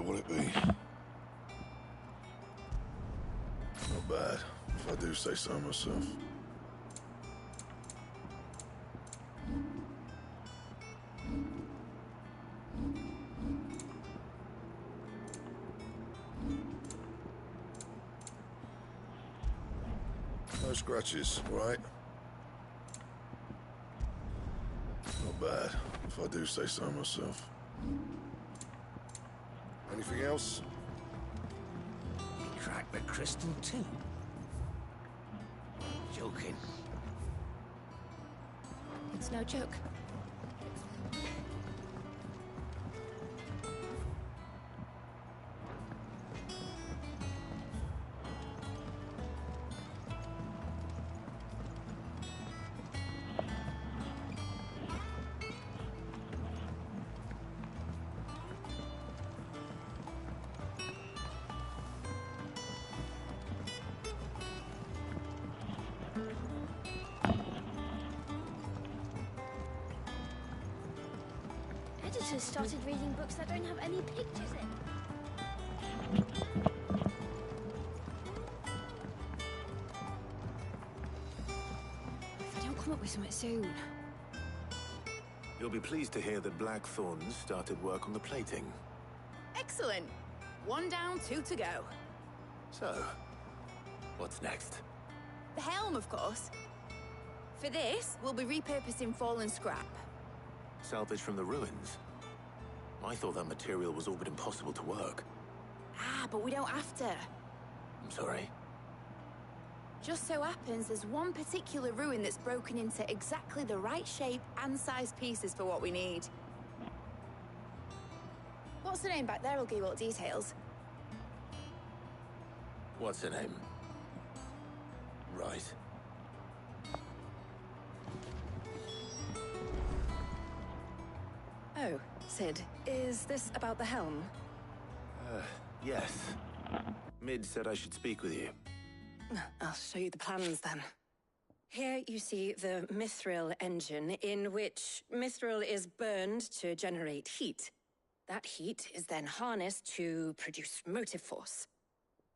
where will it be? Not bad, if I do say so myself. No scratches, right? Not bad, if I do say so myself. Anything else? He cracked the crystal too. Joking. It's no joke. Editors started reading books that don't have any pictures in. If I don't come up with something soon. You'll be pleased to hear that Blackthorn started work on the plating. Excellent. 1 down, 2 to go. So, what's next? The helm, of course. For this, we'll be repurposing fallen scrap. Salvage from the ruins? I thought that material was all but impossible to work. Ah, but we don't have to. I'm sorry. Just so happens there's one particular ruin that's broken into exactly the right shape and size pieces for what we need. What's the name back there? I'll give you all the details. What's her name? Right. Oh, Sid, is this about the helm? Yes. Mid said I should speak with you. I'll show you the plans then. Here you see the Mithril engine, in which Mithril is burned to generate heat. That heat is then harnessed to produce motive force.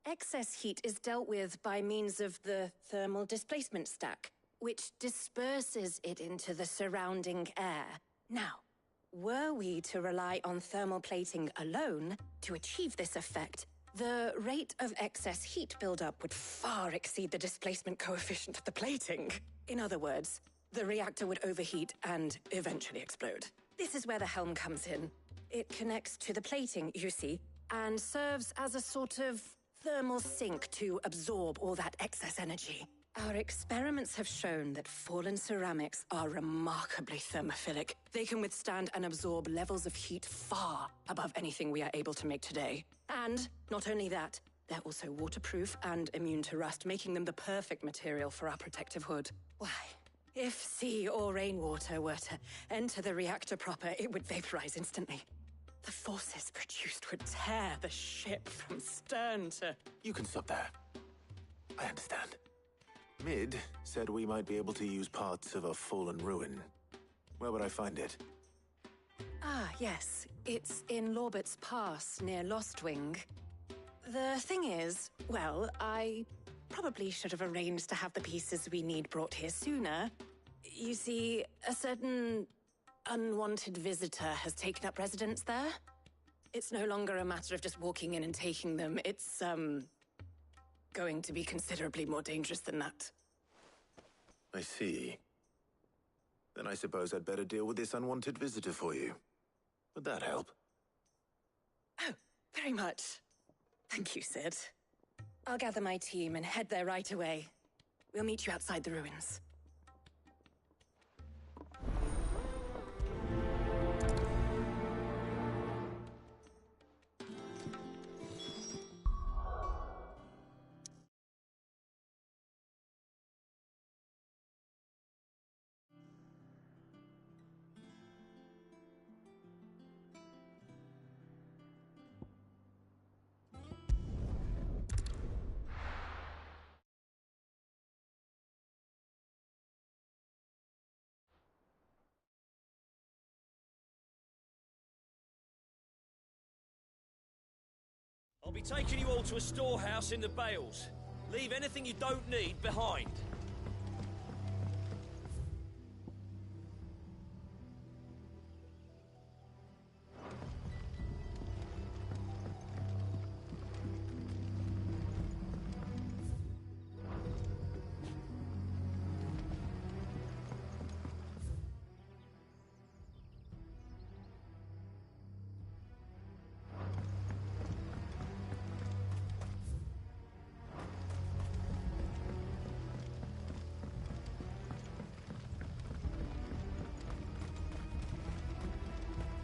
Excess heat is dealt with by means of the thermal displacement stack, which disperses it into the surrounding air. Now, were we to rely on thermal plating alone to achieve this effect, the rate of excess heat buildup would far exceed the displacement coefficient of the plating. In other words, the reactor would overheat and eventually explode. This is where the helm comes in. It connects to the plating, you see, and serves as a sort of thermal sink to absorb all that excess energy. Our experiments have shown that fallen ceramics are remarkably thermophilic. They can withstand and absorb levels of heat far above anything we are able to make today. And not only that, they're also waterproof and immune to rust, making them the perfect material for our protective hood. Why, if sea or rainwater were to enter the reactor proper, it would vaporize instantly. The forces produced would tear the ship from stern to... You can stop there. I understand. Mid said we might be able to use parts of a fallen ruin. Where would I find it? Ah, yes. It's in Lorbert's Pass, near Lostwing. The thing is, well, I probably should have arranged to have the pieces we need brought here sooner. You see, a certain unwanted visitor has taken up residence there. It's no longer a matter of just walking in and taking them. It's, going to be considerably more dangerous than that. I see. Then I suppose I'd better deal with this unwanted visitor for you. Would that help? Oh, very much. Thank you, Sid. I'll gather my team and head there right away. We'll meet you outside the ruins. I'll be taking you all to a storehouse in the Bales. Leave anything you don't need behind.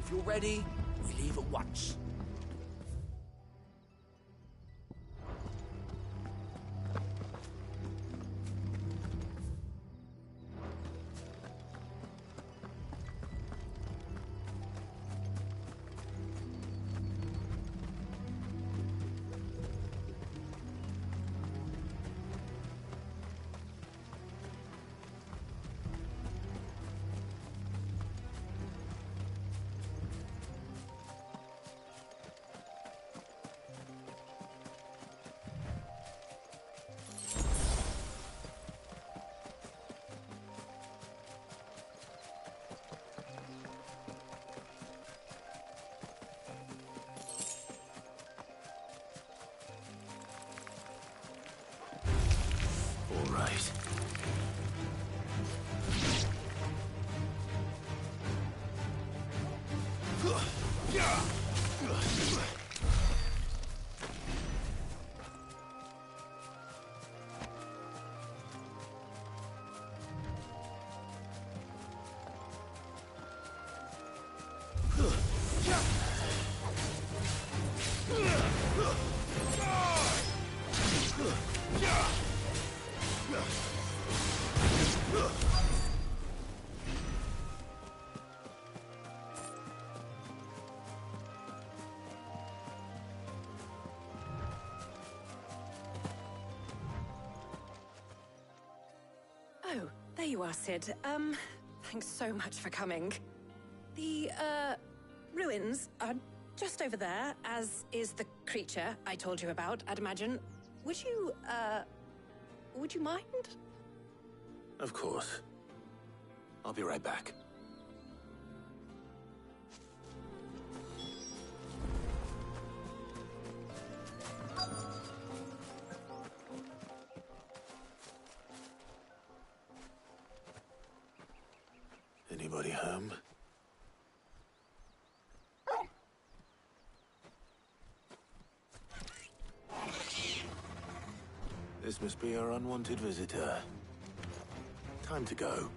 If you're ready, we leave at once. All right. Oh, there you are, Cid. Thanks so much for coming. The, ruins are just over there, as is the creature I told you about, I'd imagine. Would you mind? Of course. I'll be right back. Anybody home? This must be our unwanted visitor. Time to go.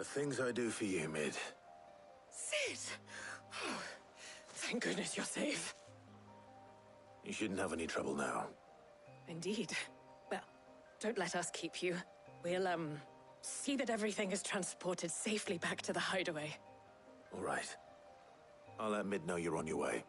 things I do for you, Mid. Sid! Oh, thank goodness you're safe. You shouldn't have any trouble now. Indeed. Well, don't let us keep you. We'll, see that everything is transported safely back to the hideaway. All right. I'll let Mid know you're on your way.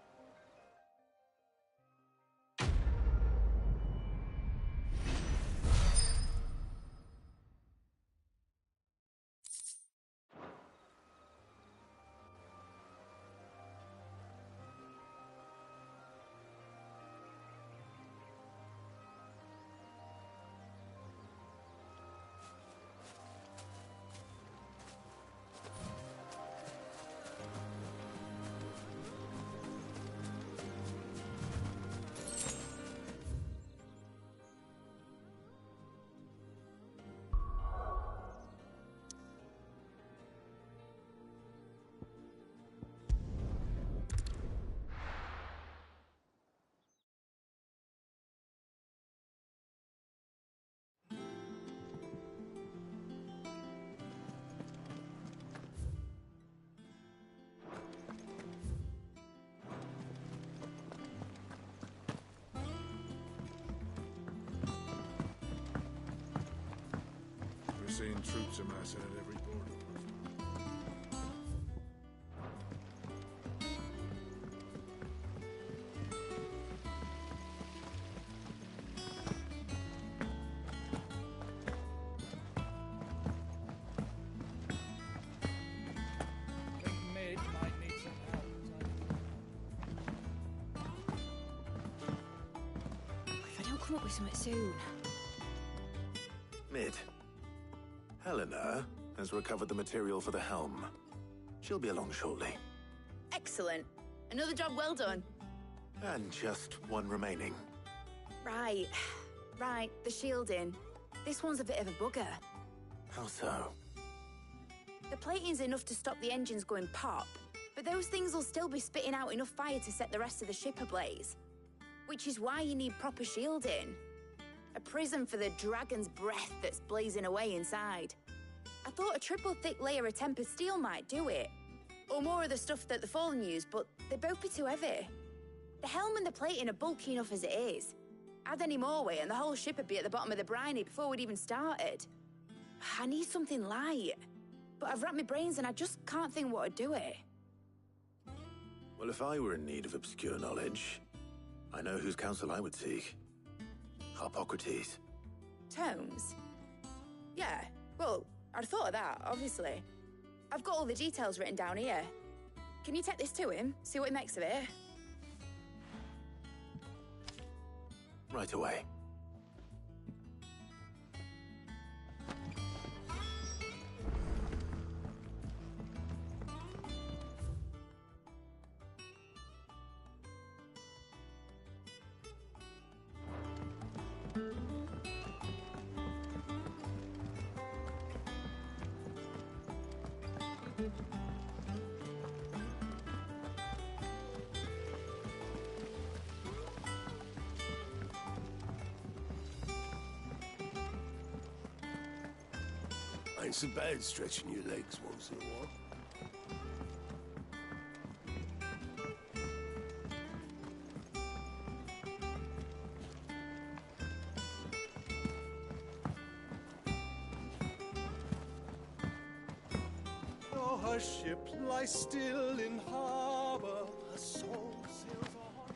We're seeing troops amassing at every border. Think Mid might need some help. If I don't come up with something soon. Mid. Helena has recovered the material for the helm. She'll be along shortly. Excellent. Another job well done. And just one remaining. Right. Right, the shielding. This one's a bit of a bugger. How so? The plating's enough to stop the engines going pop, but those things will still be spitting out enough fire to set the rest of the ship ablaze. Which is why you need proper shielding. A prison for the dragon's breath that's blazing away inside. I thought a triple thick layer of tempered steel might do it. Or more of the stuff that the Fallen use, but they'd both be too heavy. The helm and the plating are bulky enough as it is. Add any more weight and the whole ship would be at the bottom of the briny before we'd even started. I need something light. But I've racked my brains and I just can't think what would do it. Well, if I were in need of obscure knowledge, I know whose counsel I would seek. Harpocrates. Tomes? Yeah, well, I'd thought of that, obviously. I've got all the details written down here. Can you take this to him, see what he makes of it? Right away. Ain't so bad stretching your legs once in a while. Oh, her ship lies still in harbor, her soul sails on.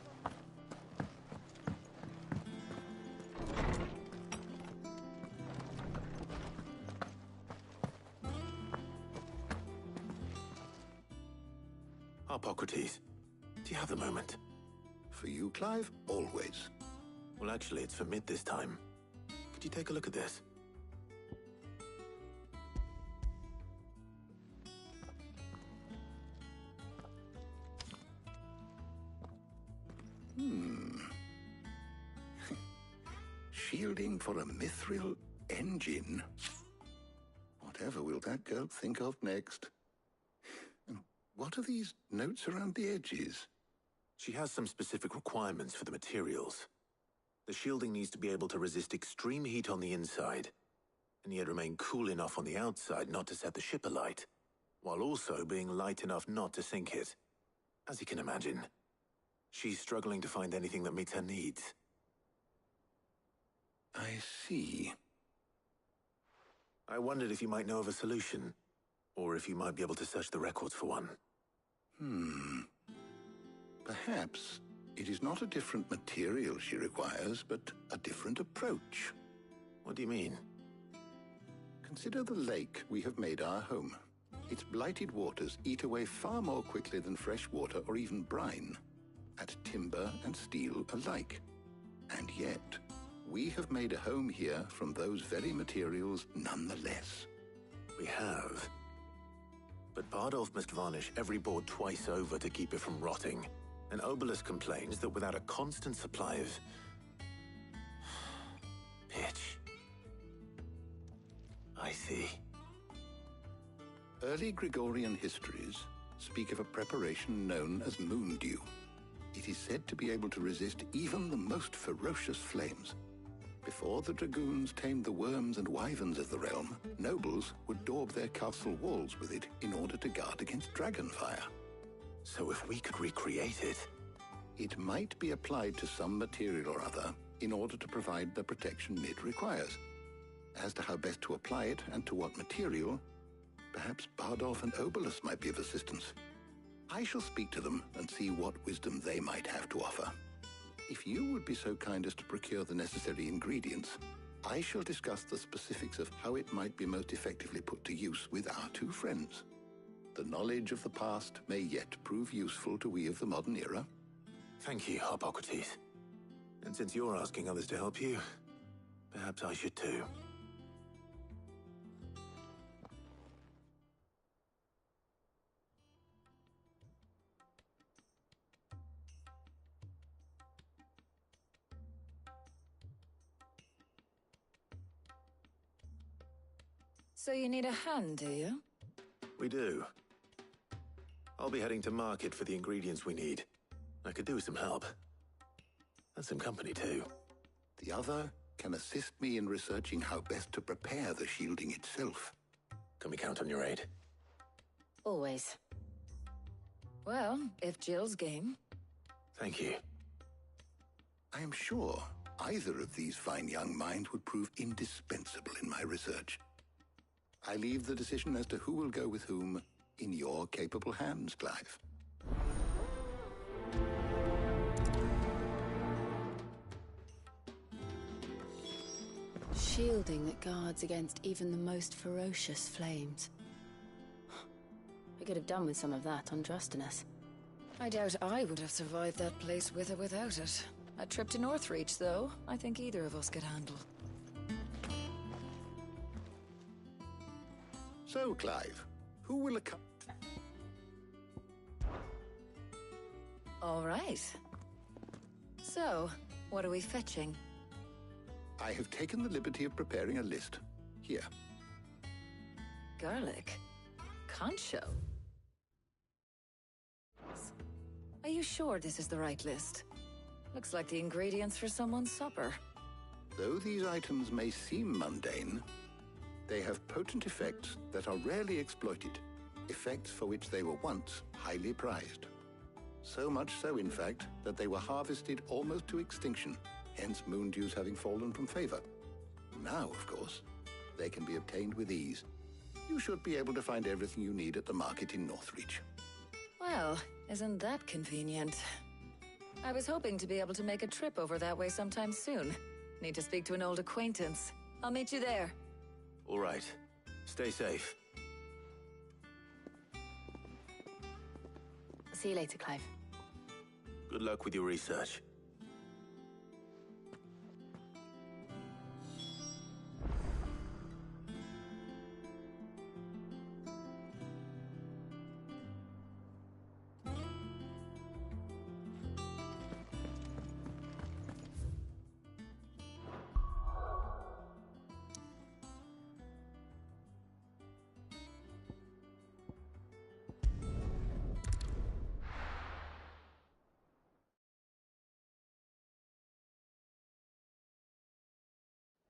Harpocrates, do you have a moment? For you, Clive, always. Well, actually, it's for Mid this time. Could you take a look at this? Shielding for a mithril engine. Whatever will that girl think of next? And what are these notes around the edges? She has some specific requirements for the materials. The shielding needs to be able to resist extreme heat on the inside, and yet remain cool enough on the outside not to set the ship alight, while also being light enough not to sink it. As you can imagine, she's struggling to find anything that meets her needs. I see. I wondered if you might know of a solution, or if you might be able to search the records for one. Perhaps it is not a different material she requires, but a different approach. What do you mean? Consider the lake we have made our home. Its blighted waters eat away far more quickly than fresh water or even brine, at timber and steel alike. And yet, we have made a home here from those very materials nonetheless. We have. But Bardolph must varnish every board twice over to keep it from rotting. And Obelus complains that without a constant supply of pitch. I see. Early Gregorian histories speak of a preparation known as moondew. It is said to be able to resist even the most ferocious flames. Before the dragoons tamed the worms and wyverns of the realm, nobles would daub their castle walls with it in order to guard against dragonfire. So if we could recreate it... It might be applied to some material or other in order to provide the protection Mid requires. As to how best to apply it and to what material, perhaps Bardolph and Obelus might be of assistance. I shall speak to them and see what wisdom they might have to offer. If you would be so kind as to procure the necessary ingredients, I shall discuss the specifics of how it might be most effectively put to use with our two friends. The knowledge of the past may yet prove useful to we of the modern era. Thank you, Harpocrates. And since you're asking others to help you, perhaps I should too. So you need a hand, do you? We do. I'll be heading to market for the ingredients we need. I could do with some help. And some company, too. The other can assist me in researching how best to prepare the shielding itself. Can we count on your aid? Always. Well, if Jill's game. Thank you. I am sure either of these fine young minds would prove indispensable in my research. I leave the decision as to who will go with whom in your capable hands, Clive. Shielding that guards against even the most ferocious flames. We could have done with some of that on Drustinus. I doubt I would have survived that place with or without it. A trip to Northreach, though, I think either of us could handle. So, Clive, who will accompany... All right. So, what are we fetching? I have taken the liberty of preparing a list. Here. Garlic? Concho? Are you sure this is the right list? Looks like the ingredients for someone's supper. Though these items may seem mundane, they have potent effects that are rarely exploited, effects for which they were once highly prized. So much so, in fact, that they were harvested almost to extinction, hence moondews having fallen from favor. Now, of course, they can be obtained with ease. You should be able to find everything you need at the market in Northreach. Well, isn't that convenient? I was hoping to be able to make a trip over that way sometime soon. Need to speak to an old acquaintance. I'll meet you there. All right. Stay safe. See you later, Clive. Good luck with your research.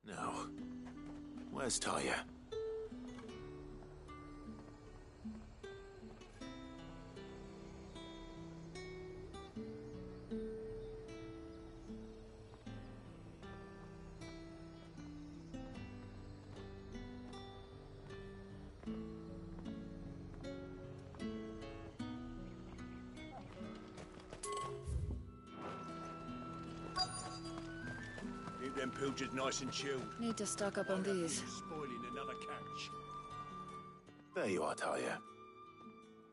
Now, Where's Talia? Keep them pilchards nice and chilled. Need to stock up on these. Spoiling another catch. There you are, Talia.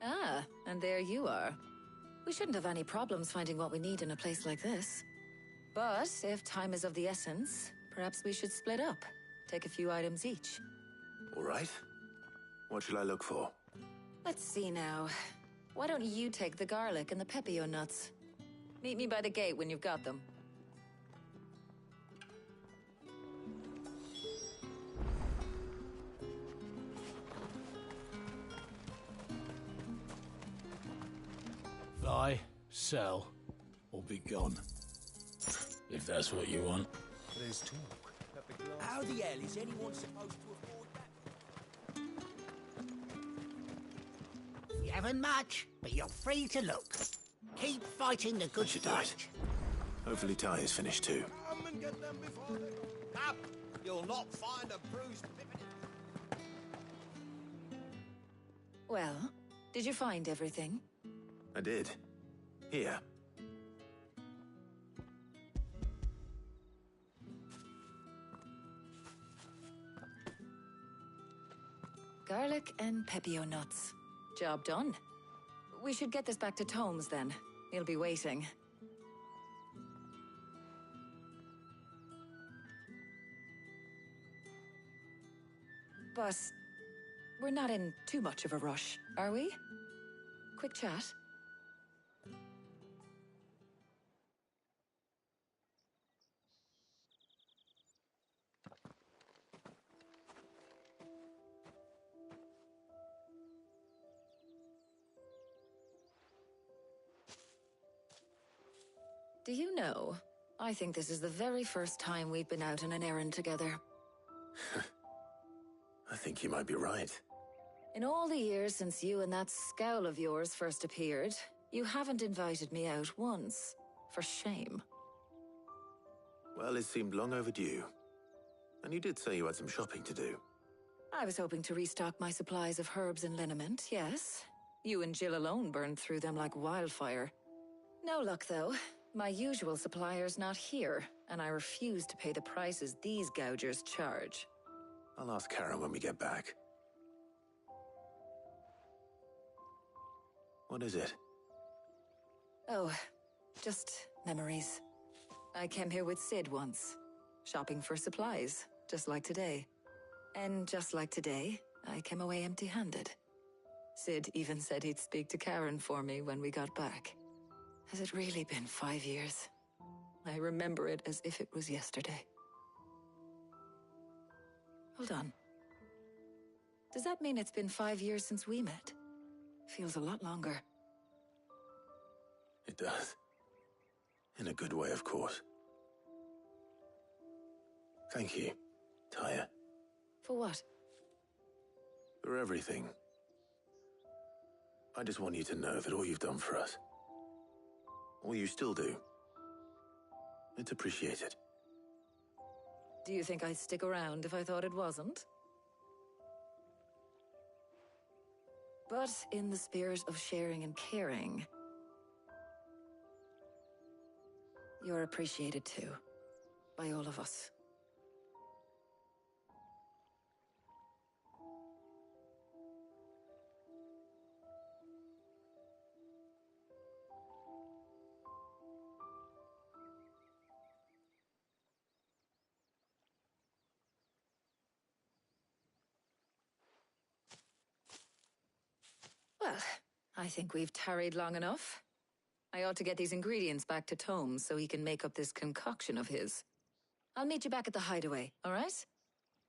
Ah, and there you are. We shouldn't have any problems finding what we need in a place like this. But if time is of the essence, perhaps we should split up. Take a few items each. All right. What shall I look for? Let's see now. Why don't you take the garlic and the pepio nuts? Meet me by the gate when you've got them. Buy, sell, or be gone. If that's what you want. There's talk that the glass... How the hell is anyone supposed to afford that? You haven't much, but you're free to look. Keep fighting the good fight. Hopefully Talia's finished too. Come and get them before they... Up! You'll not find a bruised pippin. Well, did you find everything? I did. Here. Garlic and pepio nuts. Job done. We should get this back to Tomes then. He'll be waiting. But we're not in too much of a rush, are we? Quick chat. Do you know, I think this is the very first time we've been out on an errand together. I think you might be right. In all the years since you and that scowl of yours first appeared, you haven't invited me out once. For shame. Well, it seemed long overdue. And you did say you had some shopping to do. I was hoping to restock my supplies of herbs and liniment, yes. You and Jill alone burned through them like wildfire. No luck, though. My usual supplier's not here, and I refuse to pay the prices these gougers charge. I'll ask Karen when we get back. What is it? Oh, just memories. I came here with Sid once, shopping for supplies, just like today. And just like today, I came away empty-handed. Sid even said he'd speak to Karen for me when we got back. Has it really been 5 years? I remember it as if it was yesterday. Hold on. Does that mean it's been 5 years since we met? Feels a lot longer. It does. In a good way, of course. Thank you, Talia. For what? For everything. I just want you to know that all you've done for us, all you still do, it's appreciated. Do you think I'd stick around if I thought it wasn't? But in the spirit of sharing and caring, you're appreciated too, by all of us. Well, I think we've tarried long enough. I ought to get these ingredients back to Tomes so he can make up this concoction of his. I'll meet you back at the hideaway, all right?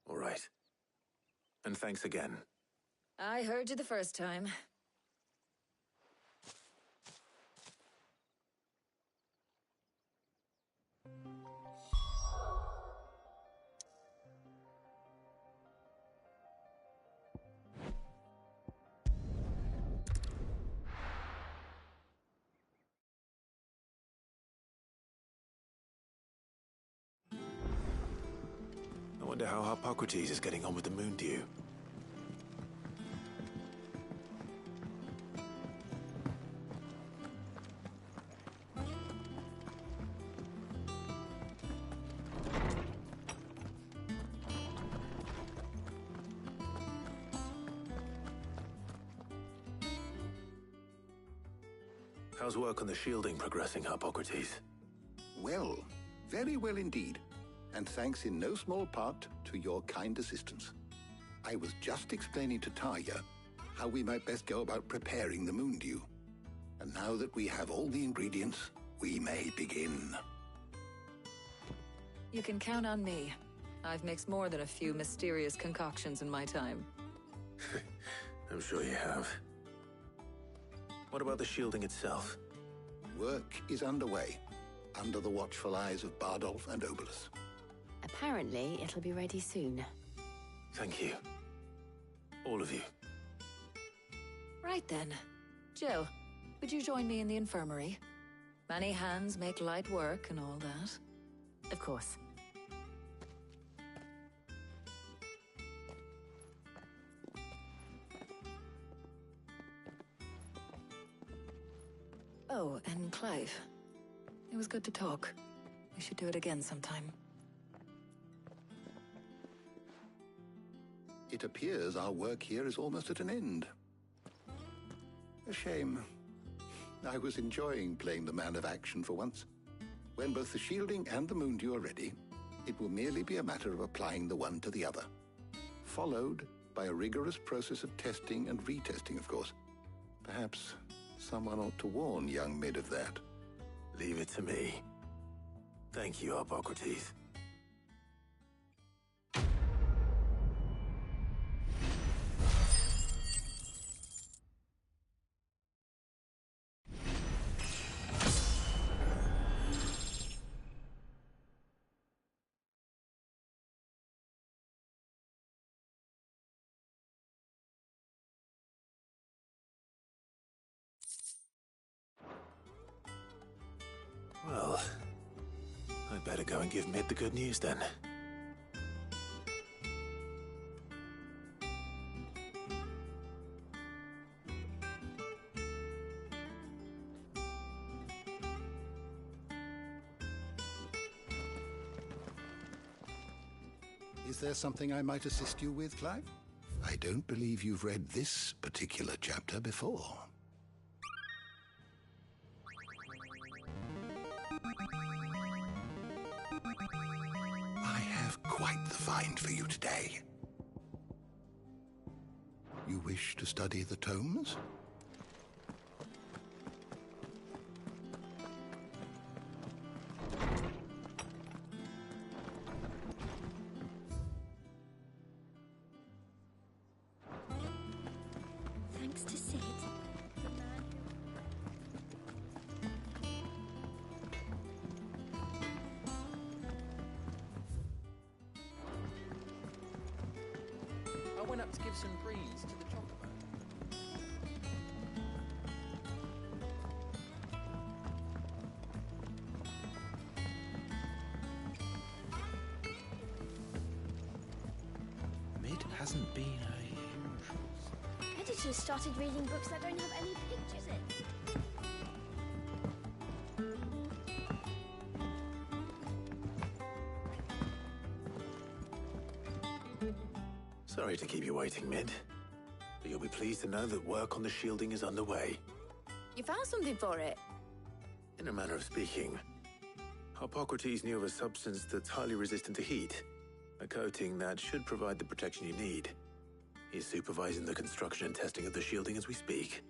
All right. And thanks again. I heard you the first time. Wonder how Harpocrates is getting on with the Moondew. How's work on the shielding progressing, Harpocrates? Well, very well indeed. And thanks in no small part to your kind assistance. I was just explaining to Tarja how we might best go about preparing the Moondew. And now that we have all the ingredients, we may begin. You can count on me. I've mixed more than a few mysterious concoctions in my time. I'm sure you have. What about the shielding itself? Work is underway, under the watchful eyes of Bardolph and Obolus. Apparently, it'll be ready soon. Thank you. All of you. Right then. Jill, would you join me in the infirmary? Many hands make light work and all that. Of course. Oh, and Clive. It was good to talk. We should do it again sometime. It appears our work here is almost at an end. A shame. I was enjoying playing the man of action for once. When both the shielding and the Moondew are ready, it will merely be a matter of applying the one to the other. Followed by a rigorous process of testing and retesting, of course. Perhaps someone ought to warn young Mid of that. Leave it to me. Thank you, Harpocrates. Well, I'd better go and give Mid the good news then. Is there something I might assist you with, Clive? I don't believe you've read this particular chapter before. I have quite the find for you today. You wish to study the tomes? Thanks to Sid, the man I went up to give some greens to the chocobo. Mid hasn't been her Editors started reading books that don't have any pictures in. Sorry to keep you waiting, Mid. But you'll be pleased to know that work on the shielding is underway. You found something for it? In a manner of speaking, Harpocrates knew of a substance that's highly resistant to heat. A coating that should provide the protection you need. He's supervising the construction and testing of the shielding as we speak.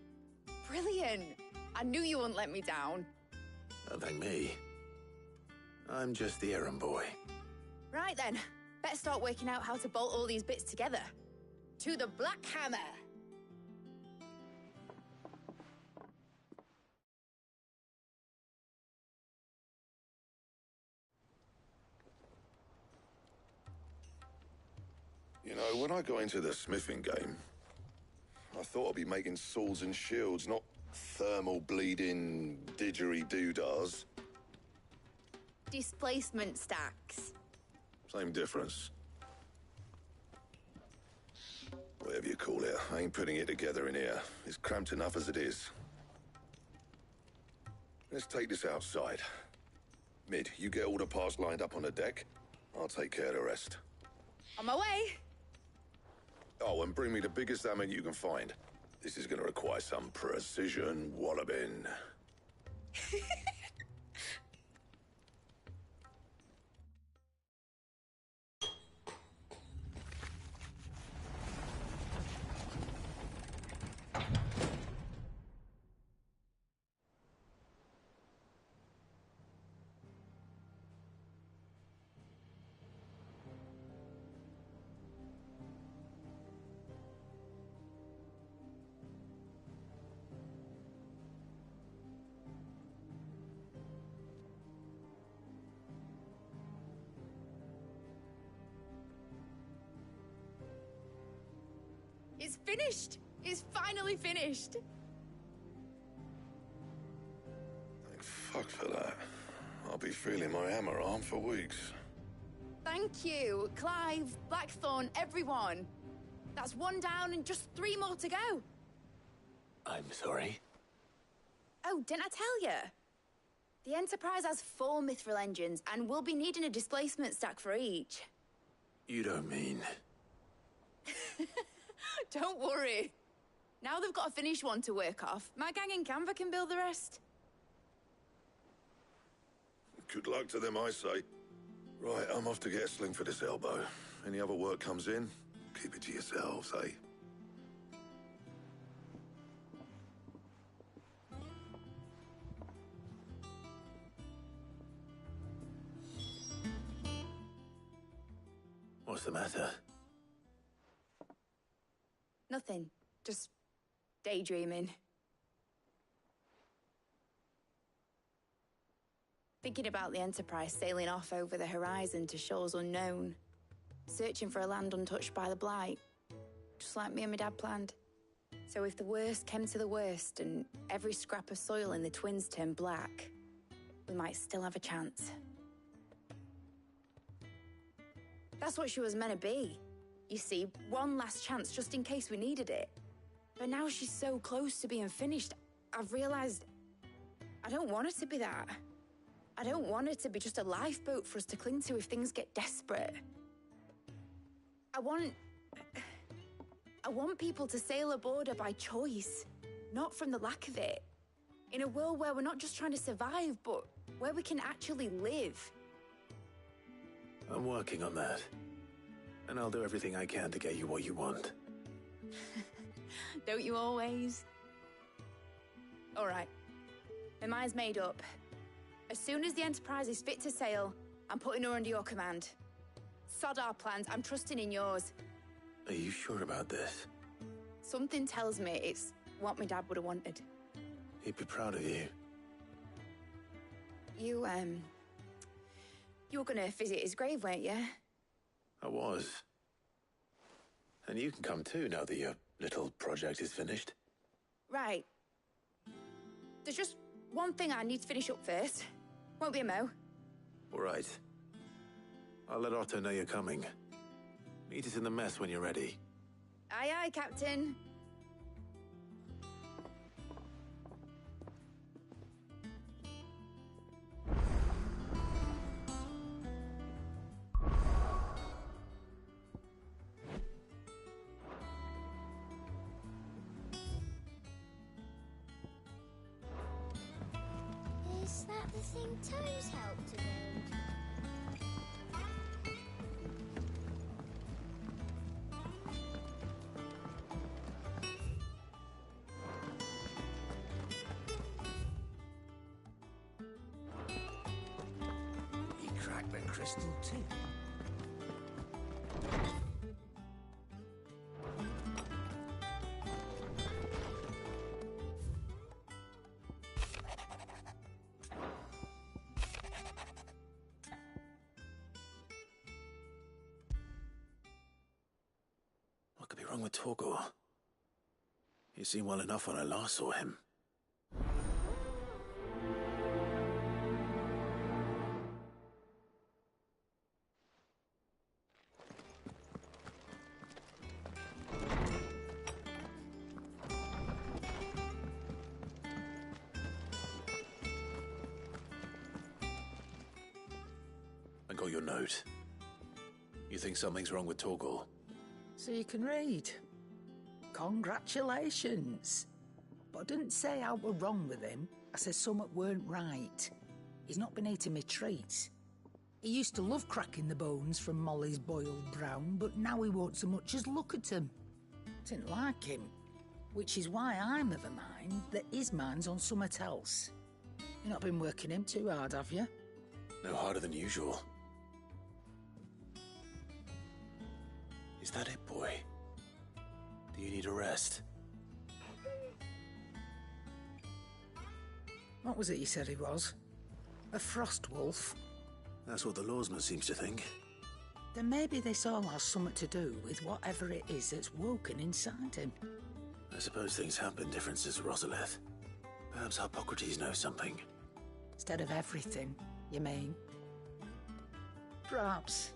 Brilliant! I knew you wouldn't let me down. Don't thank me. I'm just the errand boy. Right then, better start working out how to bolt all these bits together. To the Black Hammer! You know, when I got into the smithing game, I thought I'd be making swords and shields, not thermal bleeding didgeridoo-dahs. Displacement stacks. Same difference. Whatever you call it, I ain't putting it together in here. It's cramped enough as it is. Let's take this outside. Mid, you get all the parts lined up on the deck. I'll take care of the rest. On my way. Oh, and bring me the biggest hammer you can find. This is gonna require some precision walloping. It's finished. It's finally finished. Thank fuck for that. I'll be feeling my hammer arm for weeks. Thank you, Clive, Blackthorn, everyone. That's one down and just 3 more to go. I'm sorry. Oh, didn't I tell you? The Enterprise has 4 Mithril engines, and we'll be needing a displacement stack for each. You don't mean... Don't worry. Now they've got a finished one to work off. My gang in Canva can build the rest. Good luck to them, I say. Right, I'm off to get a sling for this elbow. Any other work comes in, keep it to yourselves, eh? What's the matter? Nothing. Just daydreaming. Thinking about the Enterprise sailing off over the horizon to shores unknown. Searching for a land untouched by the Blight. Just like me and my dad planned. So if the worst came to the worst and every scrap of soil in the Twins turned black, we might still have a chance. That's what she was meant to be. You see, one last chance just in case we needed it. But now she's so close to being finished, I've realized I don't want it to be that. I don't want it to be just a lifeboat for us to cling to if things get desperate. I want people to sail aboard her by choice, not from the lack of it. In a world where we're not just trying to survive, but where we can actually live. I'm working on that. And I'll do everything I can to get you what you want. Don't you always? All right. My mind's made up. As soon as the Enterprise is fit to sail, I'm putting her under your command. Sod our plans, I'm trusting in yours. Are you sure about this? Something tells me it's what my dad would have wanted. He'd be proud of you. You were gonna visit his grave, weren't you? I was. And you can come too now that your little project is finished. Right. There's just one thing I need to finish up first. Won't be a mo. All right. I'll let Otto know you're coming. Meet us in the mess when you're ready. Aye, aye, Captain. Is that the thing Toes helped to build? He cracked the crystal too. What could be wrong with Torgor? He seemed well enough when I last saw him. got your note. You think something's wrong with Torgal? So you can read. Congratulations. But I didn't say I were wrong with him. I said something weren't right. He's not been eating me treats. He used to love cracking the bones from Molly's boiled brown, but now he won't so much as look at them. Didn't like him. Which is why I'm of a mind that his mind's on something else. You've not been working him too hard, have you? No harder than usual. Is that it, boy? Do you need a rest? What was it you said he was? A frost wolf? That's what the lawsman seems to think. Then maybe this all has something to do with whatever it is that's woken inside him. I suppose things have been different since Rosalith. Perhaps Hippocrates knows something. Instead of everything, you mean? Perhaps.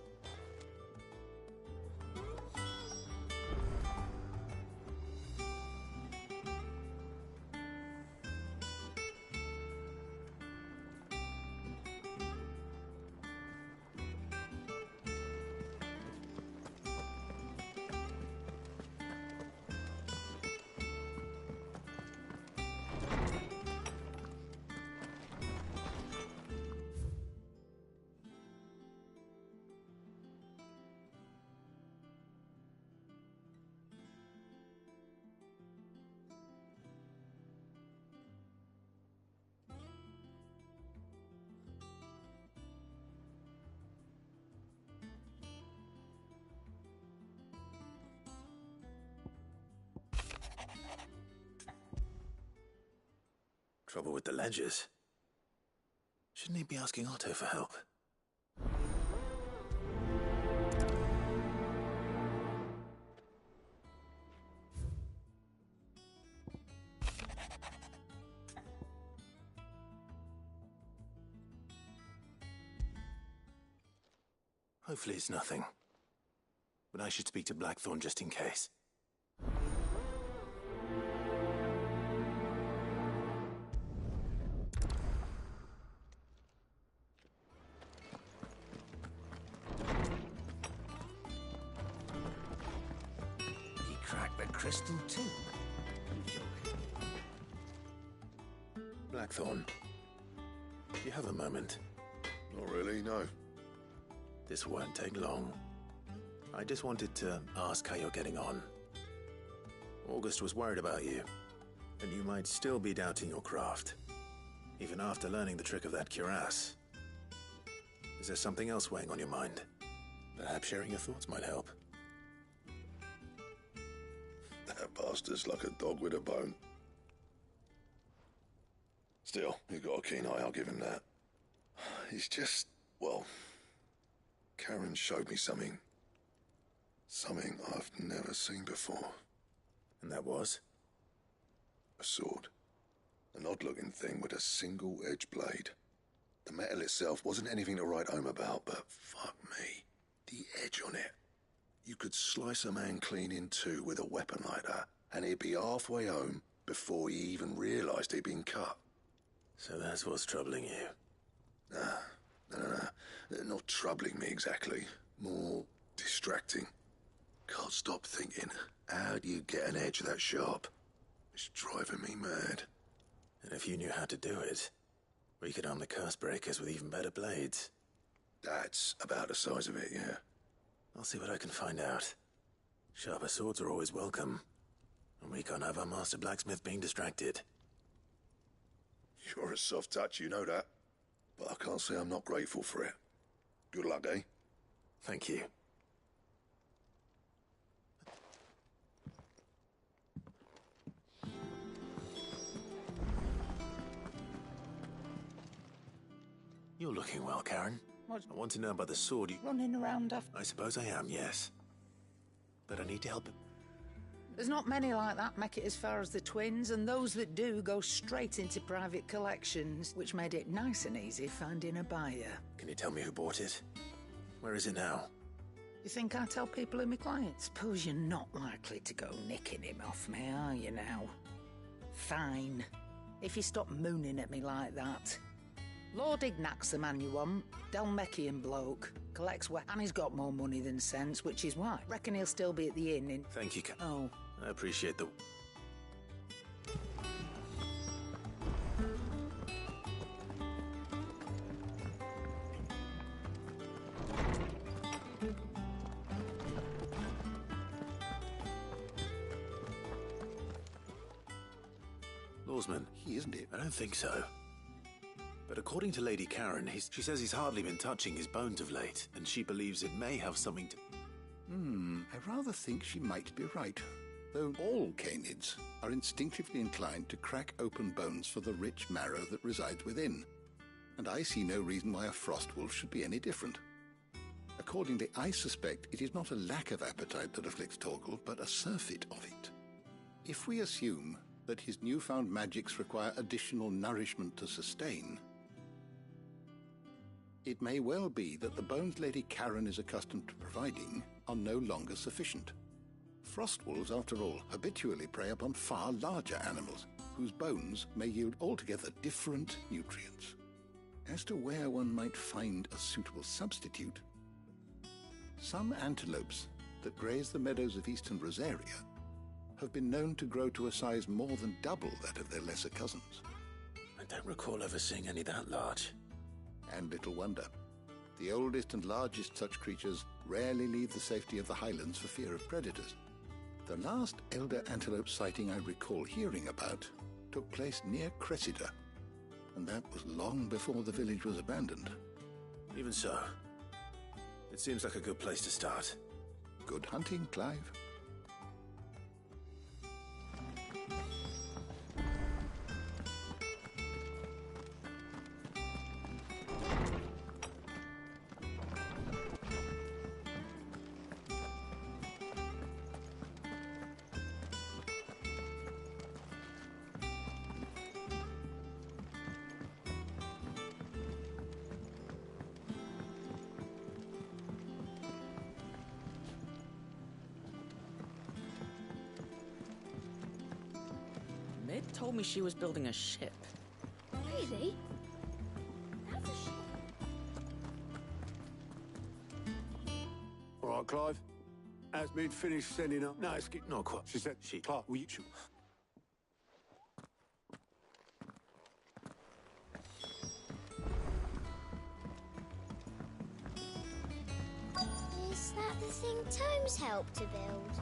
Trouble with the ledgers? Shouldn't he be asking Otto for help? Hopefully it's nothing. But I should speak to Blackthorn just in case. Crystal too. Blackthorn, do you have a moment? Not really, no. This won't take long. I just wanted to ask how you're getting on. August was worried about you, and you might still be doubting your craft, even after learning the trick of that cuirass. Is there something else weighing on your mind? Perhaps sharing your thoughts might help. That bastard's like a dog with a bone. Still, you've got a keen eye, I'll give him that. He's just, well, Karen showed me something. Something I've never seen before. And that was? A sword. An odd-looking thing with a single-edged blade. The metal itself wasn't anything to write home about, but fuck me, the edge on it. You could slice a man clean in two with a weapon like that, and he'd be halfway home before he even realised he'd been cut. So that's what's troubling you? No. Not troubling me exactly. More distracting. Can't stop thinking, how do you get an edge that sharp? It's driving me mad. And if you knew how to do it, we could arm the curse breakers with even better blades. That's about the size of it, yeah. I'll see what I can find out. Sharper swords are always welcome. And we can't have our master blacksmith being distracted. You're a soft touch, you know that. But I can't say I'm not grateful for it. Good luck, eh? Thank you. You're looking well, Karen. What? I want to know about the sword you... Running around after... I suppose I am, yes. But I need to help him. There's not many like that make it as far as the twins, and those that do go straight into private collections, which made it nice and easy finding a buyer. Can you tell me who bought it? Where is it now? You think I tell people who my clients? Suppose you're not likely to go nicking him off me, are you now? Fine. If you stop mooning at me like that. Lord Ignac's the man you want. Dalmekian bloke. Collects and he's got more money than sense, which is why. Reckon he'll still be at the inn in... Thank you, Oh. I appreciate the... Lawsman. He isn't it? I don't think so. But according to Lady Karen, she says he's hardly been touching his bones of late, and she believes it may have something to... I rather think she might be right. Though all canids are instinctively inclined to crack open bones for the rich marrow that resides within. And I see no reason why a frost wolf should be any different. Accordingly, I suspect it is not a lack of appetite that afflicts Torgal, but a surfeit of it. If we assume that his newfound magics require additional nourishment to sustain, it may well be that the bones Lady Karen is accustomed to providing are no longer sufficient. Frost wolves, after all, habitually prey upon far larger animals, whose bones may yield altogether different nutrients. As to where one might find a suitable substitute, some antelopes that graze the meadows of eastern Rosaria have been known to grow to a size more than double that of their lesser cousins. I don't recall ever seeing any that large. And little wonder. The oldest and largest such creatures rarely leave the safety of the highlands for fear of predators. The last elder antelope sighting I recall hearing about took place near Cressida, and that was long before the village was abandoned. Even so, it seems like a good place to start. Good hunting, Clive. Mid told me she was building a ship. Really? That's a ship. All right, Clive. Has Mid finished sending up? No, it's not quite. She said, Clark, will you... Is that the thing Tomes helped to build?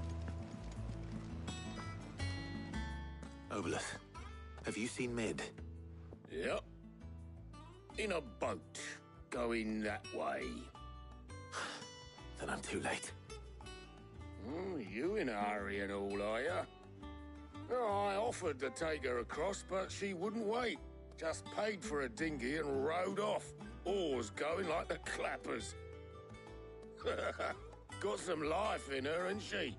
Oboleth, have you seen Mid? Yep. In a boat, going that way. Then I'm too late. You in a hurry and all, are you? Oh, I offered to take her across, but she wouldn't wait. Just paid for a dinghy and rowed off. Oars going like the clappers. Got some life in her, ain't she?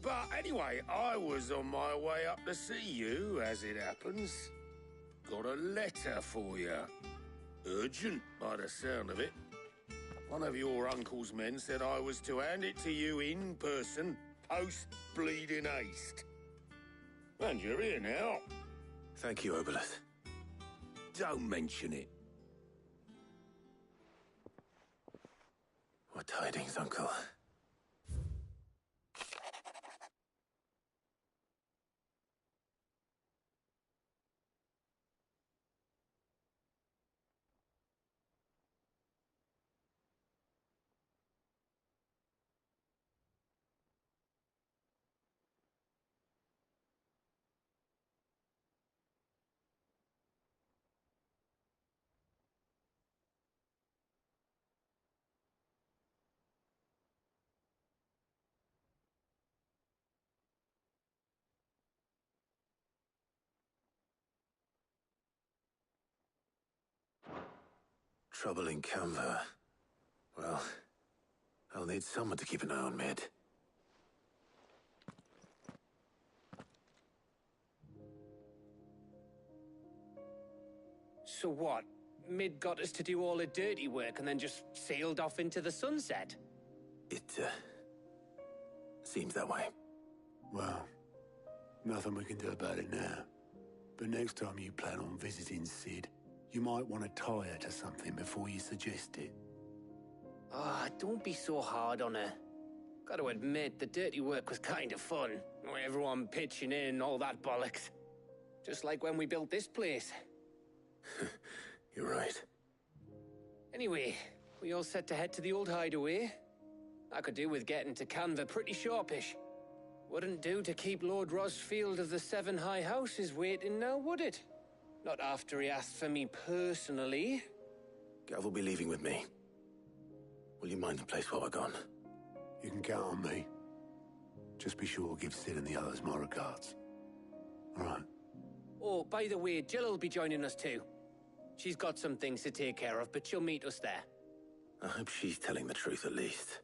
But anyway, I was on my way up to see you, as it happens. Got a letter for you. Urgent, by the sound of it. One of your uncle's men said I was to hand it to you in person, post-bleeding haste. And you're here now. Thank you, Oboleth. Don't mention it. What tidings, Uncle? Trouble in Canva. Well, I'll need someone to keep an eye on Mid. So what? Mid got us to do all the dirty work and then just sailed off into the sunset? It, seems that way. Well, nothing we can do about it now. But next time you plan on visiting Sid, You might want to tie her to something before you suggest it. Ah, don't be so hard on her. Gotta admit, the dirty work was kind of fun. Everyone pitching in, all that bollocks. Just like when we built this place. You're right. Anyway, we all set to head to the old hideaway. I could do with getting to Canva pretty sharpish. Wouldn't do to keep Lord Rosfield of the Seven High Houses waiting now, would it? Not after he asked for me personally. Gav will be leaving with me. Will you mind the place while we're gone? You can count on me. Just be sure to give Sid and the others my regards. All right. Oh, by the way, Jill will be joining us too. She's got some things to take care of, but she'll meet us there. I hope she's telling the truth at least.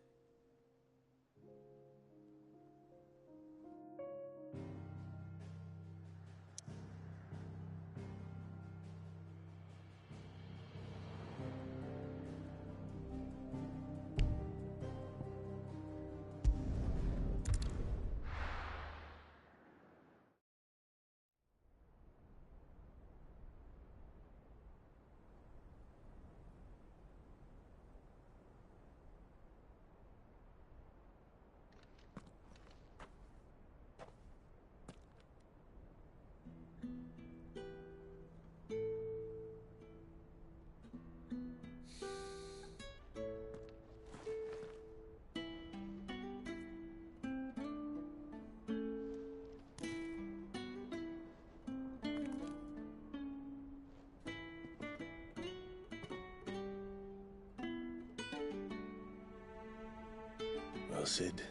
Well, Sid,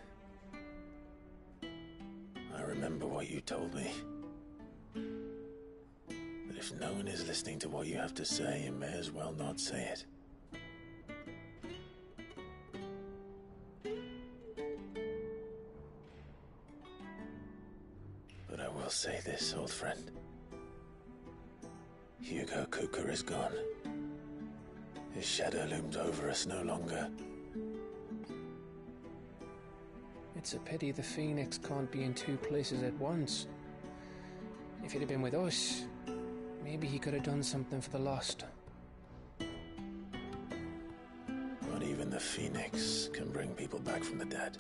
I remember what you told me. That if no one is listening to what you have to say, you may as well not say it. But I will say this, old friend. Hugo Kuka is gone. His shadow looms over us no longer. It's a pity the Phoenix can't be in two places at once. If he'd have been with us, maybe he could have done something for the lost. Not even the Phoenix can bring people back from the dead.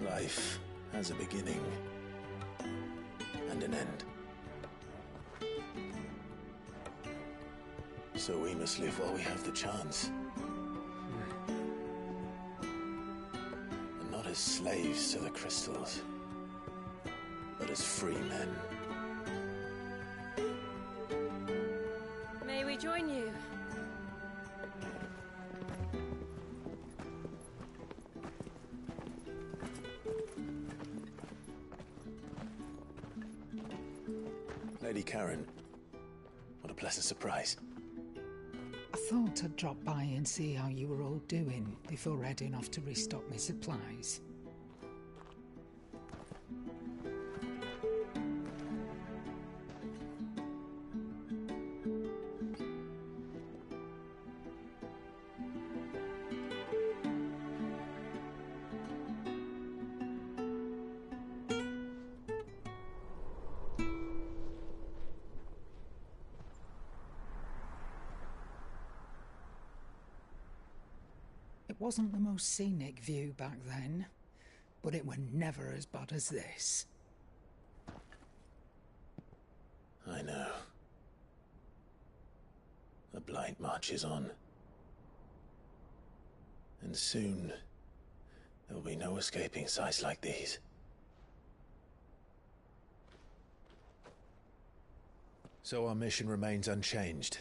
Life has a beginning and an end. So we must live while we have the chance. And not as slaves to the crystals, but as free men. May we join you? Lady Karen, what a pleasant surprise. I thought I'd drop by and see how you were all doing before heading off to restock my supplies. It wasn't the most scenic view back then, but it were never as bad as this. I know. The Blight marches on. And soon, there will be no escaping sights like these. So our mission remains unchanged.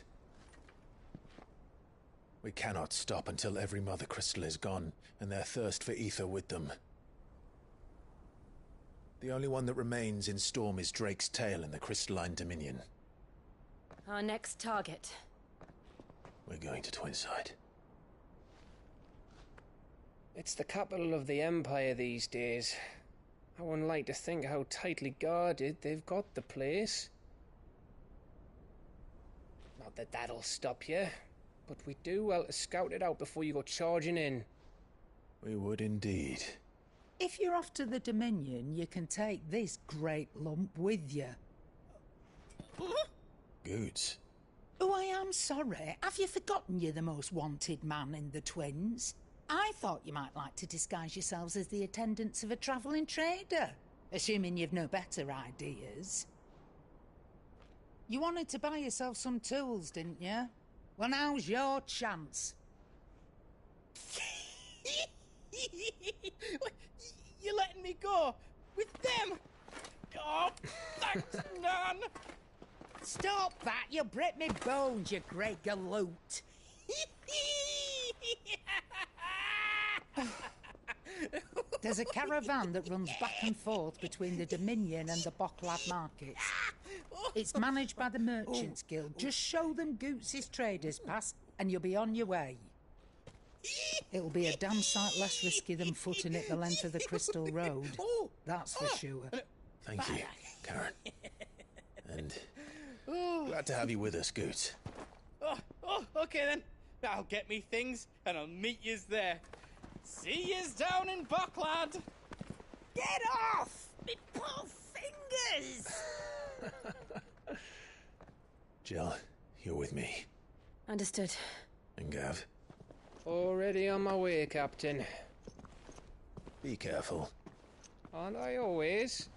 We cannot stop until every Mother Crystal is gone, and their thirst for ether with them. The only one that remains in Storm is Drake's Tail in the Crystalline Dominion. Our next target. We're going to Twinside. It's the capital of the Empire these days. I wouldn't like to think how tightly guarded they've got the place. Not that that'll stop you, but we do well to scout it out before you go charging in. We would indeed. If you're off to the Dominion, you can take this great lump with you. Goods. Oh, I am sorry. Have you forgotten you're the most wanted man in the Twins? I thought you might like to disguise yourselves as the attendants of a travelling trader, assuming you've no better ideas. You wanted to buy yourself some tools, didn't you? Well, now's your chance. You're letting me go? With them? Oh, thanks, Nan! Stop that! You'll break me bones, you grey galoot! There's a caravan that runs back and forth between the Dominion and the Bocklad markets. It's managed by the Merchants Guild. Just show them Goots' traders pass and you'll be on your way. It'll be a damn sight less risky than footing it the length of the Crystal Road. That's for sure. Thank you, Karen. And glad to have you with us, Goots. Okay then. I'll get me things and I'll meet yous there. See yous down in Bocklad. Get off! Me poor fingers! Jill, you're with me. Understood. And Gav? Already on my way, Captain. Be careful. Aren't I always?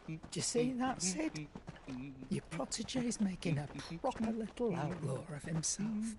Do you see that, Sid? Your protege's making a proper little outlaw of himself.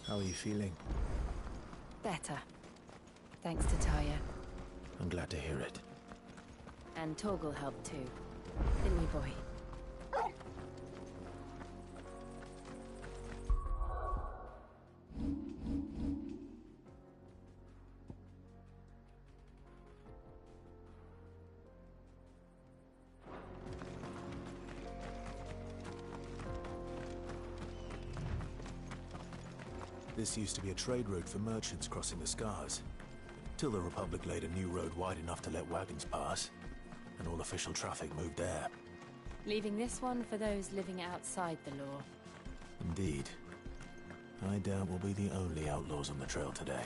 How are you feeling? Better. Thanks to Taya. I'm glad to hear it. And Torgal helped too. Didn't we, boy? This used to be a trade route for merchants crossing the Scars, till the Republic laid a new road wide enough to let wagons pass, and all official traffic moved there. Leaving this one for those living outside the law. Indeed. I doubt we'll be the only outlaws on the trail today.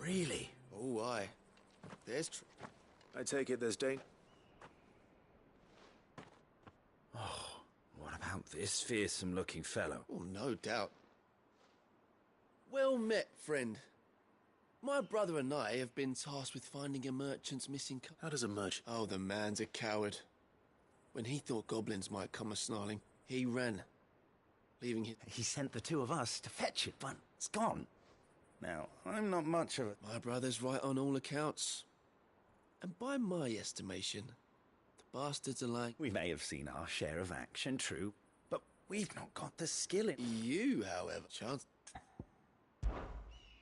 Really? Oh, aye. There's I take it there's Dane? Oh, what about this fearsome-looking fellow? Oh, no doubt. Well met, friend. My brother and I have been tasked with finding a merchant's missing How does a merchant... Oh, the man's a coward. When he thought goblins might come a-snarling, he ran, leaving his... He sent the two of us to fetch it, but it's gone. Now, I'm not much of a... My brother's right on all accounts. And by my estimation, the bastards are like... We may have seen our share of action, true, but we've not got the skill in... You, however, chance...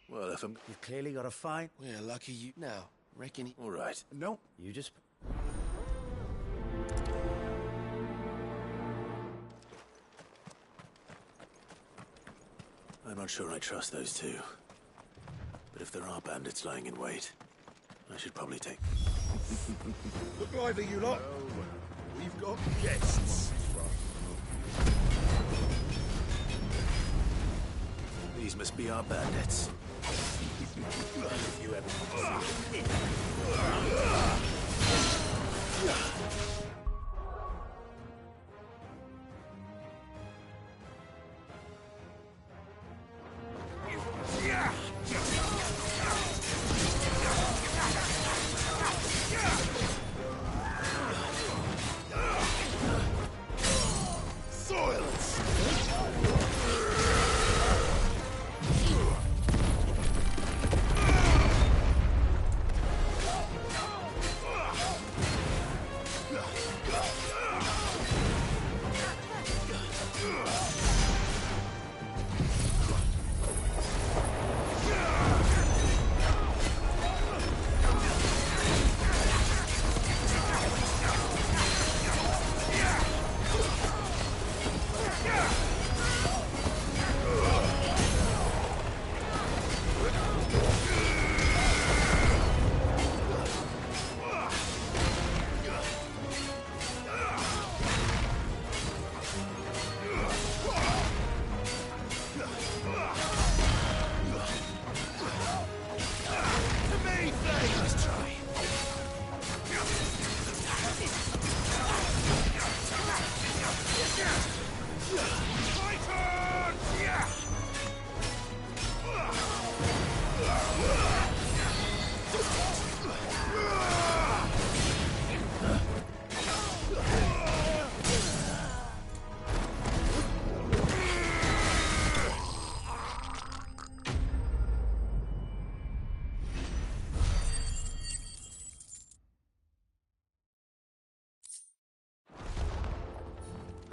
Well, if I'm... You've clearly got a fight. We're lucky you... Now, reckon he... All right. No, you just... I'm not sure I trust those two. But if there are bandits lying in wait, I should probably take... Look lively, you lot. We've got guests. These must be our bandits. If you ever...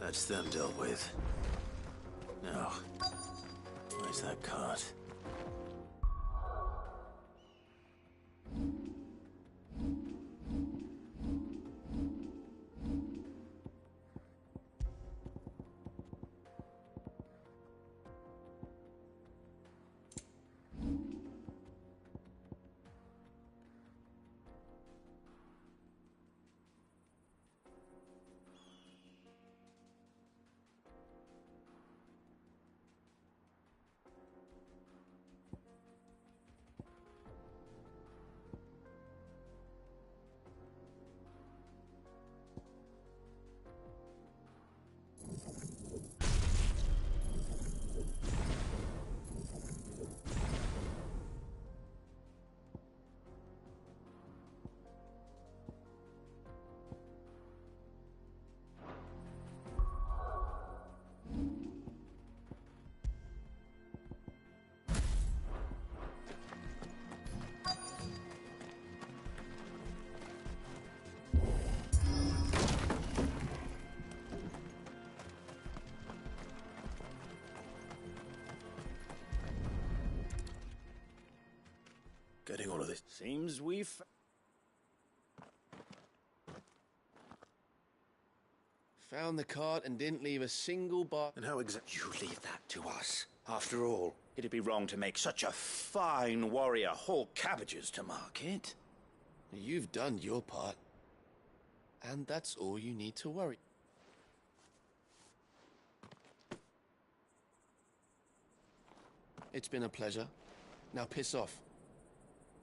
That's them dealt with. Now, where's that cart? Getting all of this. Seems we've... Found the cart and didn't leave a single bar... And how exactly... You leave that to us. After all, it'd be wrong to make such a fine warrior haul cabbages to market. You've done your part. And that's all you need to worry. It's been a pleasure. Now piss off.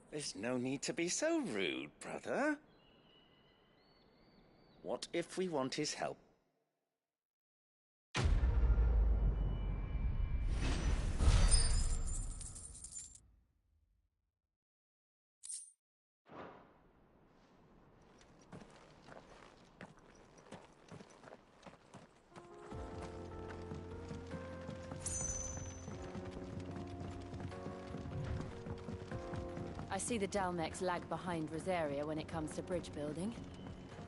There's no need to be so rude, brother. What if we want his help? I see the Dalmex lag behind Rosaria when it comes to bridge building.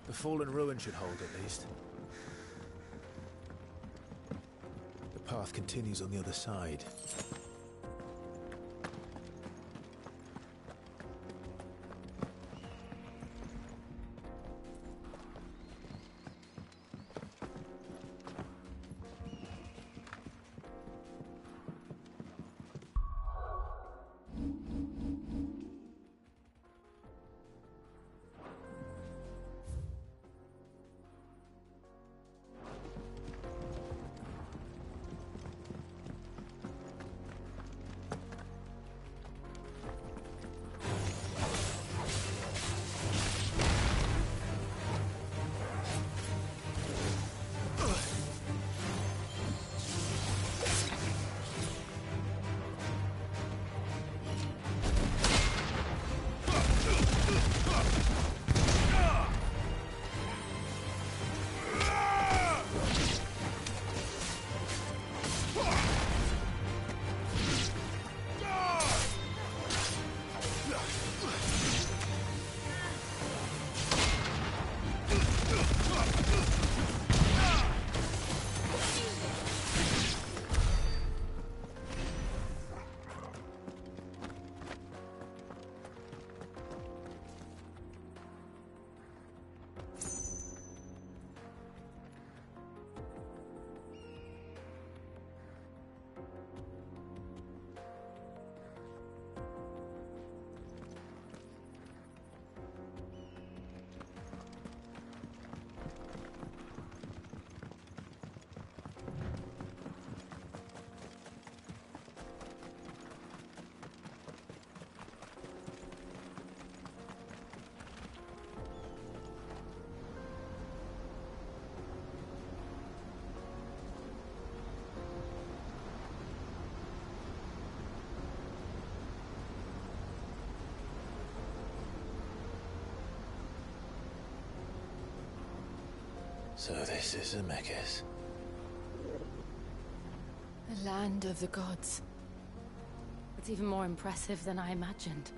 The fallen ruin should hold at least. The path continues on the other side. So this is Zemeckis. The land of the gods. It's even more impressive than I imagined.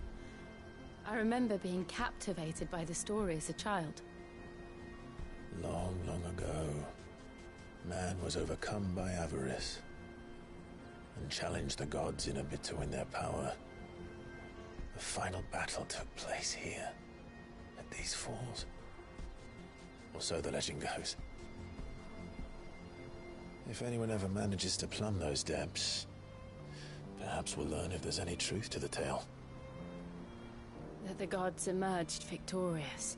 I remember being captivated by the story as a child. Long, long ago, man was overcome by avarice and challenged the gods in a bid to win their power. The final battle took place here, at these falls. Or so the legend goes. If anyone ever manages to plumb those depths, perhaps we'll learn if there's any truth to the tale. That the gods emerged victorious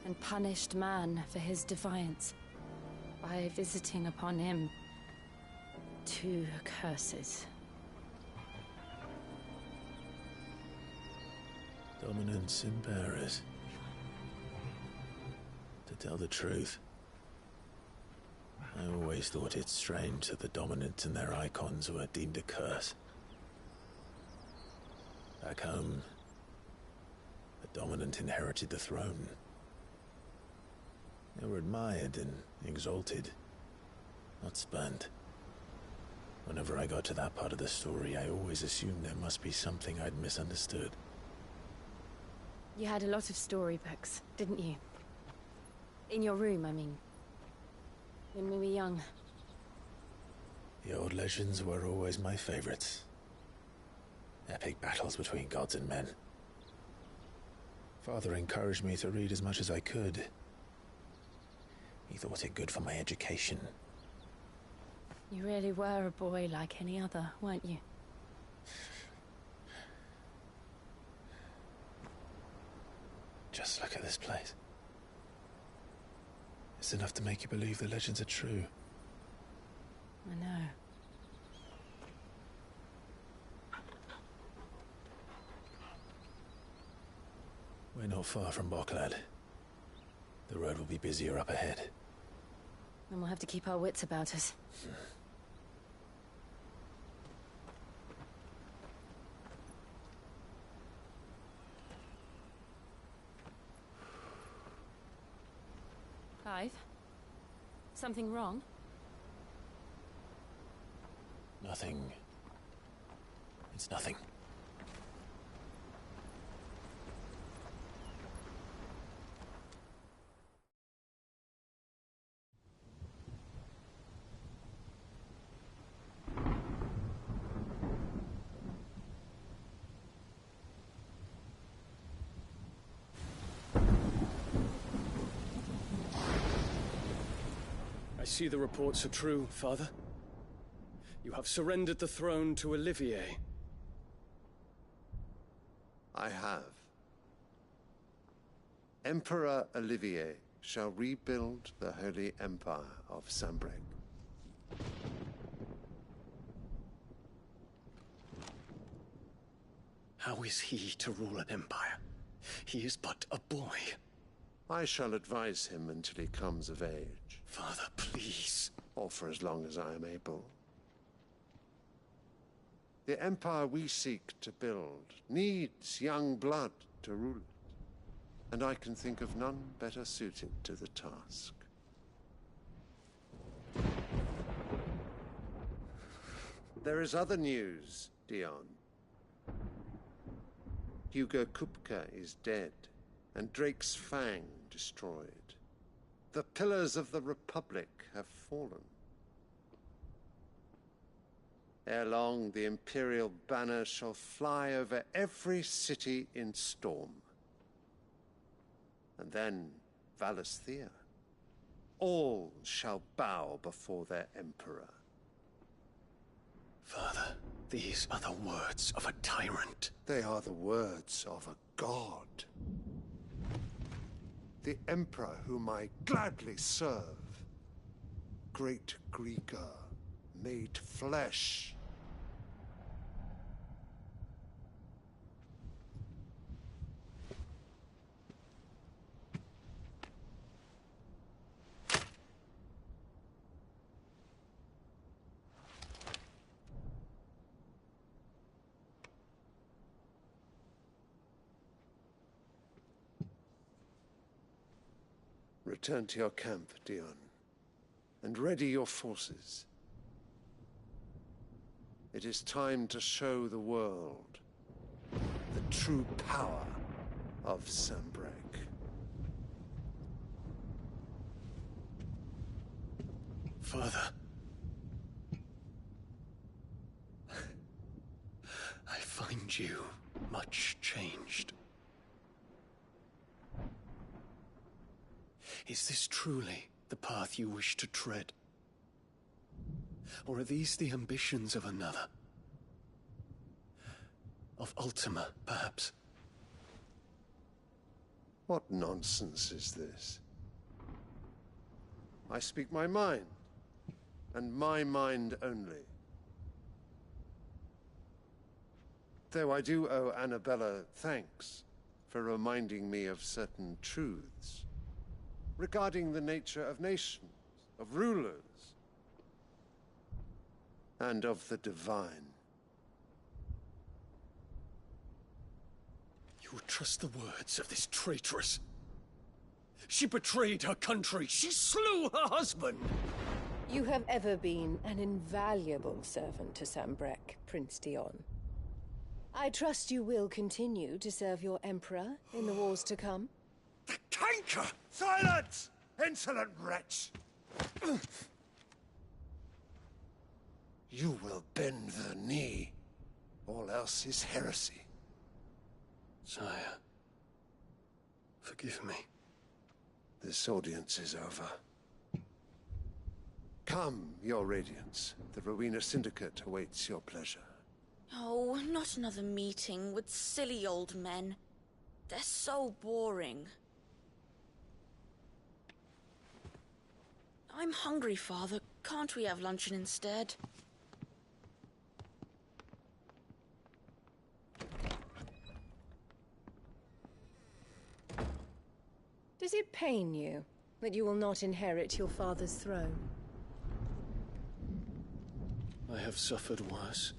and punished man for his defiance by visiting upon him 2 curses. Dominance Imperis. To tell the truth, I always thought it strange that the dominant and their icons were deemed a curse. Back home, the dominant inherited the throne. They were admired and exalted, not spurned. Whenever I got to that part of the story, I always assumed there must be something I'd misunderstood. You had a lot of storybooks, didn't you? In your room, I mean. When we were young. The old legends were always my favorites. Epic battles between gods and men. Father encouraged me to read as much as I could. He thought it good for my education. You really were a boy like any other, weren't you? Just look at this place. It's enough to make you believe the legends are true. I know. We're not far from Boklad. The road will be busier up ahead. Then we'll have to keep our wits about us. Clive? Something wrong? Nothing. It's nothing. see the reports are true, Father. You have surrendered the throne to Olivier. I have. Emperor Olivier shall rebuild the Holy Empire of Sanbreque. How is he to rule an empire? He is but a boy. I shall advise him until he comes of age. Father, please. Or for as long as I am able. The empire we seek to build needs young blood to rule it. And I can think of none better suited to the task. There is other news, Dion. Hugo Kupka is dead, and Drake's Fang destroyed. The pillars of the Republic have fallen. Ere long, the Imperial banner shall fly over every city in Storm. And then Valisthea. All shall bow before their Emperor. Father, these are the words of a tyrant. They are the words of a god. The Emperor whom I gladly serve. Great Greagor, made flesh. Return to your camp, Dion, and ready your forces. It is time to show the world the true power of Sanbreque. Father. I find you much changed. Is this truly the path you wish to tread? Or are these the ambitions of another? Of Ultima, perhaps? What nonsense is this? I speak my mind, and my mind only. Though I do owe Annabella thanks for reminding me of certain truths regarding the nature of nations, of rulers, and of the divine. You would trust the words of this traitress? She betrayed her country. She slew her husband. You have ever been an invaluable servant to Sanbreque, Prince Dion. I trust you will continue to serve your Emperor in the wars to come. The canker! Silence! Insolent wretch! You will bend the knee. All else is heresy. Sire, forgive me. This audience is over. Come, your Radiance. The Rowena Syndicate awaits your pleasure. Oh, not another meeting with silly old men. They're so boring. I'm hungry, Father. Can't we have luncheon instead? Does it pain you that you will not inherit your father's throne? I have suffered worse.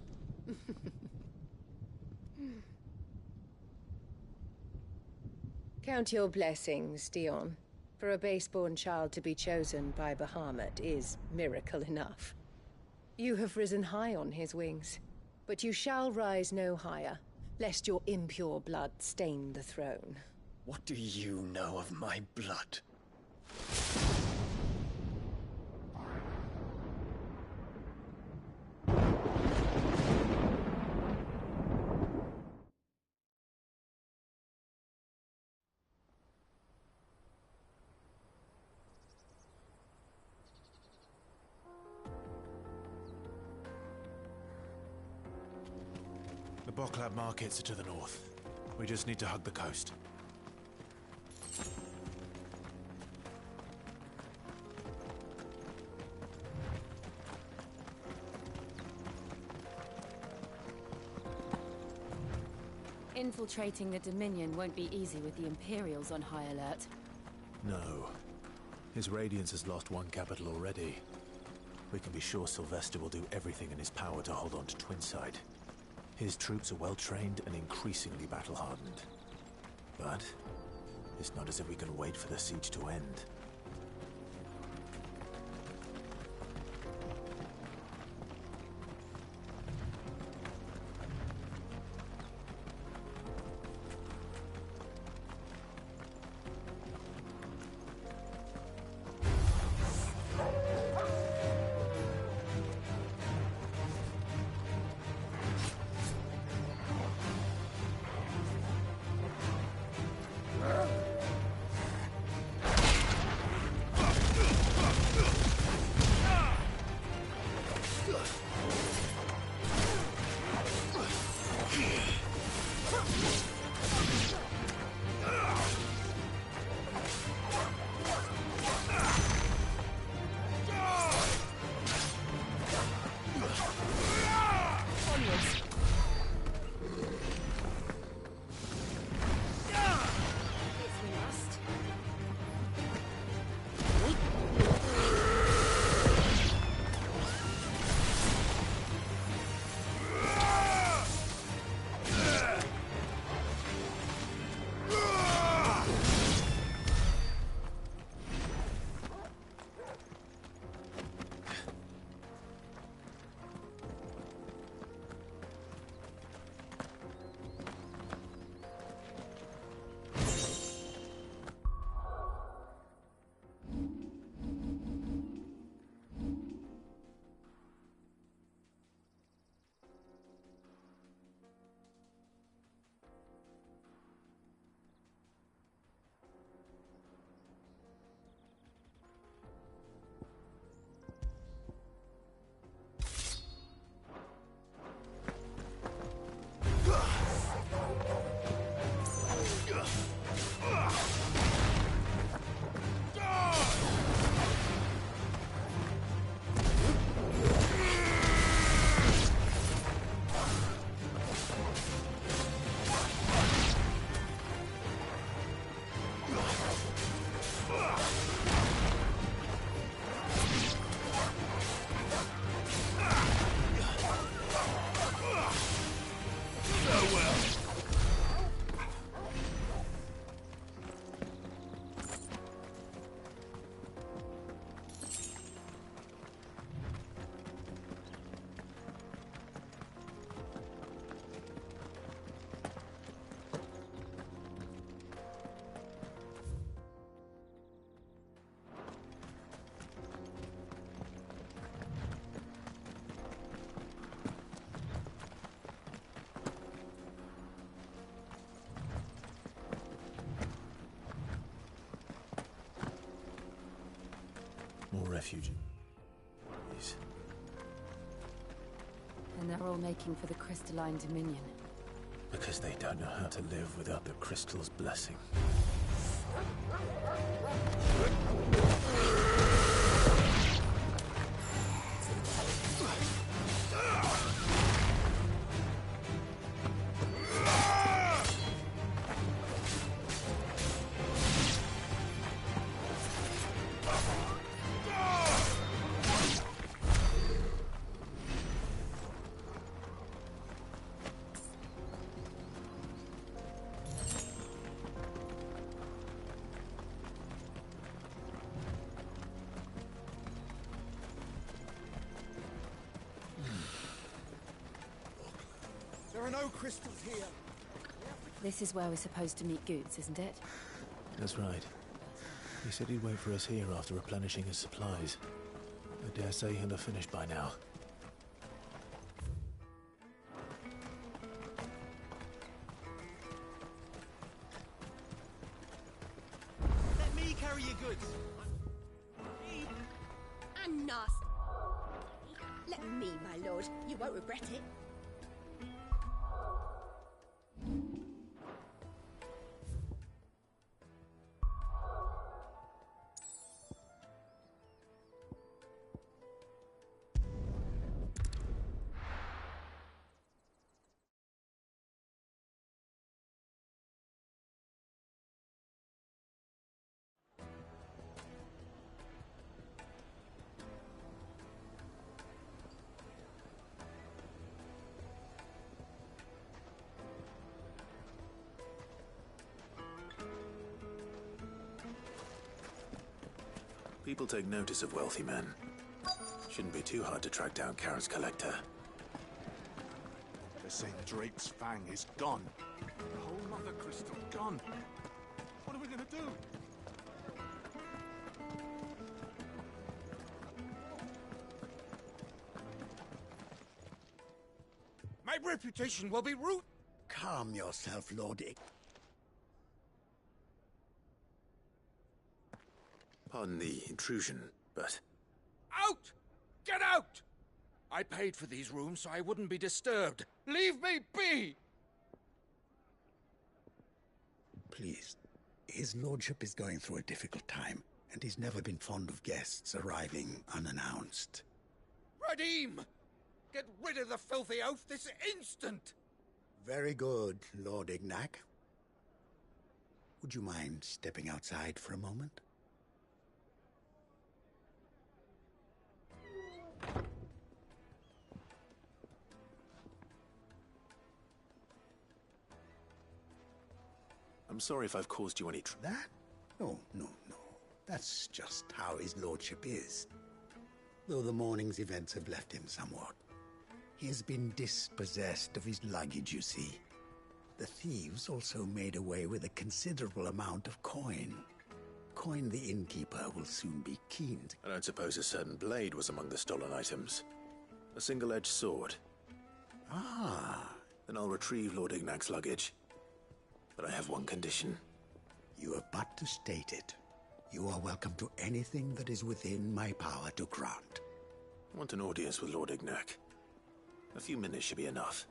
Count your blessings, Dion. For a base-born child to be chosen by Bahamut is miracle enough. You have risen high on his wings, but you shall rise no higher, lest your impure blood stain the throne. What do you know of my blood? Boklab markets are to the north. We just need to hug the coast. Infiltrating the Dominion won't be easy with the Imperials on high alert. No. His Radiance has lost one capital already. We can be sure Sylvester will do everything in his power to hold on to Twinside. His troops are well-trained and increasingly battle-hardened. But it's not as if we can wait for the siege to end. More refugees. And they're all making for the Crystalline Dominion. Because they don't know how to live without the crystal's blessing. There are no crystals here. This is where we're supposed to meet Goots, isn't it? That's right. He said he'd wait for us here after replenishing his supplies. I dare say he'll have finished by now. Let me carry your goods. And nasty. Let me, my lord. You won't regret it. People take notice of wealthy men. Shouldn't be too hard to track down Karen's collector. They're saying Drake's Fang is gone. The whole Mother Crystal gone. What are we gonna do? My reputation will be ruined. Calm yourself, Lord Ick. Pardon the intrusion, but... Out! Get out! I paid for these rooms so I wouldn't be disturbed. Leave me be! Please. His lordship is going through a difficult time, and he's never been fond of guests arriving unannounced. Radim! Get rid of the filthy oaf this instant! Very good, Lord Ignac. Would you mind stepping outside for a moment? I'm sorry if I've caused you any That? No. That's just how his lordship is. Though the morning's events have left him somewhat. He has been dispossessed of his luggage, you see. The thieves also made away with a considerable amount of coin. Coin the innkeeper will soon be keen to... I don't suppose a certain blade was among the stolen items. A single-edged sword. Ah. Then I'll retrieve Lord Ignac's luggage. But I have one condition. You have but to state it. You are welcome to anything that is within my power to grant. I want an audience with Lord Ignac. A few minutes should be enough.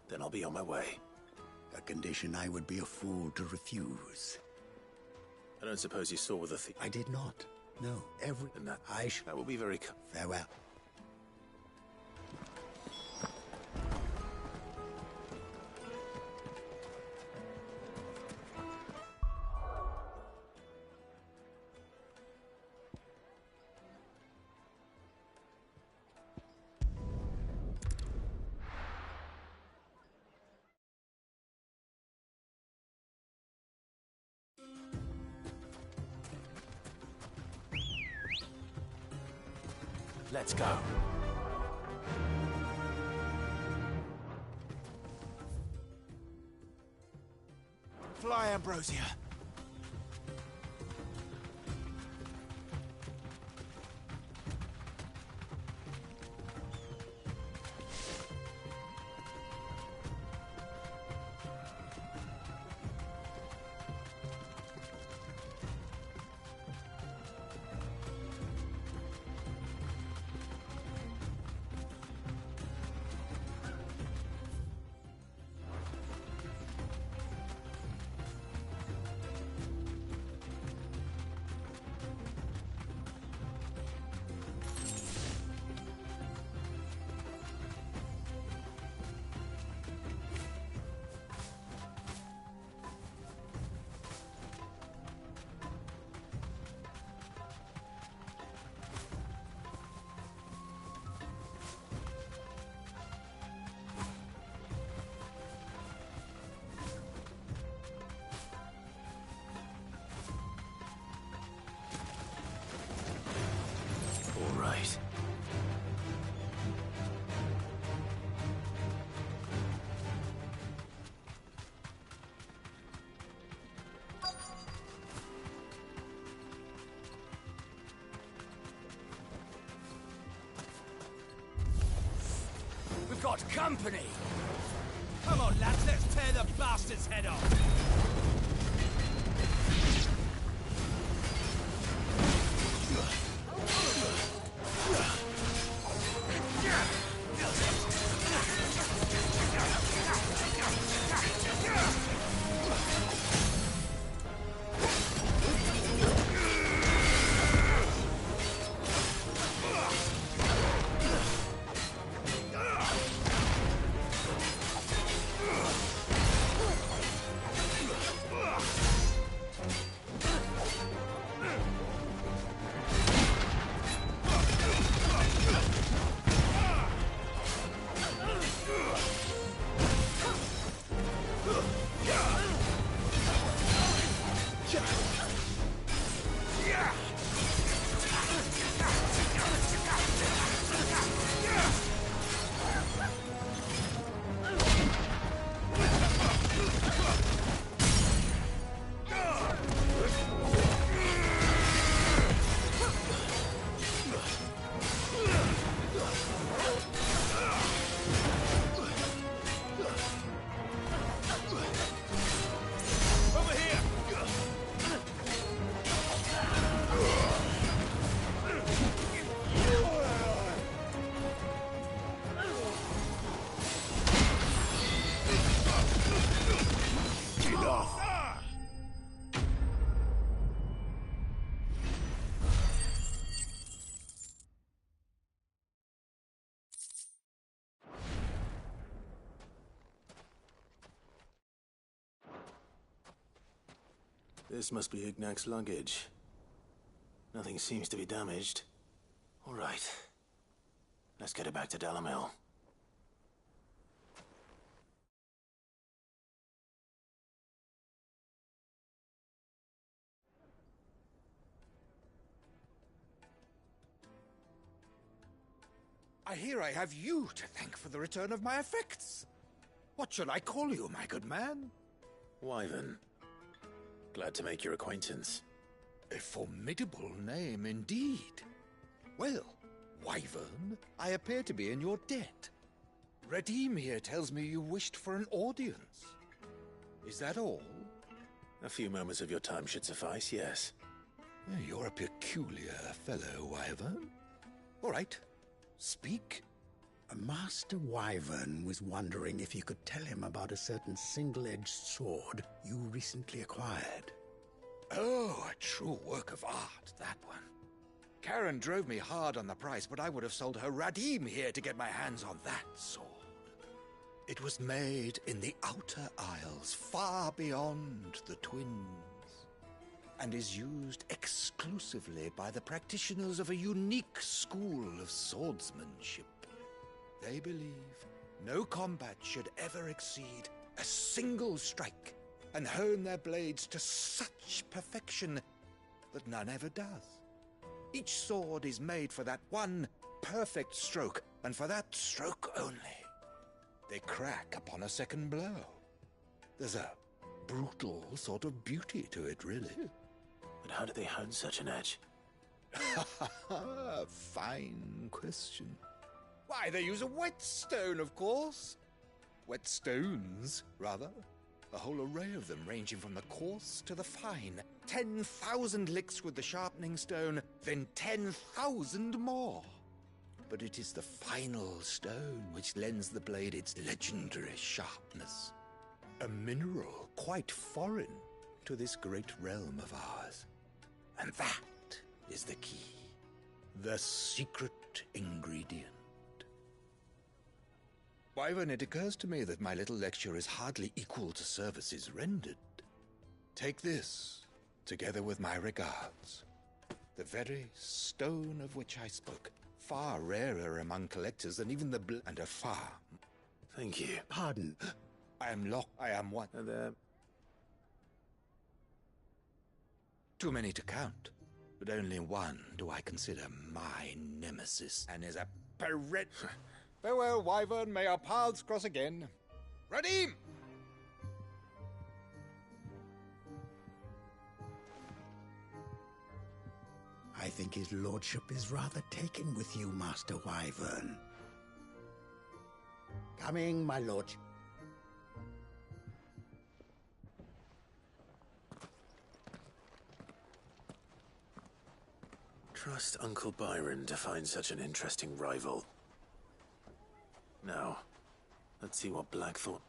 Then I'll be on my way. A condition I would be a fool to refuse. I don't suppose you saw the thief? I did not. No, And that will be very... Farewell. Let's go. Fly, Ambrosia. All right. We've got company! Come on, lads, let's tear the bastard's head off! This must be Ignac's luggage. Nothing seems to be damaged. All right. Let's get it back to Dalamil. I hear I have you to thank for the return of my effects. What shall I call you, my good man? Wyvern. Glad to make your acquaintance. A formidable name indeed. Well, Wyvern, I appear to be in your debt. Redeem here tells me you wished for an audience. Is that all? A few moments of your time should suffice, yes. You're a peculiar fellow, Wyvern. All right, speak. Master Wyvern was wondering if you could tell him about a certain single-edged sword you recently acquired. Oh, a true work of art, that one. Karen drove me hard on the price, but I would have sold her Radim here to get my hands on that sword. It was made in the Outer Isles, far beyond the Twins, and is used exclusively by the practitioners of a unique school of swordsmanship. They believe no combat should ever exceed a single strike, and hone their blades to such perfection that none ever does. Each sword is made for that one perfect stroke, and for that stroke only. They crack upon a second blow. There's a brutal sort of beauty to it, really. But how do they hone such an edge? Fine question. Why, they use a whetstone, of course. Whetstones, rather. A whole array of them, ranging from the coarse to the fine. 10,000 licks with the sharpening stone, then 10,000 more. But it is the final stone which lends the blade its legendary sharpness. A mineral quite foreign to this great realm of ours. And that is the key. The secret ingredient. Wyvern, it occurs to me that my little lecture is hardly equal to services rendered. Take this, together with my regards. The very stone of which I spoke. Far rarer among collectors than even the and a far... Thank you. Pardon. I am one. Too many to count, but only one do I consider my nemesis, and is a parrot. Farewell, Wyvern, may our paths cross again. Radim! I think his lordship is rather taken with you, Master Wyvern. Coming, my lordship. Trust Uncle Byron to find such an interesting rival. Now, let's see what Blackthorn...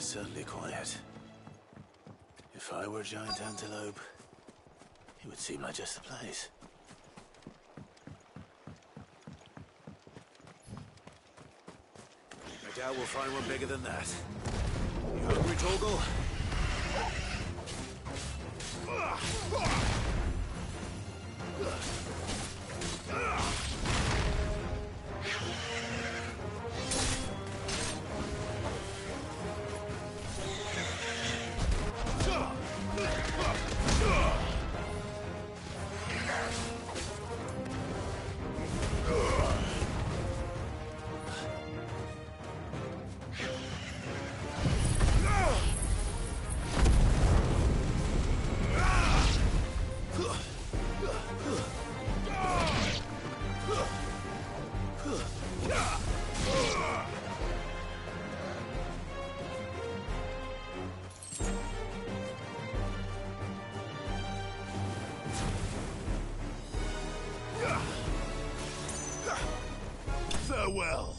certainly quiet. If I were a giant antelope, it would seem like just the place. I doubt we'll find one bigger than that. You hungry, Torgal? Farewell.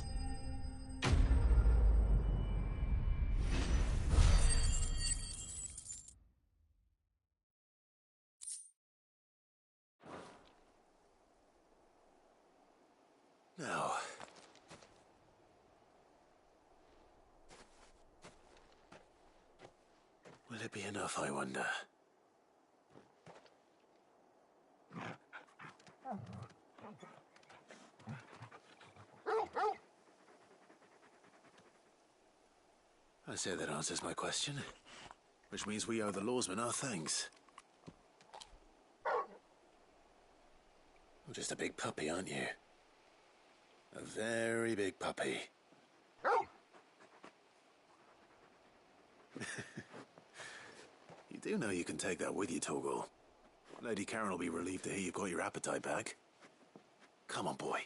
Now, will it be enough, I wonder? I say that answers my question, which means we owe the lawsmen our thanks. You're just a big puppy, aren't you? A very big puppy. You do know you can take that with you, Torgal. Lady Karen will be relieved to hear you've got your appetite back. Come on, boy.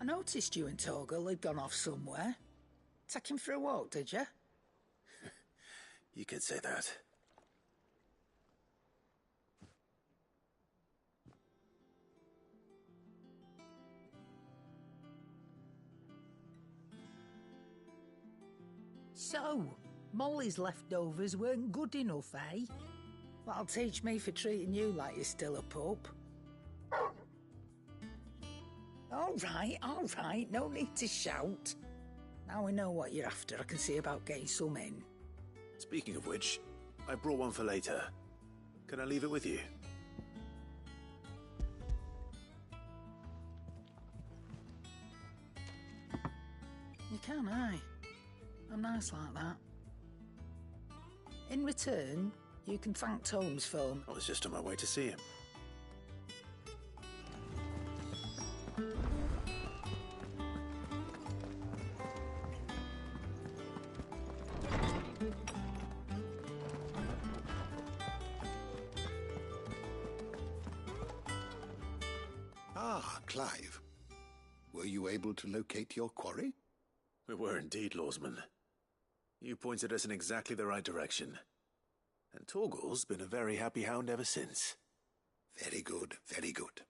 I noticed you and Torgal had gone off somewhere. Take him for a walk, did you? You could say that. So, Molly's leftovers weren't good enough, eh? That'll teach me for treating you like you're still a pup. All right, no need to shout. Now we know what you're after, I can see about getting some in. Speaking of which, I brought one for later. Can I leave it with you? You can, aye. I'm nice like that. In return, you can thank Tomes for... I was just on my way to see him. Ah, Clive. Were you able to locate your quarry? We were indeed, Lawsman. You pointed us in exactly the right direction. And Torgal's been a very happy hound ever since. Very good, very good.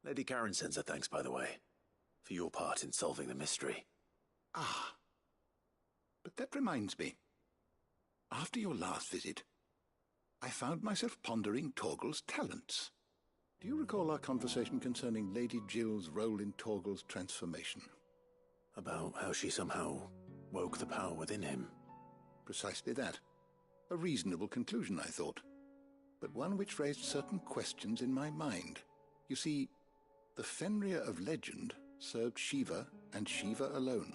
Lady Karen sends her thanks, by the way, for your part in solving the mystery. Ah. But that reminds me. After your last visit, I found myself pondering Torgal's talents. Do you recall our conversation concerning Lady Jill's role in Torgal's transformation? About how she somehow woke the power within him. Precisely that. A reasonable conclusion, I thought. But one which raised certain questions in my mind. You see, the Fenrir of legend served Shiva and Shiva alone.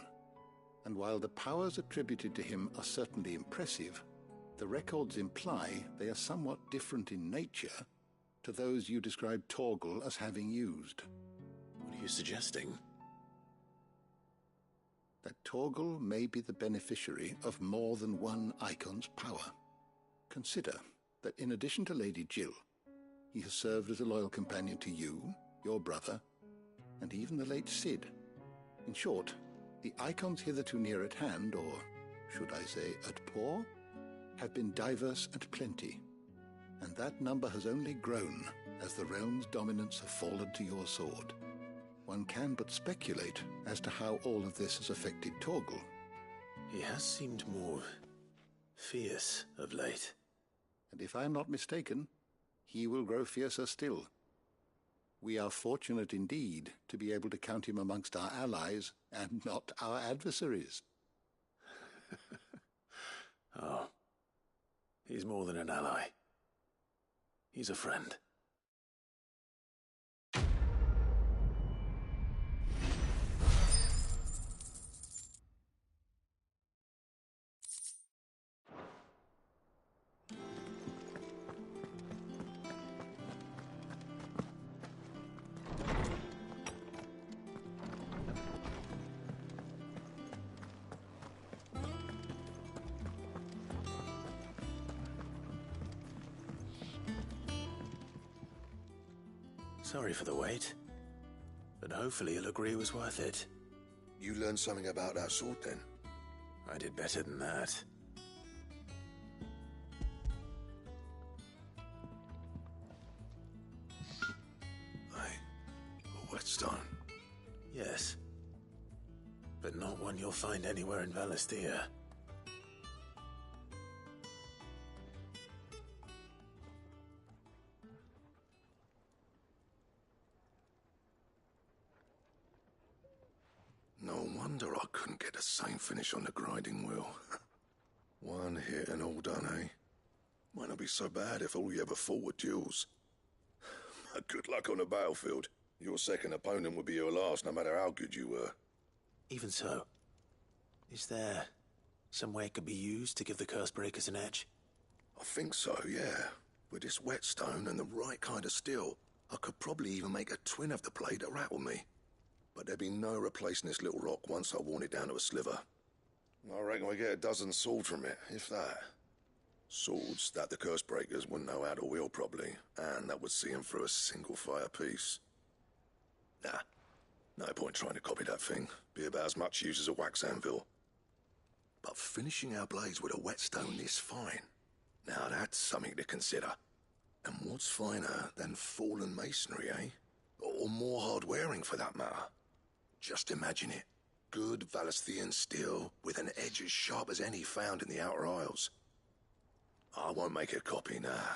And while the powers attributed to him are certainly impressive, the records imply they are somewhat different in nature to those you described Torgal as having used. What are you suggesting? That Torgal may be the beneficiary of more than one Icon's power. Consider that in addition to Lady Jill, he has served as a loyal companion to you, your brother, and even the late Cid. In short, the Icons hitherto near at hand, or should I say at paw, have been diverse and plenty, and that number has only grown as the realm's dominance have fallen to your sword. One can but speculate as to how all of this has affected Torgal. He has seemed more fierce of late. And if I am not mistaken, he will grow fiercer still. We are fortunate indeed to be able to count him amongst our allies and not our adversaries. Oh, he's more than an ally. He's a friend. Sorry for the wait, but hopefully you'll agree it was worth it. You learned something about that sword, then? I did better than that. A whetstone? Yes, but not one you'll find anywhere in Valisthea. No wonder I couldn't get the same finish on the grinding wheel. One hit and all done, eh? Might not be so bad if all you ever fought were duels. But good luck on the battlefield. Your second opponent would be your last, no matter how good you were. Even so, is there some way it could be used to give the Cursebreakers an edge? I think so, yeah. With this whetstone and the right kind of steel, I could probably even make a twin of the blade that rattled me. But there'd be no replacing this little rock once I worn it down to a sliver. I reckon we get a dozen swords from it, if that. Swords that the Cursebreakers wouldn't know how to wield properly, and that would see them through a single fire piece. Nah, no point trying to copy that thing. Be about as much use as a wax anvil. But finishing our blades with a whetstone this fine, now that's something to consider. And what's finer than fallen masonry, eh? Or more hard-wearing, for that matter. Just imagine it. Good Valisthean steel with an edge as sharp as any found in the Outer Isles. I won't make a copy, nah.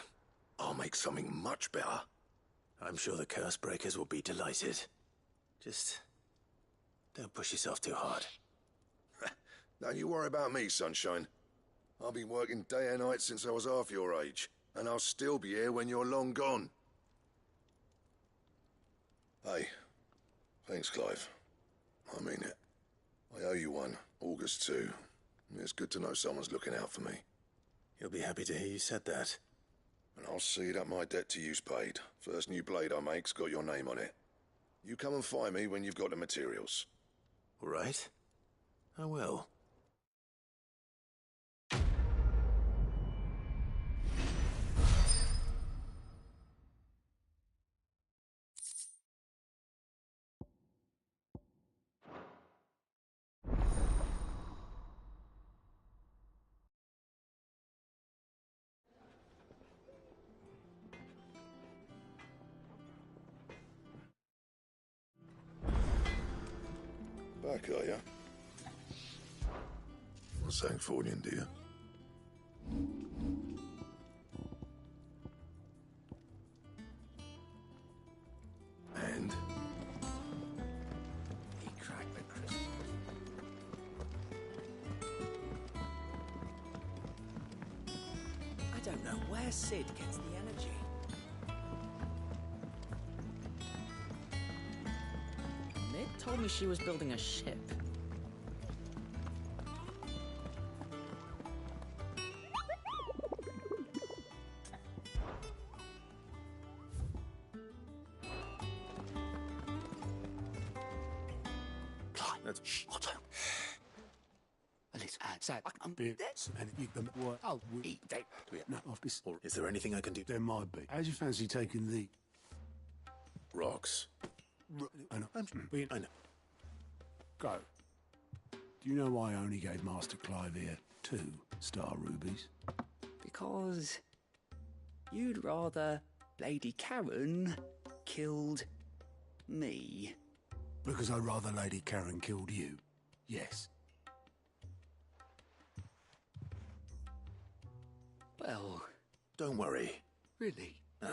I'll make something much better. I'm sure the Cursebreakers will be delighted. Just don't push yourself too hard. Don't you worry about me, Sunshine. I've been working day and night since I was half your age, and I'll still be here when you're long gone. Hey, thanks, Clive. I mean it. I owe you one, August too. It's good to know someone's looking out for me. He'll be happy to hear you said that. And I'll see that my debt to you's paid. First new blade I make's got your name on it. You come and find me when you've got the materials. All right. I will. Back, are ya? For Sancfordian, dear. And? He cracked the crystal. I don't know where Cid gets the energy. Mid told me she was building a ship. That's... Is there anything I can do? There might be. How'd you fancy taking the... Rocks. I know. I know. Go. Do you know why I only gave Master Clive here 2 star rubies? Because you'd rather Lady Karen killed me. Because I'd rather Lady Karen killed you. Yes. Well... Don't worry. Really? No.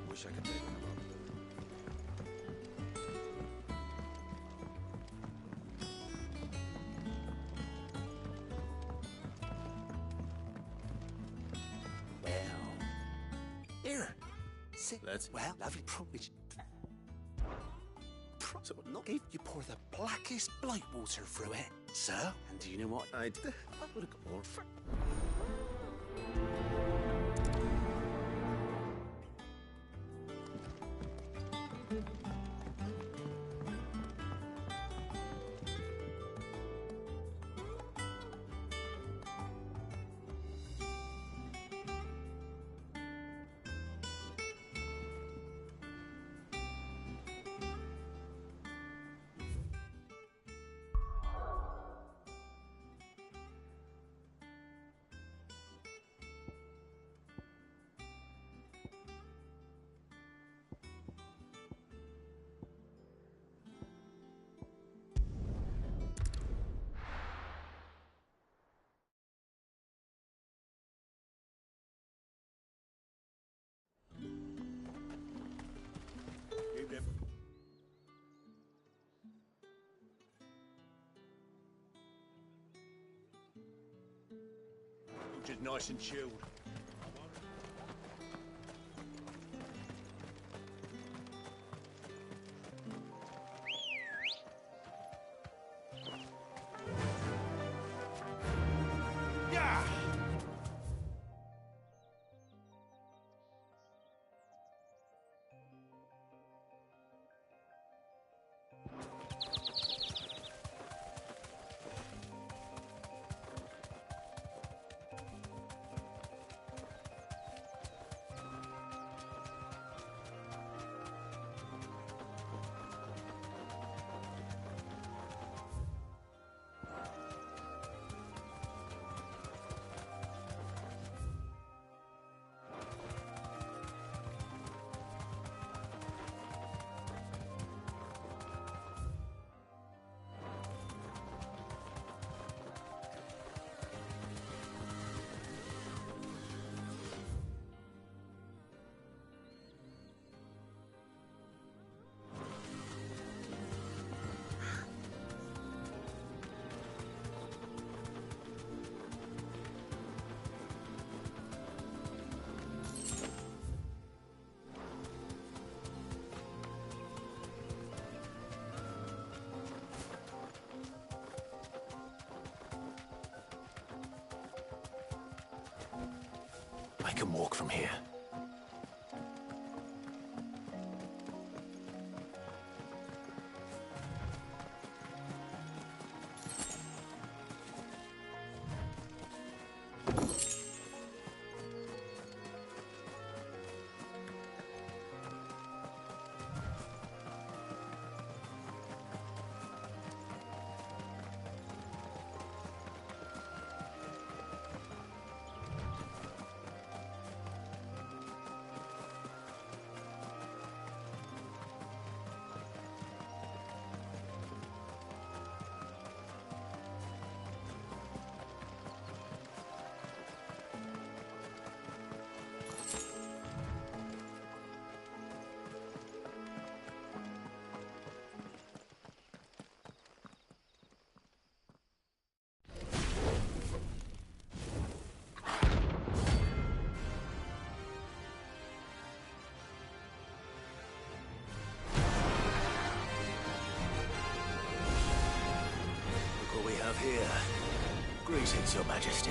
Wish I could take one of them. Well... Here. Sit. Let's... Well, lovely promise. So, not if you pour the blackest blight water through it, sir. And do you know what? I would have got more. Just nice and chilled. Yeah! I can walk from here. have here. Greetings, Your Majesty.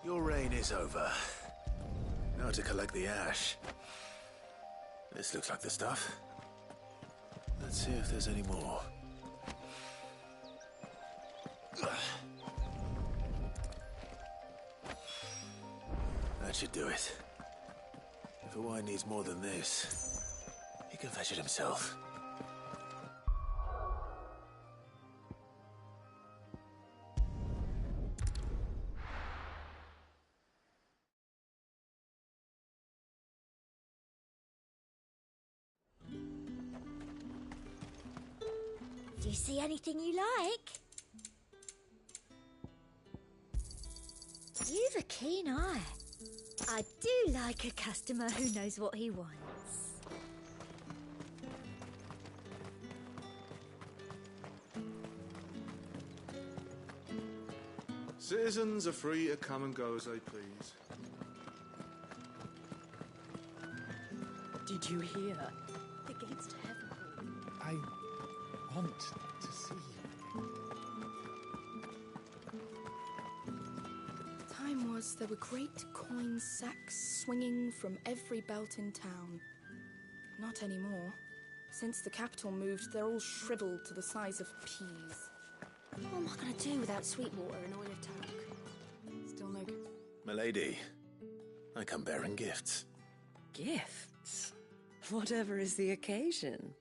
Your reign is over. Now to collect the ash. This looks like the stuff. Let's see if there's any more. That should do it. If Owain needs more than this, he can fetch it himself. Do you see anything you like? You've a keen eye. I do like a customer who knows what he wants. Citizens are free to come and go as they please. Did you hear? The gates to heaven. I want to see you. The time was there were great coin sacks swinging from every belt in town. Not anymore. Since the capital moved, they're all shriveled to the size of peas. What am I going to do without sweet water and oil of talc? Still no... Milady, I come bearing gifts. Gifts? Whatever is the occasion.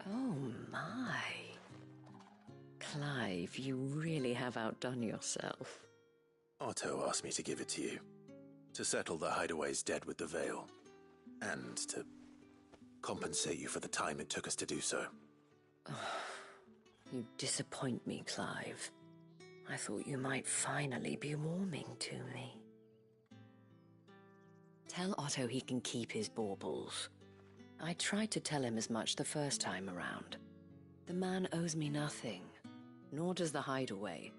Oh my. Clive, you really have outdone yourself. Otto asked me to give it to you. To settle the Hideaway's debt with the Veil. And to compensate you for the time it took us to do so. You disappoint me, Clive. I thought you might finally be warming to me. Tell Otto he can keep his baubles. I tried to tell him as much the first time around. The man owes me nothing. nor does the Hideaway.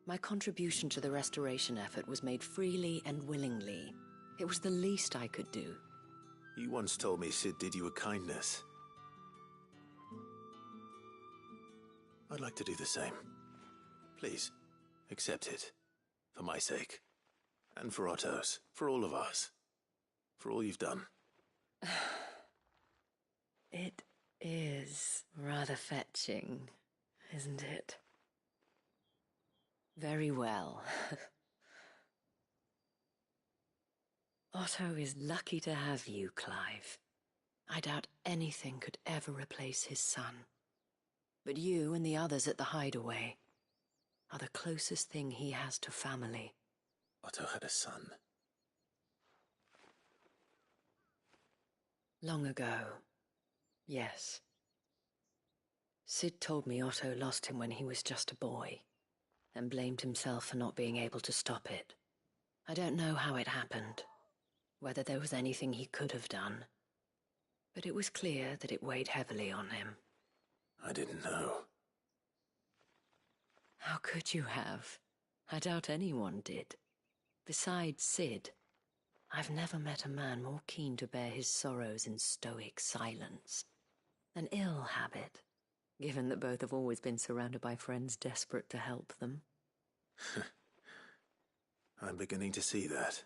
My contribution to the restoration effort was made freely and willingly. It was the least I could do. You once told me Cid did you a kindness. I'd like to do the same. Please, accept it. For my sake. And for Otto's. For all of us. For all you've done. It is rather fetching, isn't it? Very well. Otto is lucky to have you, Clive. I doubt anything could ever replace his son. But you and the others at the Hideaway are the closest thing he has to family. Otto had a son. Long ago, yes. Cid told me Otto lost him when he was just a boy, and blamed himself for not being able to stop it. I don't know how it happened, whether there was anything he could have done, but it was clear that it weighed heavily on him. I didn't know. How could you have? I doubt anyone did. Besides Cid, I've never met a man more keen to bear his sorrows in stoic silence. An ill habit, given that both have always been surrounded by friends desperate to help them. I'm beginning to see that.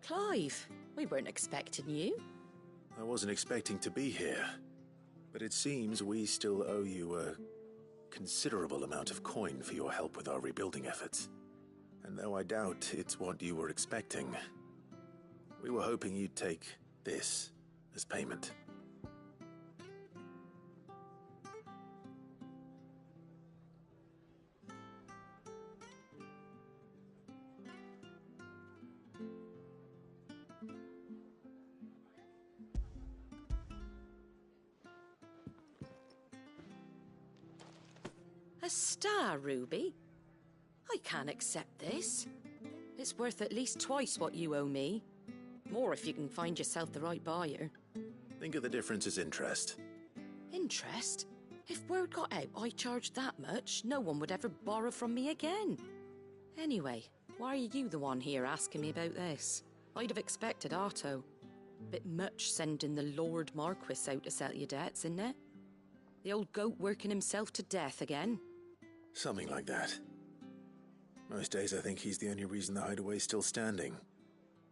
Clive, we weren't expecting you. I wasn't expecting to be here, but it seems we still owe you a considerable amount of coin for your help with our rebuilding efforts. And though I doubt it's what you were expecting, we were hoping you'd take this as payment. A star, Ruby? I can't accept this. It's worth at least twice what you owe me. More if you can find yourself the right buyer. Think of the difference as interest. Interest? If word got out I charged that much, no one would ever borrow from me again. Anyway, why are you the one here asking me about this? I'd have expected Otto. Bit much sending the Lord Marquis out to settle your debts, isn't it? The old goat working himself to death again. Something like that. Most days I think he's the only reason the Hideaway's still standing.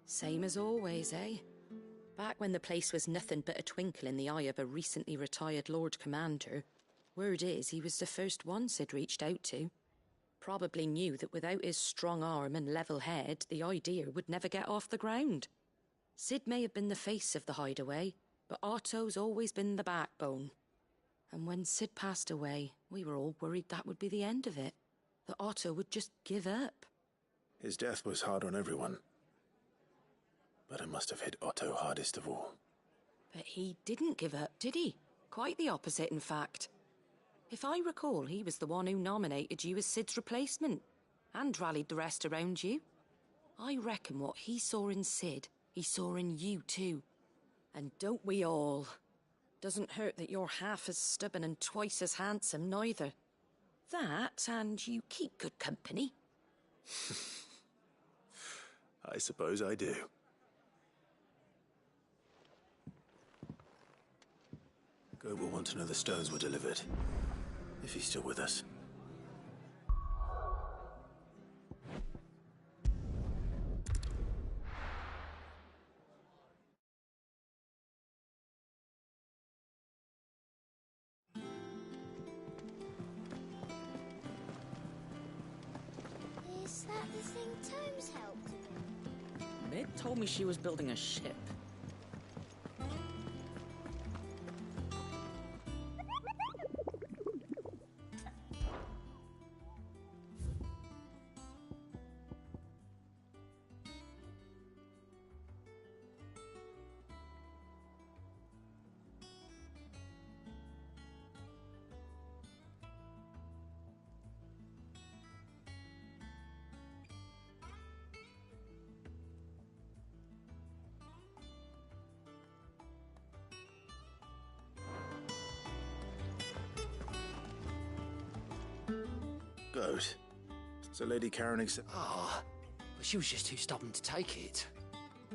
Same as always, eh? Back when the place was nothing but a twinkle in the eye of a recently retired Lord Commander, word is he was the first one Cid reached out to. Probably knew that without his strong arm and level head, the idea would never get off the ground. Cid may have been the face of the Hideaway, but Otto's always been the backbone. And when Cid passed away, we were all worried that would be the end of it. That Otto would just give up. His death was hard on everyone. But it must have hit Otto hardest of all. But he didn't give up, did he? Quite the opposite, in fact. If I recall, he was the one who nominated you as Cid's replacement, and rallied the rest around you. I reckon what he saw in Cid, he saw in you too. And don't we all? Doesn't hurt that you're half as stubborn and twice as handsome, neither. That, and you keep good company. I suppose I do. Goat will want to know the stones were delivered, if he's still with us. You think Tomes helped him? Mid told me she was building a ship. Goat. So Lady Karen Ah, but she was just too stubborn to take it.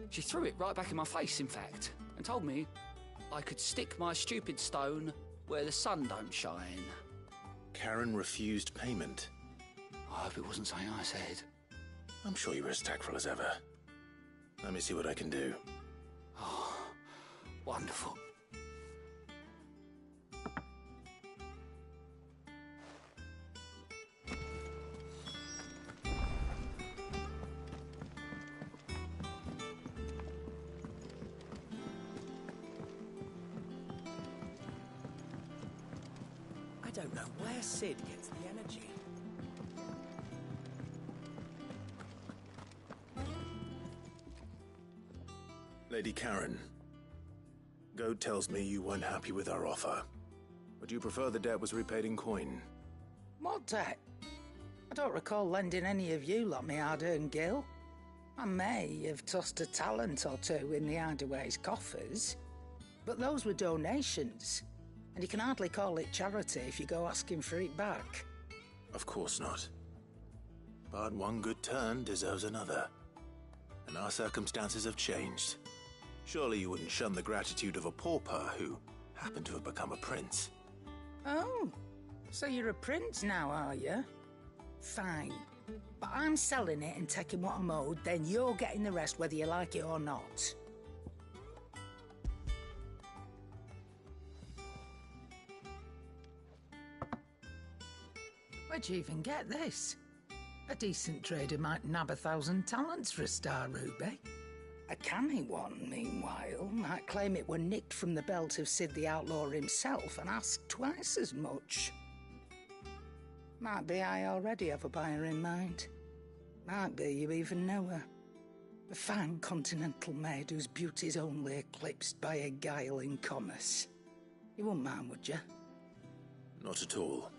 She threw it right back in my face, in fact, and told me I could stick my stupid stone where the sun don't shine. Karen refused payment. I hope it wasn't something I said. I'm sure you were as tactful as ever. Let me see what I can do. Oh, wonderful. I don't know where Sid gets the energy. Lady Karen, Goat tells me you weren't happy with our offer. Would you prefer the debt was repaid in coin? What debt? I don't recall lending any of you lot me hard-earned gil. I may have tossed a talent or two in the Hideaway's coffers, but those were donations, and you can hardly call it charity if you go asking for it back. Of course not. But one good turn deserves another. And our circumstances have changed. Surely you wouldn't shun the gratitude of a pauper who happened to have become a prince. Oh, so you're a prince now, are you? Fine. But I'm selling it and taking what I'm owed, then you're getting the rest whether you like it or not. Where'd you even get this? A decent trader might nab 1,000 talents for a star ruby. A canny one, meanwhile, might claim it were nicked from the belt of Sid the Outlaw himself and ask twice as much. Might be I already have a buyer in mind. Might be you even know her. A fine continental maid whose beauty's only eclipsed by a guile in commerce. You wouldn't mind, would you? Not at all.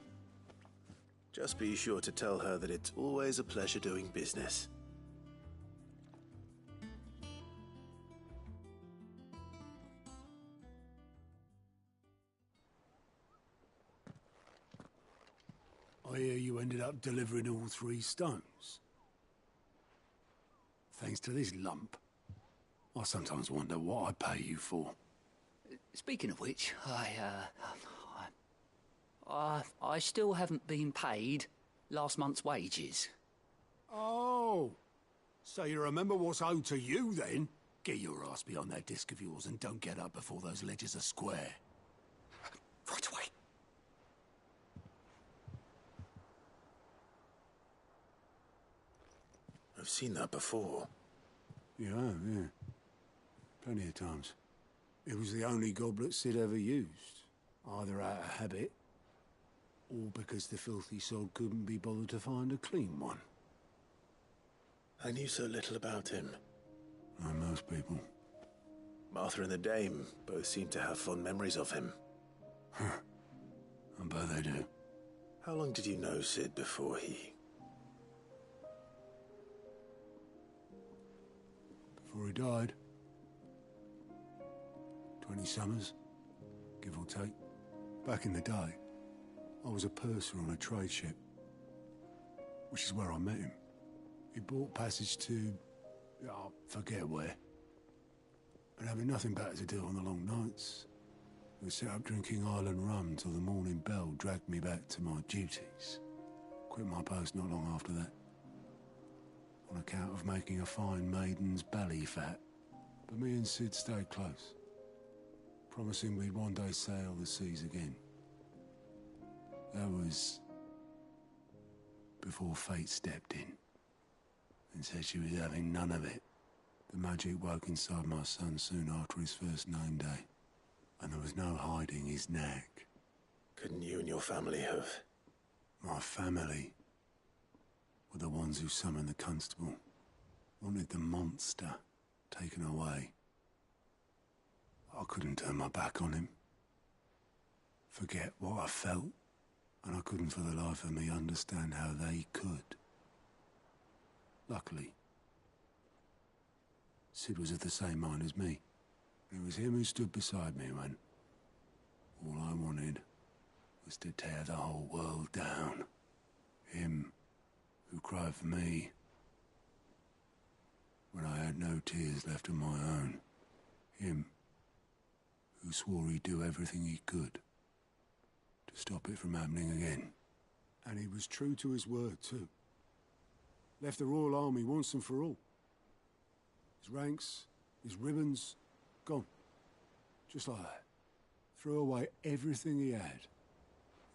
Just be sure to tell her that it's always a pleasure doing business. I hear you ended up delivering all 3 stones. Thanks to this lump. I sometimes wonder what I pay you for. Speaking of which, I still haven't been paid last month's wages. Oh, so you remember what's owed to you then? Get your ass behind that disc of yours and don't get up before those ledgers are square. Right away. I've seen that before. You have, yeah. Plenty of times. It was the only goblet Sid ever used. Either out of habit, or because the filthy sod couldn't be bothered to find a clean one. I knew so little about him. Like most people. Martha and the Dame both seem to have fond memories of him. I bet they do. How long did you know Sid before he... Before he died. 20 summers, give or take. Back in the day, I was a purser on a trade ship, which is where I met him. He bought passage to... I forget where. And having nothing better to do on the long nights, we set up drinking island rum till the morning bell dragged me back to my duties. Quit my post not long after that. On account of making a fine maiden's belly fat. But me and Sid stayed close, promising we'd one day sail the seas again. That was before fate stepped in. and said she was having none of it. The magic woke inside my son soon after his first name day, and there was no hiding his knack. Couldn't you and your family have? My family were the ones who summoned the constable, wanted the monster taken away. I couldn't turn my back on him, forget what I felt, and I couldn't for the life of me understand how they could. Luckily, Sid was of the same mind as me. It was him who stood beside me when all I wanted was to tear the whole world down. Him who cried for me when I had no tears left of my own. Him who swore he'd do everything he could to stop it from happening again. And he was true to his word, too. Left the Royal Army once and for all. His ranks, his ribbons, gone. Just like that. Threw away everything he had.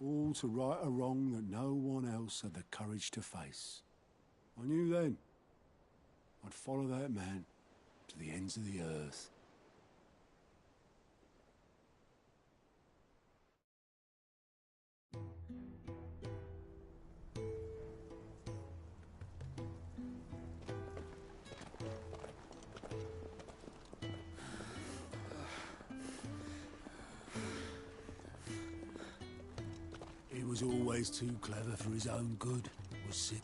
All to right a wrong that no one else had the courage to face. I knew then I'd follow that man to the ends of the earth. He was always too clever for his own good, was Sid.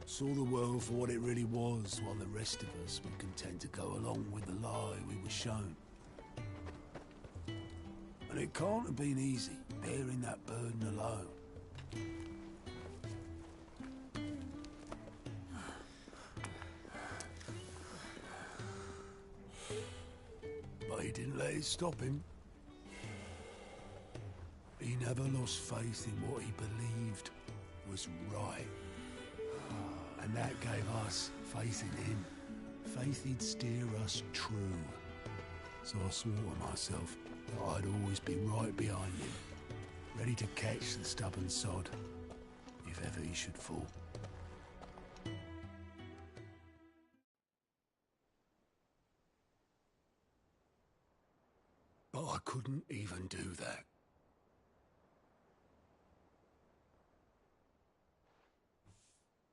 Saw the world for what it really was, while the rest of us were content to go along with the lie we were shown. And it can't have been easy, bearing that burden alone. But he didn't let it stop him. He never lost faith in what he believed was right. And that gave us faith in him. Faith he'd steer us true. So I swore to myself that I'd always be right behind him, ready to catch the stubborn sod, if ever he should fall. But I couldn't even do that.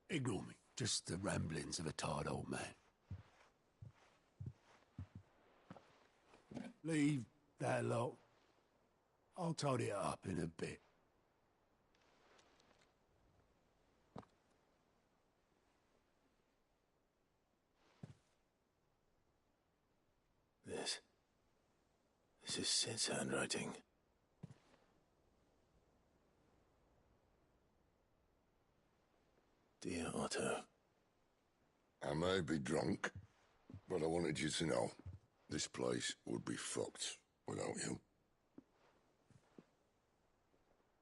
Ignore me. Just the ramblings of a tired old man. Leave that lot. I'll tidy it up in a bit. This is Sid's handwriting. Dear Otto. I may be drunk, but I wanted you to know this place would be fucked without you.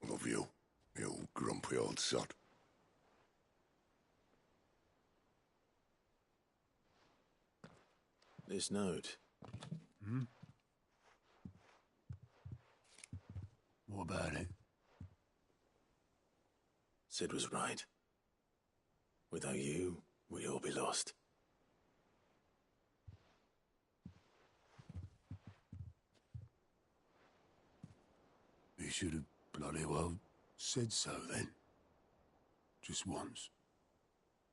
Love you, you grumpy old sod. This note. Hmm? What about it? Sid was right. Without you, we'd all be lost. He should have bloody well said so then. Just once.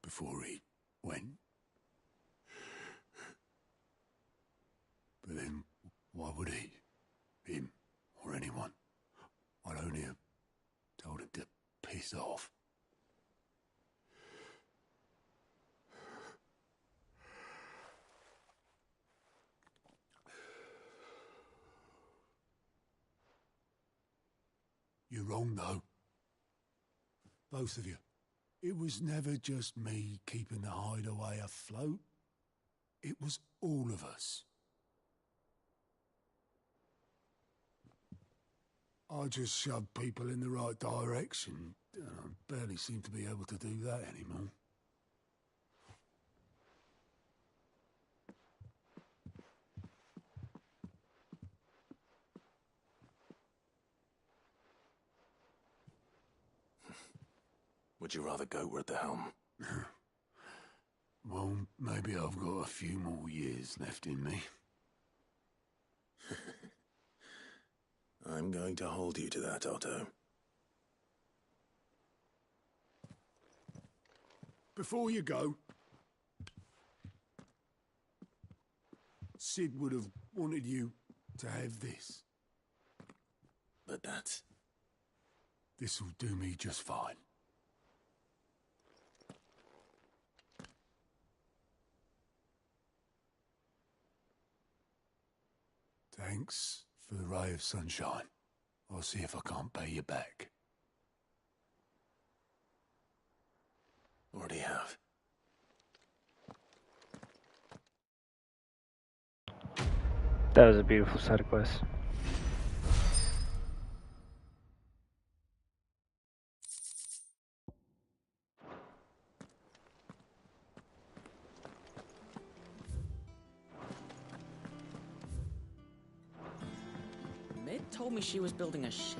Before he went. But then, why would he? Him, or anyone? I'd only have told him to piss off. You're wrong, though. Both of you. It was never just me keeping the hideaway afloat. It was all of us. I just shoved people in the right direction. I barely seem to be able to do that anymore. Would you rather Goat were at the helm? Well, maybe I've got a few more years left in me. I'm going to hold you to that, Otto. Before you go, Cid would have wanted you to have this. But that's... This'll do me just fine. Thanks for the ray of sunshine. I'll see if I can't pay you back. Already have. That was a beautiful side quest. Mid told me she was building a ship.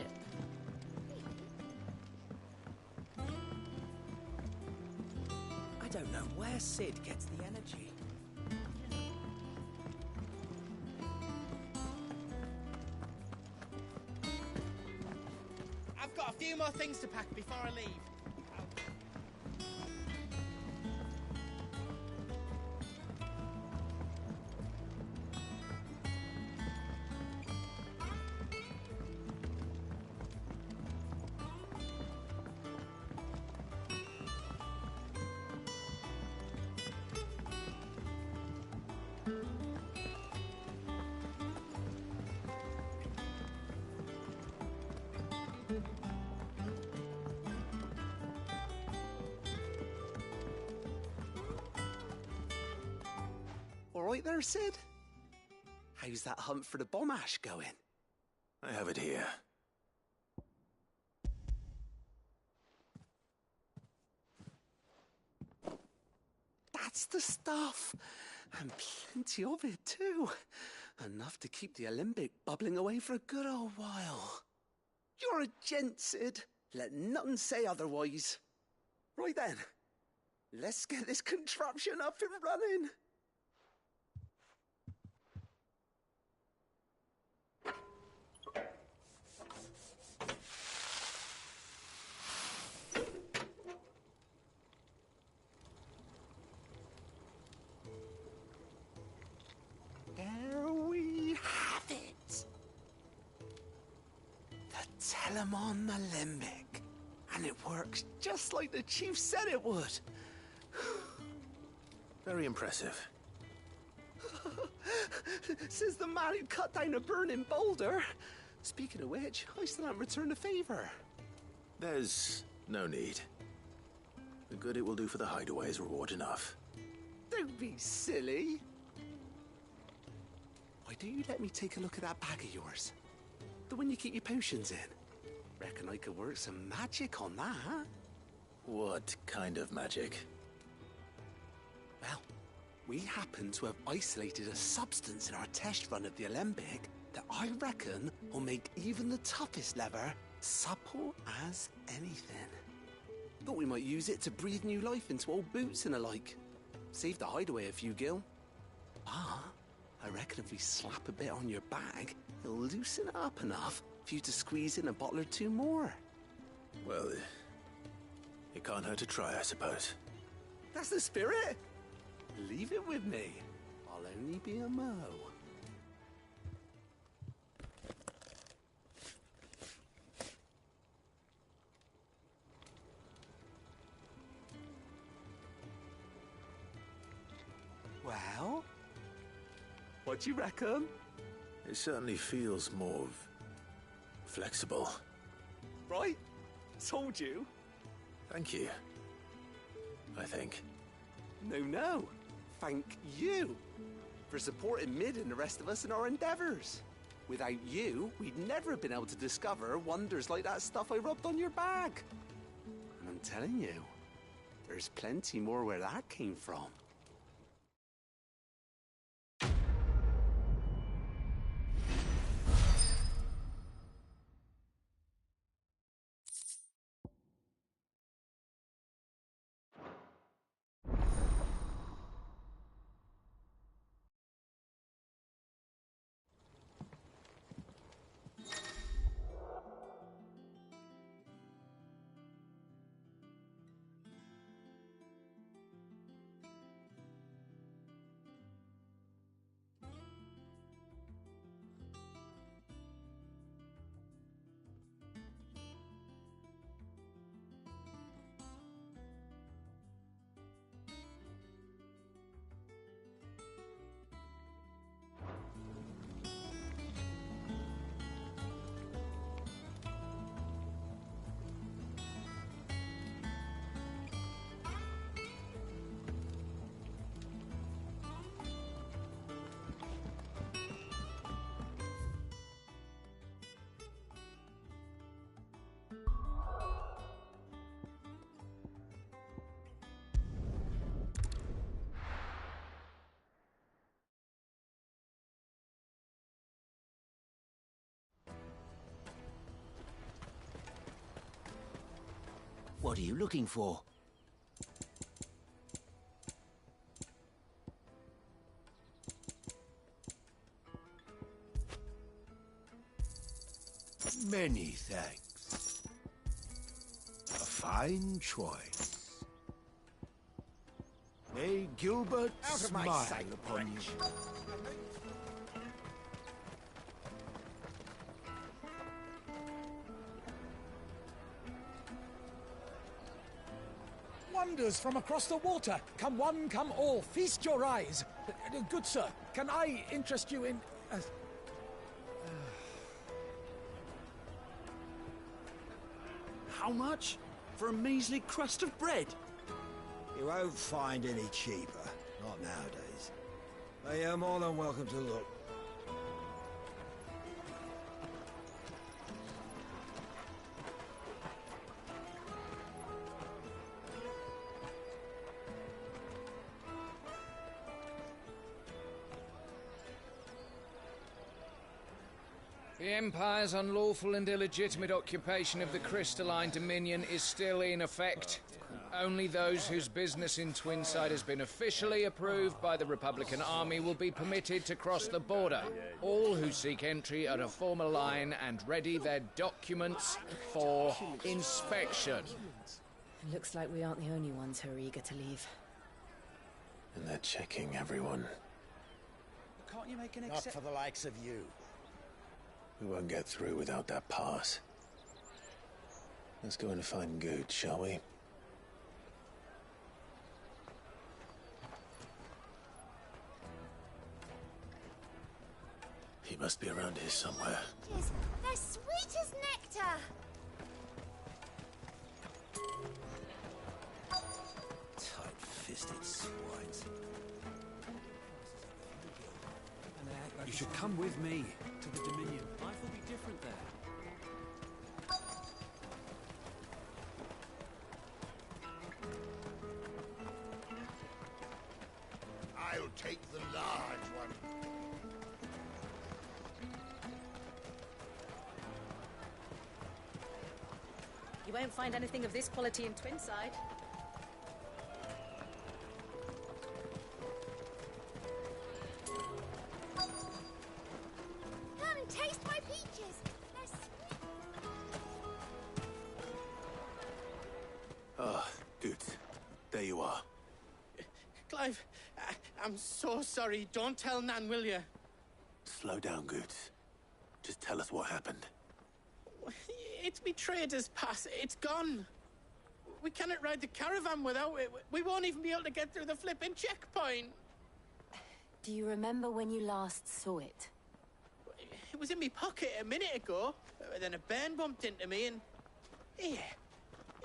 I don't know where Cid gets the energy. I've got a few more things to pack before I leave. All right there, Cid? How's that hunt for the bomb ash going? I have it here. That's the stuff. And plenty of it, too. Enough to keep the Alembic bubbling away for a good old while. You're a gent, Cid. Let nothing say otherwise. Right then, let's get this contraption up and running. There we have it. The Telemon Alembic. And it works just like the chief said it would. Very impressive. Says the man who cut down a burning boulder. Speaking of which, I still haven't returned the favor. There's no need. The good it will do for the hideaway is reward enough. Don't be silly. Why don't you let me take a look at that bag of yours? The one you keep your potions in. Reckon I could work some magic on that. What kind of magic? Well, we happen to have isolated a substance in our test run of the Alembic that I reckon will make even the toughest lever supple as anything. Thought we might use it to breathe new life into old boots and the like. Save the hideaway a few gil. Ah, I reckon if we slap a bit on your bag, it'll loosen it up enough for you to squeeze in a bottle or two more. Well, it can't hurt to try, I suppose. That's the spirit. Leave it with me. I'll only be a mo. Well, what do you reckon? It certainly feels more flexible. Right? Told you. Thank you. I think. No. Thank you for supporting Mid and the rest of us in our endeavors. Without you, we'd never have been able to discover wonders like that stuff I rubbed on your bag. And I'm telling you, there's plenty more where that came from. What are you looking for? Many thanks. A fine choice. May Gilbert Out of my smile sight, upon you. Wonders from across the water. Come one, come all. Feast your eyes. Good sir, can I interest you in... How much? For a measly crust of bread? You won't find any cheaper. Not nowadays. But you're more than welcome to look. The Empire's unlawful and illegitimate occupation of the Crystalline Dominion is still in effect. Only those whose business in Twinside has been officially approved by the Republican Army will be permitted to cross the border. All who seek entry are to form a line and ready their documents for inspection. Looks like we aren't the only ones who are eager to leave. And they're checking everyone. Can't you make an exception? Not for the likes of you. We won't get through without that pass. Let's go in and find Good, shall we? He must be around here somewhere. They're sweet as nectar. Tight-fisted swines. You should come with me to the Dominion. Life will be different there. I'll take the large one. You won't find anything of this quality in Twinside. Come and taste my peaches. They're sweet. Ah, Good. There you are. Clive, I'm so sorry. Don't tell Nan, will you? Slow down, Good. Just tell us what happened. It's me trader's pass. It's gone. We cannot ride the caravan without it. We won't even be able to get through the flipping checkpoint. Do you remember when you last saw it? It was in my pocket a minute ago. Then a bairn bumped into me and... Here.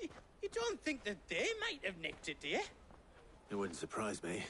You don't think that they might have nicked it, do you? It wouldn't surprise me.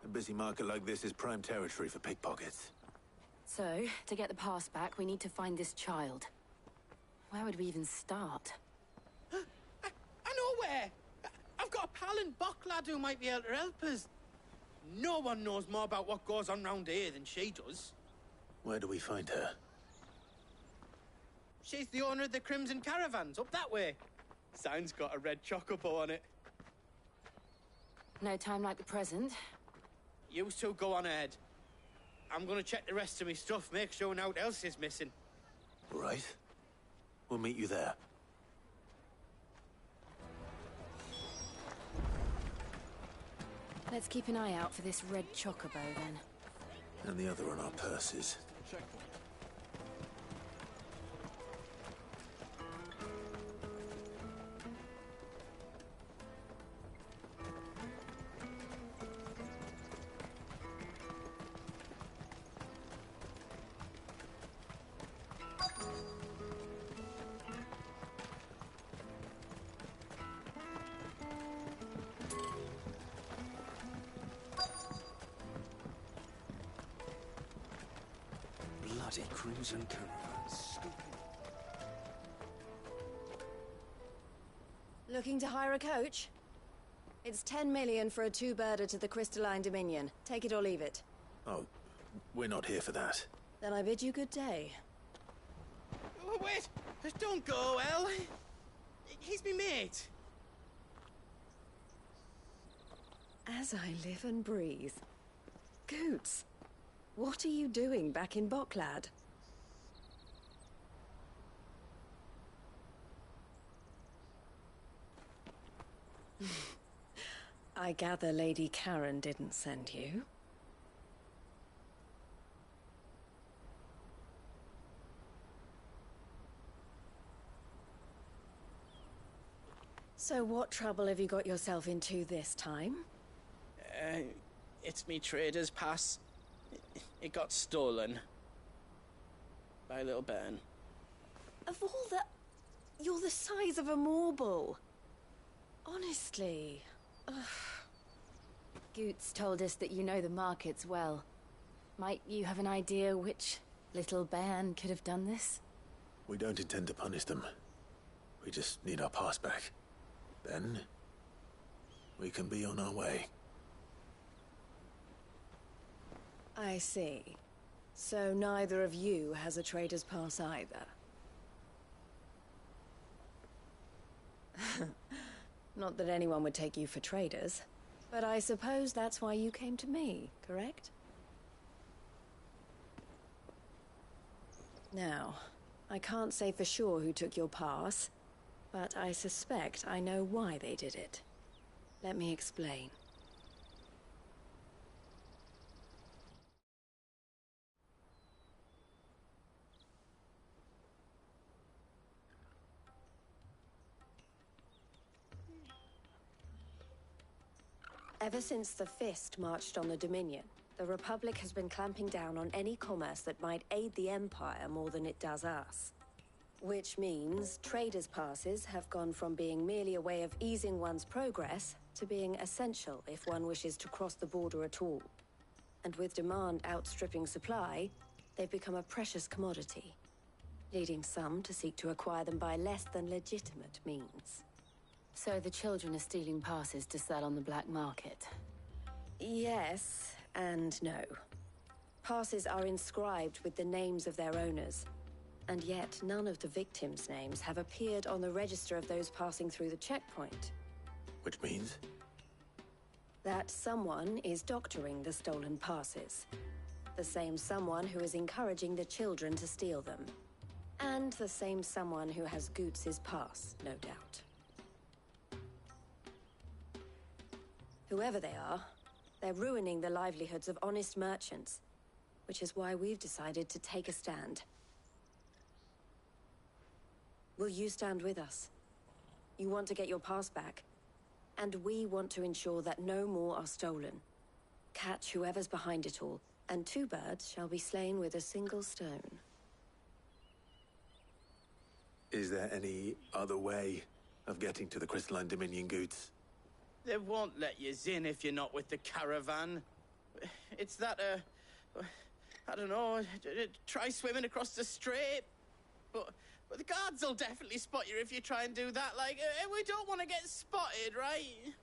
A busy market like this is prime territory for pickpockets. So, to get the pass back, we need to find this child. Where would we even start? I know where! I've got a pal in Bock, lad, who might be able to help us. No one knows more about what goes on round here than she does. Where do we find her? She's the owner of the Crimson Caravans, up that way. Sign's got a red chocobo on it. No time like the present. You two go on ahead. I'm gonna check the rest of my stuff, make sure naught else is missing. Right. We'll meet you there. Let's keep an eye out for this red chocobo, then. And the other on our purses. Bloody Crimson Caravans. Looking to hire a coach? It's 10 million for a two-birder to the Crystalline Dominion. Take it or leave it. Oh, we're not here for that. Then I bid you good day. Oh, wait! Don't go, El. He's me mate. As I live and breathe. Goots, what are you doing back in Bocklad? I gather Lady Karen didn't send you. So what trouble have you got yourself into this time? It's me trader's pass. It got stolen. By a little bairn. Of all the... You're the size of a marble. Honestly. Ugh. Goots told us that you know the markets well. Might you have an idea which little bairn could have done this? We don't intend to punish them. We just need our pass back. Then, we can be on our way. I see. So neither of you has a trader's pass either. Not that anyone would take you for traders, but I suppose that's why you came to me, correct? Now, I can't say for sure who took your pass, but I suspect I know why they did it. Let me explain. Ever since the Fist marched on the Dominion, the Republic has been clamping down on any commerce that might aid the Empire more than it does us. Which means traders' passes have gone from being merely a way of easing one's progress to being essential if one wishes to cross the border at all. And with demand outstripping supply, they've become a precious commodity, leading some to seek to acquire them by less than legitimate means. So the children are stealing passes to sell on the black market? Yes and no. Passes are inscribed with the names of their owners, and yet none of the victims' names have appeared on the register of those passing through the checkpoint. Which means? That someone is doctoring the stolen passes. The same someone who is encouraging the children to steal them. And the same someone who has Goots' pass, no doubt. Whoever they are, they're ruining the livelihoods of honest merchants, which is why we've decided to take a stand. Will you stand with us? You want to get your pass back, and we want to ensure that no more are stolen. Catch whoever's behind it all, and two birds shall be slain with a single stone. Is there any other way of getting to the Crystalline Dominion, Goots? They won't let you in if you're not with the caravan. It's that, I don't know, try swimming across the strait. But the guards will definitely spot you if you try and do that. Like, we don't want to get spotted, right?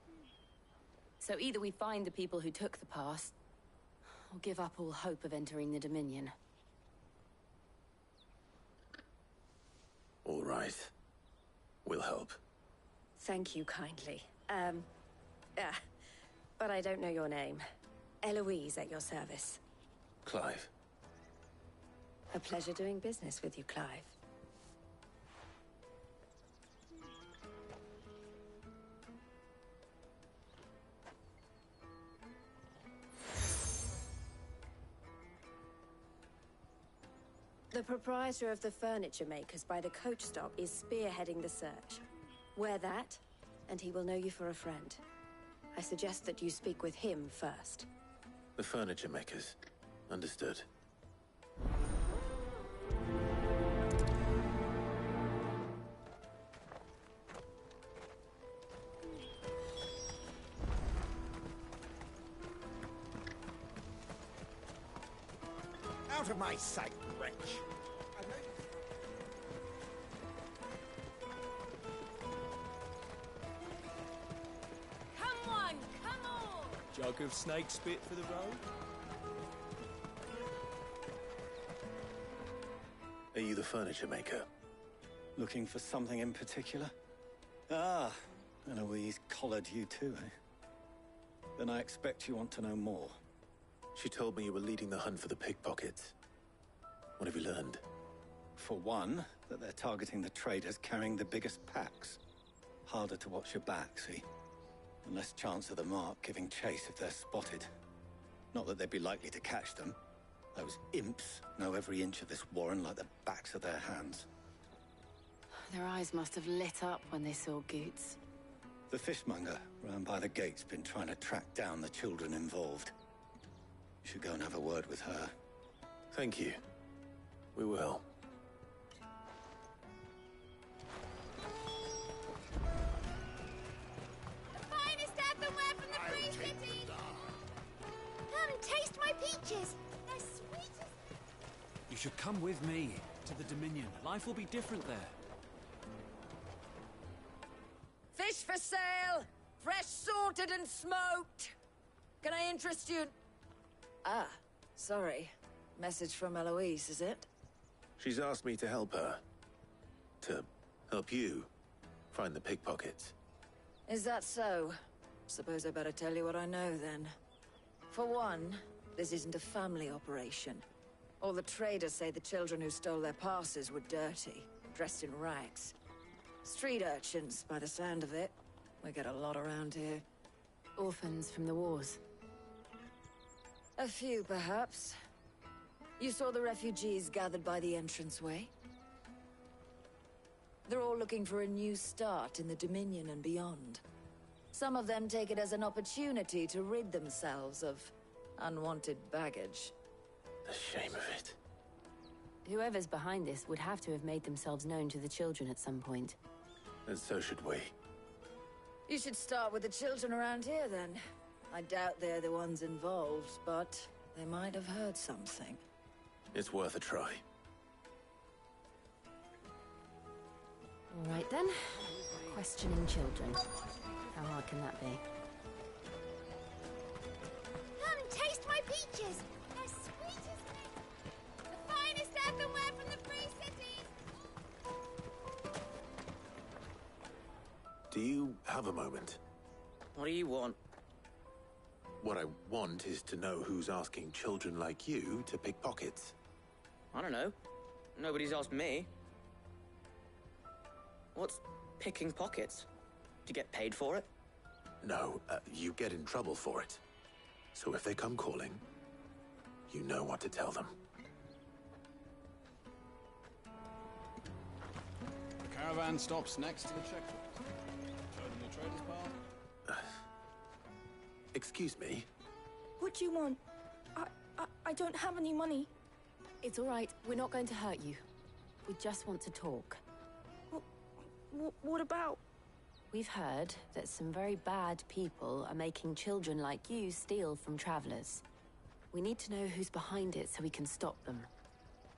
So either we find the people who took the pass, or give up all hope of entering the Dominion. All right. We'll help. Thank you kindly. But I don't know your name. Eloise at your service. Clive. A pleasure doing business with you, Clive. The proprietor of the furniture makers by the coach stop is spearheading the search. Wear that, and he will know you for a friend. I suggest that you speak with him first. The furniture makers. Understood. Out of my sight, wretch! Come on, come on! Jug of snake spit for the road? Are you the furniture maker? Looking for something in particular? Ah, Eloise collared you too, eh? Then I expect you want to know more. She told me you were leading the hunt for the pickpockets. What have you learned? For one, that they're targeting the traders carrying the biggest packs. Harder to watch your back, see? And less chance of the mark giving chase if they're spotted. Not that they'd be likely to catch them. Those imps know every inch of this warren like the backs of their hands. Their eyes must have lit up when they saw Goots. The fishmonger round by the gate's been trying to track down the children involved. You should go and have a word with her. Thank you. We will. The finest earthenware from the Free City! Come and taste my peaches! They're sweet as... You should come with me to the Dominion. Life will be different there. Fish for sale! Fresh sorted and smoked! Can I interest you? Ah, sorry. Message from Eloise, is it? She's asked me to help her. To help you find the pickpockets. Is that so? Suppose I better tell you what I know, then. For one, this isn't a family operation. All the traders say the children who stole their passes were dirty, dressed in rags. Street urchins, by the sound of it. We get a lot around here. Orphans from the wars. A few, perhaps. You saw the refugees gathered by the entranceway? They're all looking for a new start in the Dominion and beyond. Some of them take it as an opportunity to rid themselves of unwanted baggage. The shame of it. Whoever's behind this would have to have made themselves known to the children at some point. And so should we. You should start with the children around here, then. I doubt they're the ones involved, but they might have heard something. It's worth a try. All right, then. Questioning children. How hard can that be? Come and taste my peaches! They're sweet as me! The finest earthenware from the Free Cities! Do you have a moment? What do you want? What I want is to know who's asking children like you to pick pockets. I don't know. Nobody's asked me. What's picking pockets? Do you get paid for it? No, you get in trouble for it. So if they come calling, you know what to tell them. The caravan stops next to the checkpoint. Show them the trader's path. Excuse me? What do you want? I don't have any money. It's all right. We're not going to hurt you. We just want to talk. What about? We've heard that some very bad people are making children like you steal from travelers. We need to know who's behind it so we can stop them.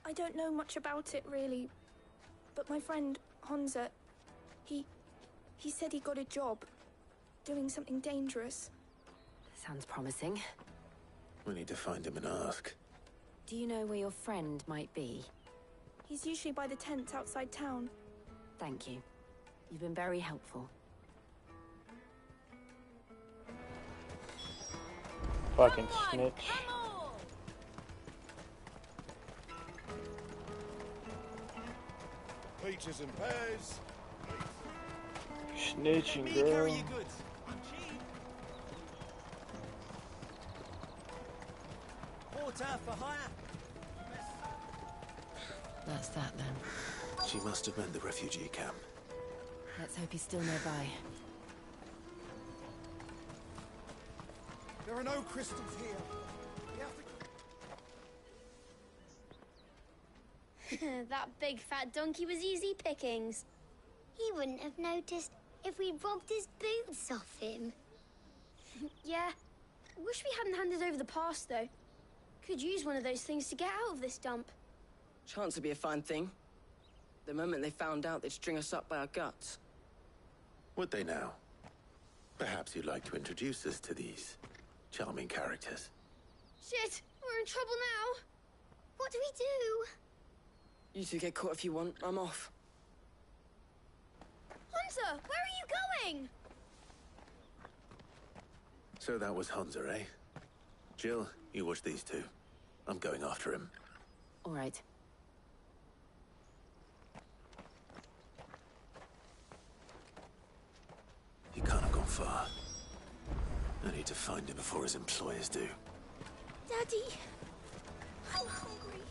I don't know much about it, really. But my friend, Honza, he said he got a job. Doing something dangerous. Sounds promising. We need to find him and ask. Do you know where your friend might be? He's usually by the tents outside town. Thank you. You've been very helpful. Fucking snitch. Peaches and pears. Snitching, girl. Water for hire. That's that then. She must have meant the refugee camp. Let's hope he's still nearby. There are no crystals here. We have to... That big fat donkey was easy pickings. He wouldn't have noticed if we robbed his boots off him. Yeah. Wish we hadn't handed over the pass, though. Could use one of those things to get out of this dump. Chance would be a fine thing. The moment they found out, they'd string us up by our guts. Would they now? Perhaps you'd like to introduce us to these charming characters. Shit! We're in trouble now! What do we do? You two get caught if you want. I'm off. Hunter, where are you going? So that was Hunter, eh? Jill, you watch these two. I'm going after him. All right. He can't have gone far. I need to find him before his employers do. Daddy, I'm hungry.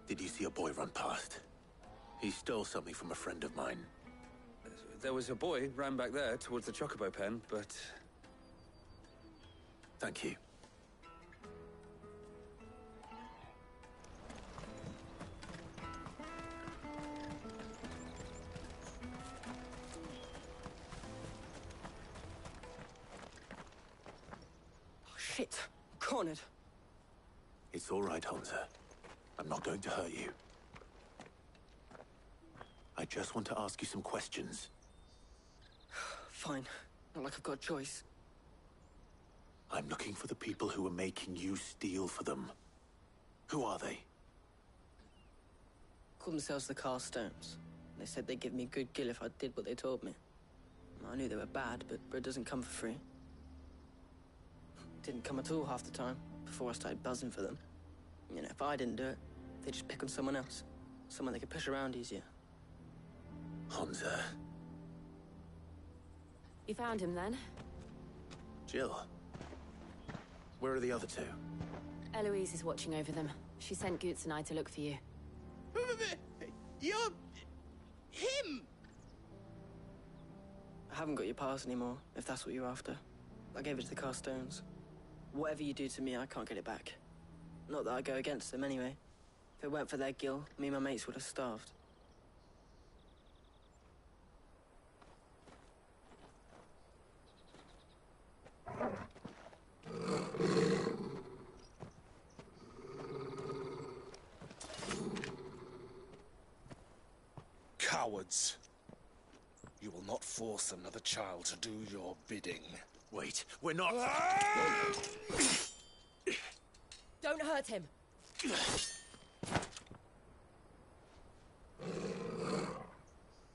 Did you see a boy run past? He stole something from a friend of mine. There was a boy ran back there towards the Chocobo pen, but... Thank you. Oh, shit. Cornered. It's all right, Hunter. I'm not going to hurt you. I just want to ask you some questions. Fine. Not like I've got a choice. I'm looking for the people who are making you steal for them. Who are they? Called themselves the Carstones. They said they'd give me good gill if I did what they told me. I knew they were bad, but bread doesn't come for free. Didn't come at all half the time, before I started buzzing for them. You know, if I didn't do it, they'd just pick on someone else. Someone they could push around easier. Hunter. You found him then? Jill. Where are the other two? Eloise is watching over them. She sent Goots and I to look for you. You're... him! I haven't got your pass anymore, if that's what you're after. I gave it to the Carstones. Whatever you do to me, I can't get it back. Not that I go against them anyway. If it weren't for their gill, me and my mates would have starved. Cowards. You will not force another child to do your bidding. Wait, we're not... Don't hurt him.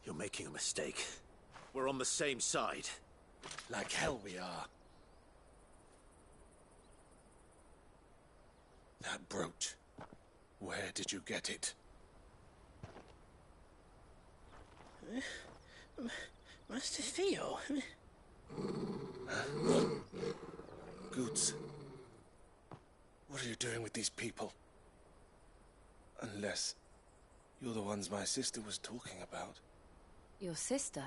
You're making a mistake. We're on the same side. Like hell we are. That brooch. Where did you get it? Master Theo? Goots. What are you doing with these people? Unless you're the ones my sister was talking about. Your sister?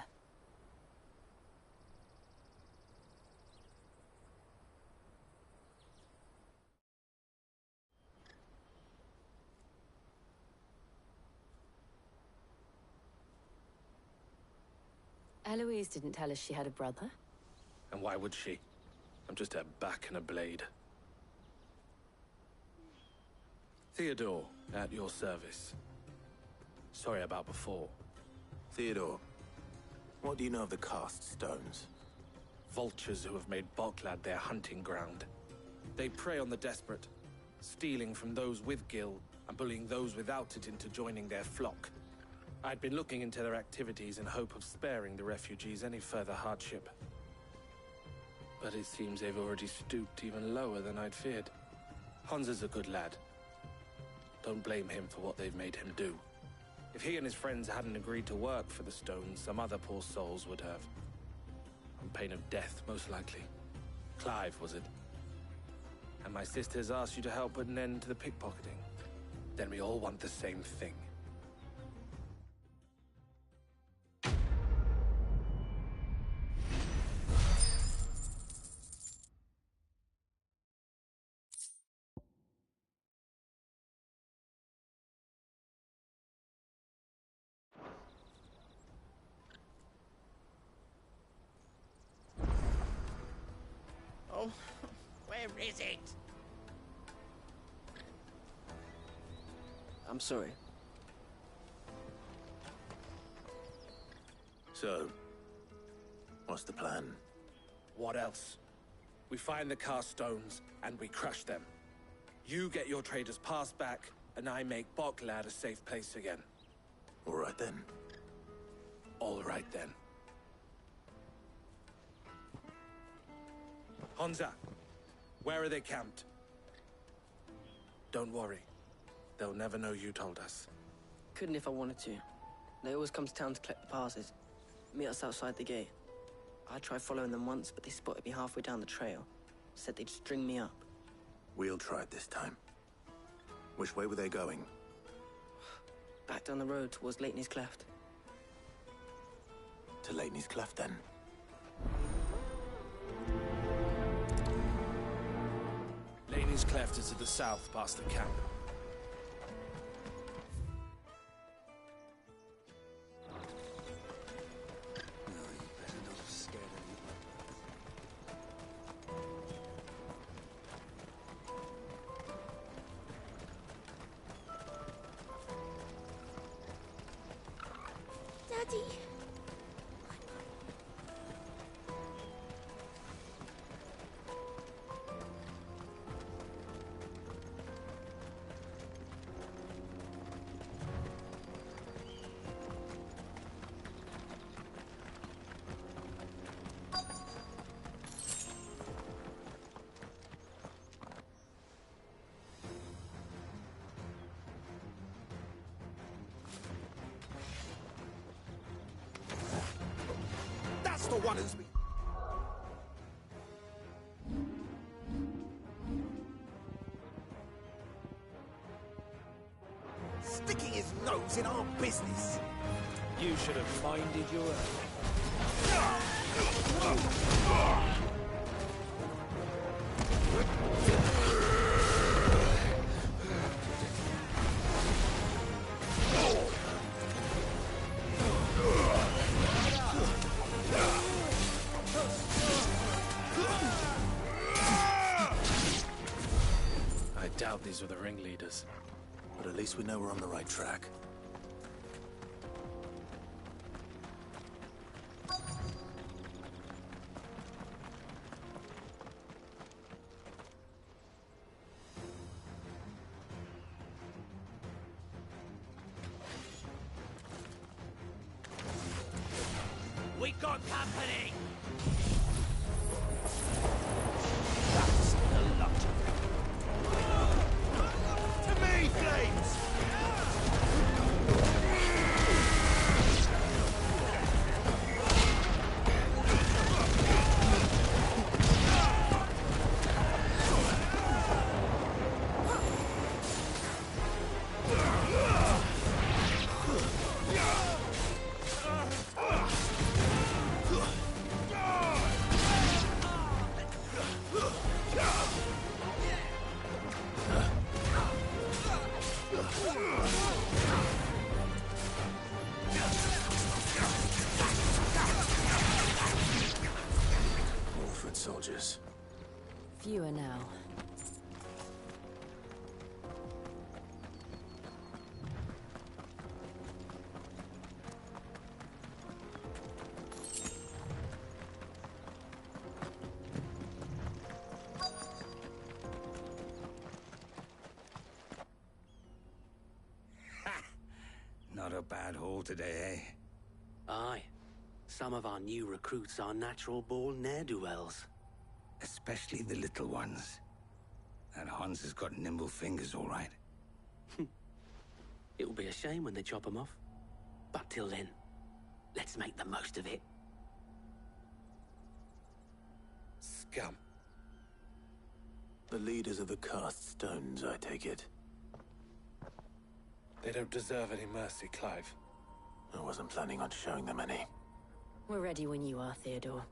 Eloise didn't tell us she had a brother. And why would she? I'm just her back and a blade. Theodore, at your service. Sorry about before. Theodore, what do you know of the Cast Stones? Vultures who have made Boklad their hunting ground. They prey on the desperate, stealing from those with Gil and bullying those without it into joining their flock. I'd been looking into their activities in hope of sparing the refugees any further hardship. But it seems they've already stooped even lower than I'd feared. Hans is a good lad. Don't blame him for what they've made him do. If he and his friends hadn't agreed to work for the Stones, some other poor souls would have. On pain of death, most likely. Clive, was it? And my sisters asked you to help put an end to the pickpocketing. Then we all want the same thing. Oh, where is it? I'm sorry. So, what's the plan? What else? We find the Cast Stones, and we crush them. You get your trader's pass back, and I make Boklad a safe place again. All right then. All right then. Honza, where are they camped? Don't worry. They'll never know you told us. Couldn't if I wanted to. They always come to town to collect the passes. Meet us outside the gate. I tried following them once, but they spotted me halfway down the trail. Said they'd string me up. We'll try it this time. Which way were they going? Back down the road towards Leitney's Cleft. To Leitney's Cleft, then? Leitney's Cleft is to the south, past the camp. Daddy. That's the one who's been... sticking his nose in our business. You should have minded your I doubt these were the ringleaders. But at least we know we're on the right track. We got company! To me, Flames! bad haul today, eh? Aye. Some of our new recruits are natural-born ne'er-do-wells. Especially the little ones. That Hans has got nimble fingers, all right. It'll be a shame when they chop them off. But till then, let's make the most of it. Scum. The leaders of the Cast Stones, I take it. They don't deserve any mercy, Clive. I wasn't planning on showing them any. We're ready when you are, Theodore.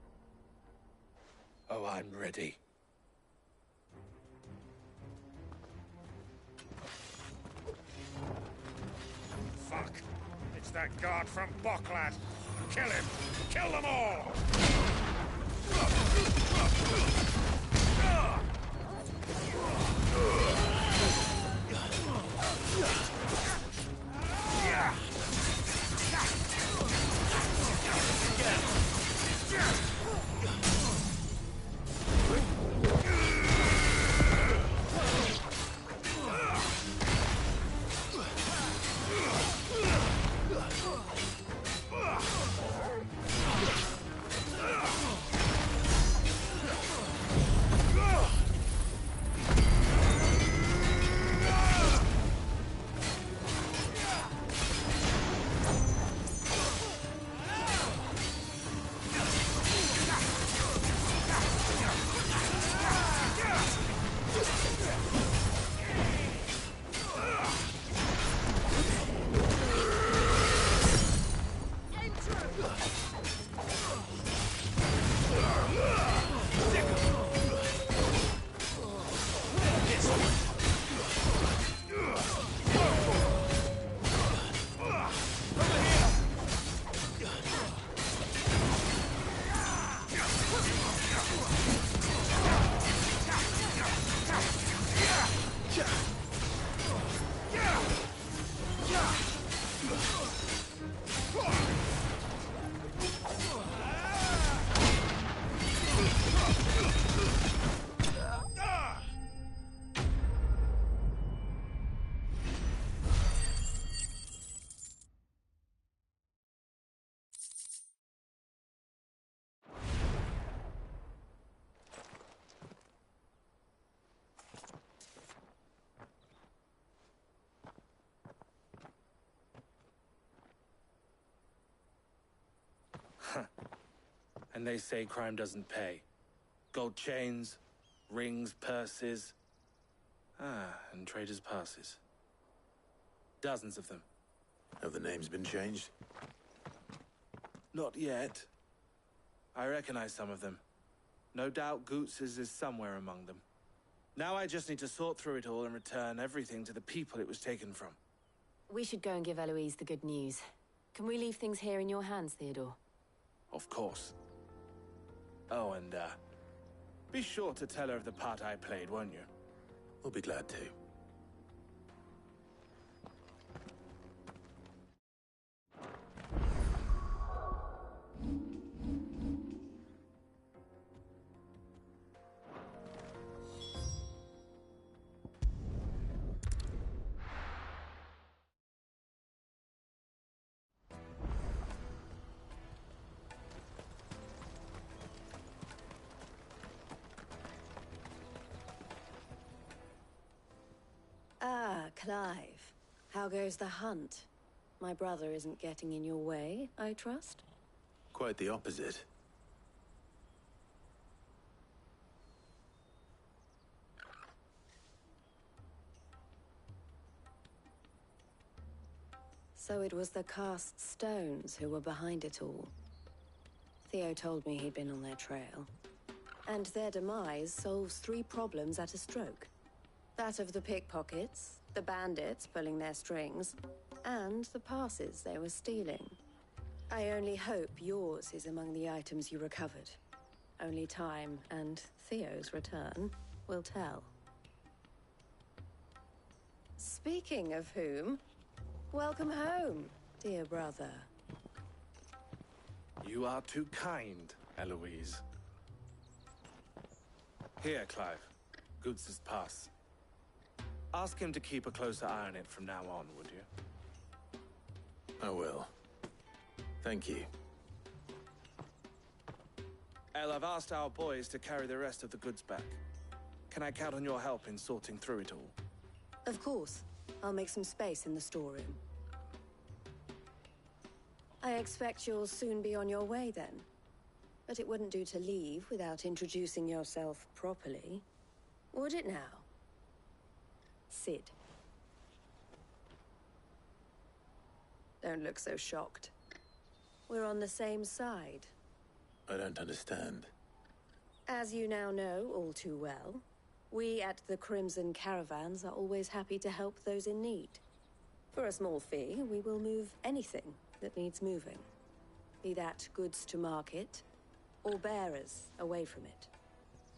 Oh, I'm ready. Fuck! It's that guard from Boklad! Kill him! Kill them all! And they say crime doesn't pay. Gold chains, rings, purses. And traders' passes. Dozens of them. Have the names been changed? Not yet. I recognize some of them. No doubt Goots's is somewhere among them. Now I just need to sort through it all and return everything to the people it was taken from. We should go and give Eloise the good news. Can we leave things here in your hands, Theodore? Of course. Oh, and, be sure to tell her of the part I played, won't you? We'll be glad to. Clive, how goes the hunt? My brother isn't getting in your way, I trust? Quite the opposite. So it was the Cast Stones who were behind it all. Theo told me he'd been on their trail. And their demise solves 3 problems at a stroke. That of the pickpockets, the bandits pulling their strings, and the passes they were stealing. I only hope yours is among the items you recovered. Only time and Theo's return will tell. Speaking of whom, welcome home, dear brother. You are too kind, Eloise. Here, Clive. Goots's pass. Ask him to keep a closer eye on it from now on, would you? I will. Thank you. El, I've asked our boys to carry the rest of the goods back. Can I count on your help in sorting through it all? Of course. I'll make some space in the storeroom. I expect you'll soon be on your way then. But it wouldn't do to leave without introducing yourself properly. Would it now? Cid. Don't look so shocked. We're on the same side. I don't understand. As you now know all too well, we at the Crimson Caravans are always happy to help those in need. For a small fee, we will move anything that needs moving. Be that goods to market, or bearers away from it.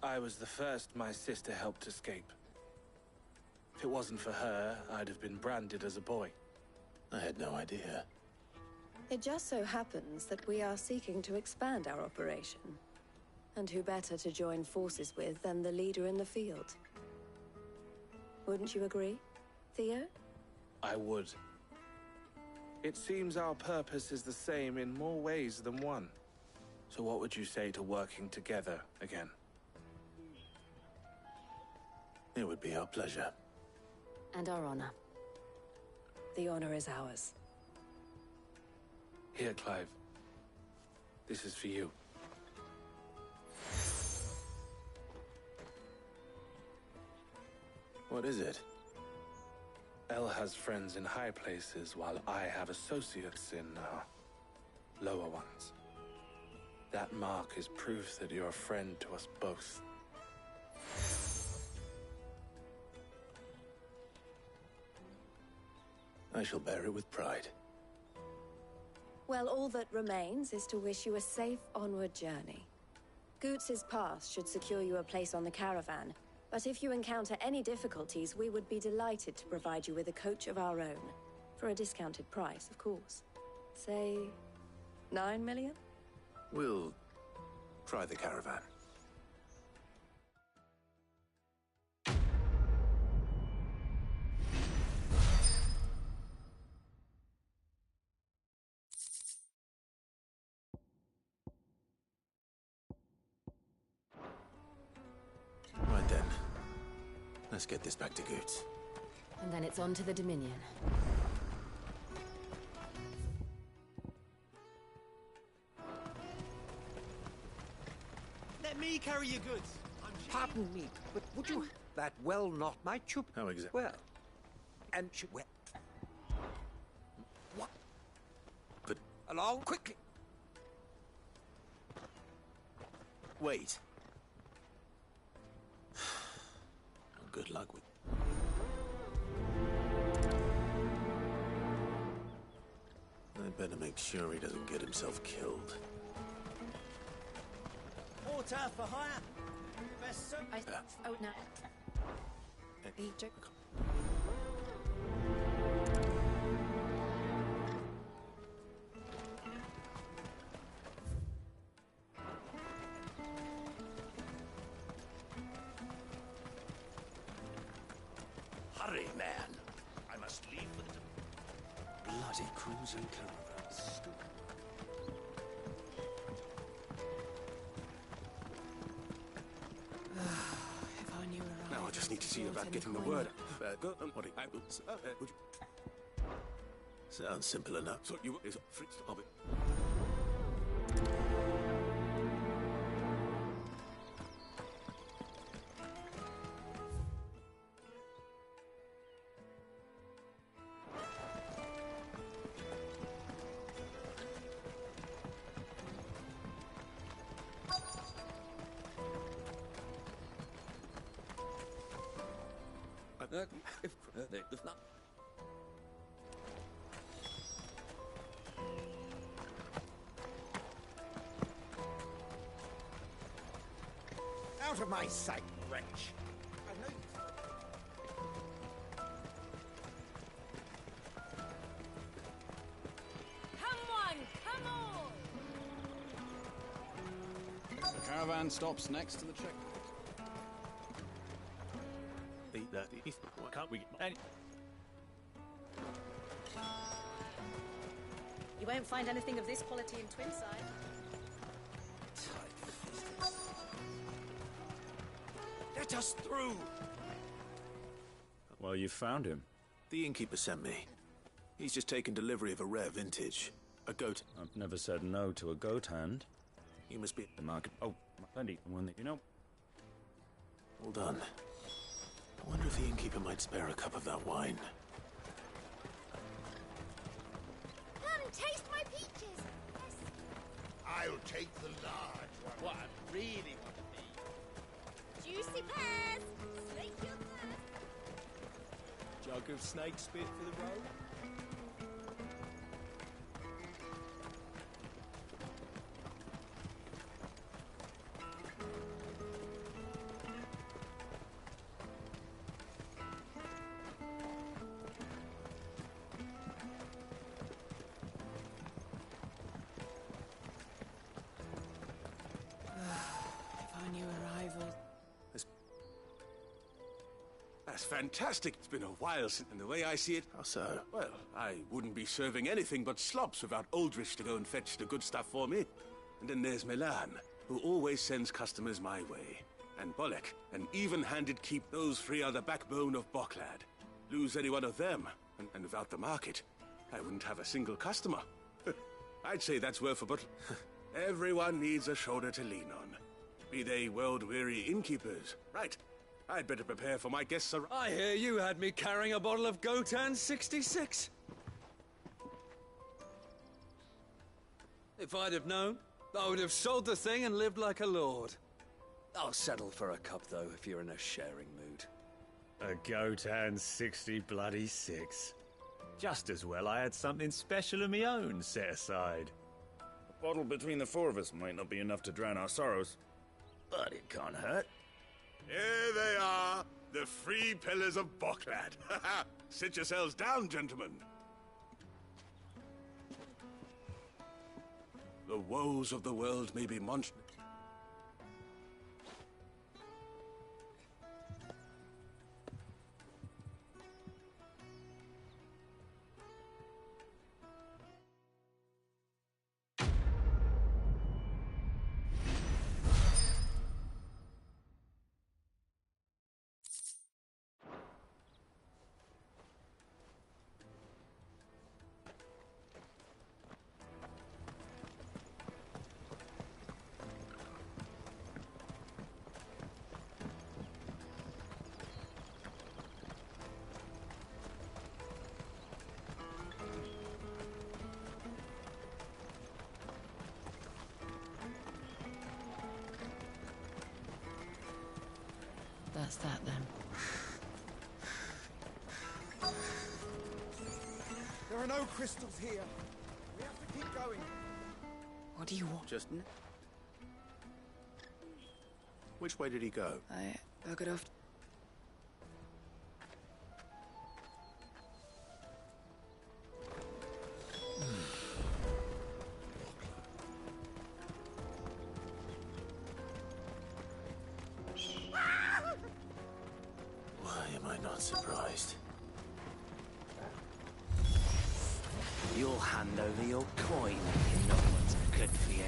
I was the first my sister helped escape. If it wasn't for her, I'd have been branded as a boy. I had no idea. It just so happens that we are seeking to expand our operation. And who better to join forces with than the leader in the field? Wouldn't you agree, Theo? I would. It seems our purpose is the same in more ways than one. So what would you say to working together again? It would be our pleasure. And our honor. The honor is ours. Here, Clive. This is for you. What is it? El has friends in high places, while I have associates in, lower ones. That mark is proof that you're a friend to us both. I shall bear it with pride. Well, all that remains is to wish you a safe onward journey. Goots' pass should secure you a place on the caravan, but if you encounter any difficulties, we would be delighted to provide you with a coach of our own. For a discounted price, of course. Say, 9 million? We'll try the caravan. Right then. Let's get this back to Goots. And then it's on to the Dominion. Let me carry your goods. Pardon me, but would you... That well not my chup. How exactly? Well, and she... Well... What? But... Along, quickly! Wait. Good luck with... I better make sure he doesn't get himself killed. Water for hire. Best soap. Oh, no. Hurry, man. I must leave for the... Bloody crimson caravans. If I knew where Now I just need to see about getting the word out. Would you... Sounds simple enough. So you... Fritz, of it. If not... Out of my sight, wretch. I know Come on! The caravan stops next to the checkpoint. Why can't we... You won't find anything of this quality in Twinside. Let us through! Well, you found him. The innkeeper sent me. He's just taken delivery of a rare vintage. A goat. I've never said no to a goat hand. You must be at The market. Oh, plenty. One that you know. Well done. I wonder if the innkeeper might spare a cup of that wine. Come, taste my peaches. Yes. I'll take the large one. What I really want to be. Juicy pears. Slake your thirst. Jug of snake spit for the road? If I knew arrival. That's fantastic. It's been a while since, and the way I see it... How so? Well, I wouldn't be serving anything but slops without Aldrich to go and fetch the good stuff for me. And then there's Milan, who always sends customers my way. And Bolek, an even-handed keep. Those three are the backbone of Boklad. Lose any one of them, and without the market, I wouldn't have a single customer. I'd say that's worth a but everyone needs a shoulder to lean on. Be they world-weary innkeepers. Right. I'd better prepare for my guests' arrival. I hear you had me carrying a bottle of Gotan 66. If I'd have known, I would have sold the thing and lived like a lord. I'll settle for a cup, though, if you're in a sharing mood. A Gotan 60 Just as well I had something special of my own set aside. A bottle between the four of us might not be enough to drown our sorrows, but it can't hurt. Here they are, the three pillars of Boklad. Sit yourselves down, gentlemen. The woes of the world may be monstrous. That's that then. There are no crystals here. We have to keep going. What do you want? Just... Which way did he go? I got off. Why am I not surprised? You'll hand over your coin if no one's good for you.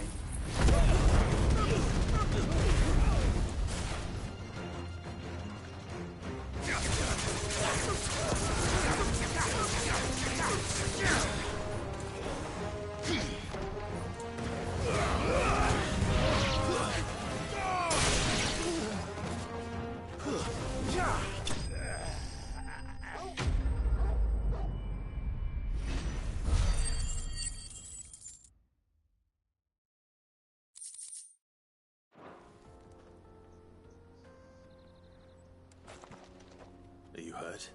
Are you hurt?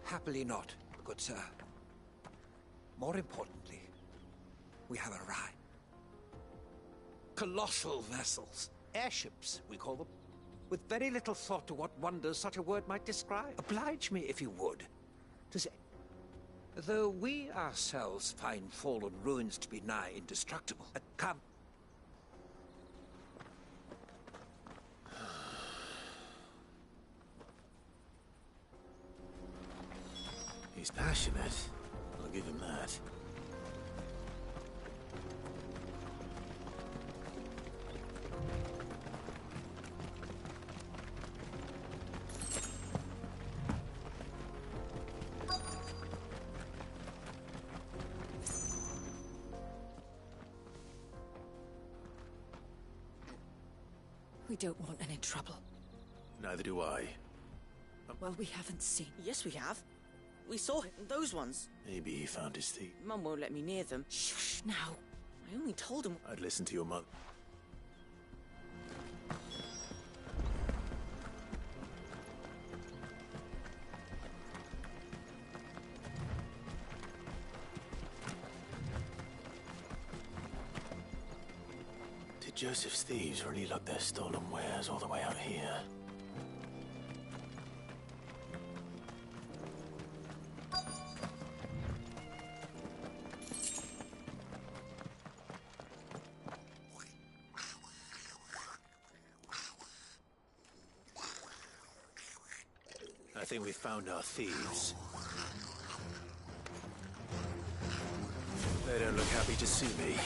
Happily not, good sir. More importantly, we have arrived. Colossal vessels. Airships, we call them. With very little thought to what wonders such a word might describe. Oblige me, if you would, to say... Though we ourselves find fallen ruins to be nigh indestructible, come... He's passionate. I'll give him that. don't want any trouble. Neither do I. Well, we haven't seen. Yes, we have. We saw him, those ones. Maybe he found his thief. Mum won't let me near them. Shush, now. I only told him... I'd listen to your mother. Did Joseph's thieves really lug their stolen wares all the way out here? I think we found our thieves. They don't look happy to see me.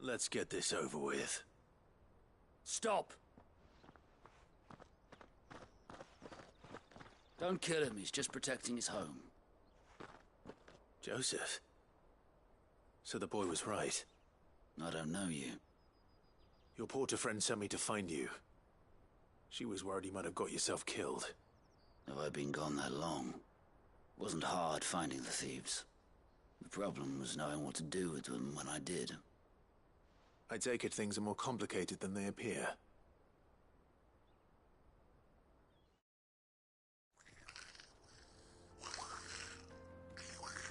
Let's get this over with. Stop! Don't kill him, he's just protecting his home. Joseph? So the boy was right. I don't know you. Your porter friend sent me to find you. She was worried you might have got yourself killed. Have I been gone that long? It wasn't hard finding the thieves. The problem was knowing what to do with them when I did. I take it things are more complicated than they appear.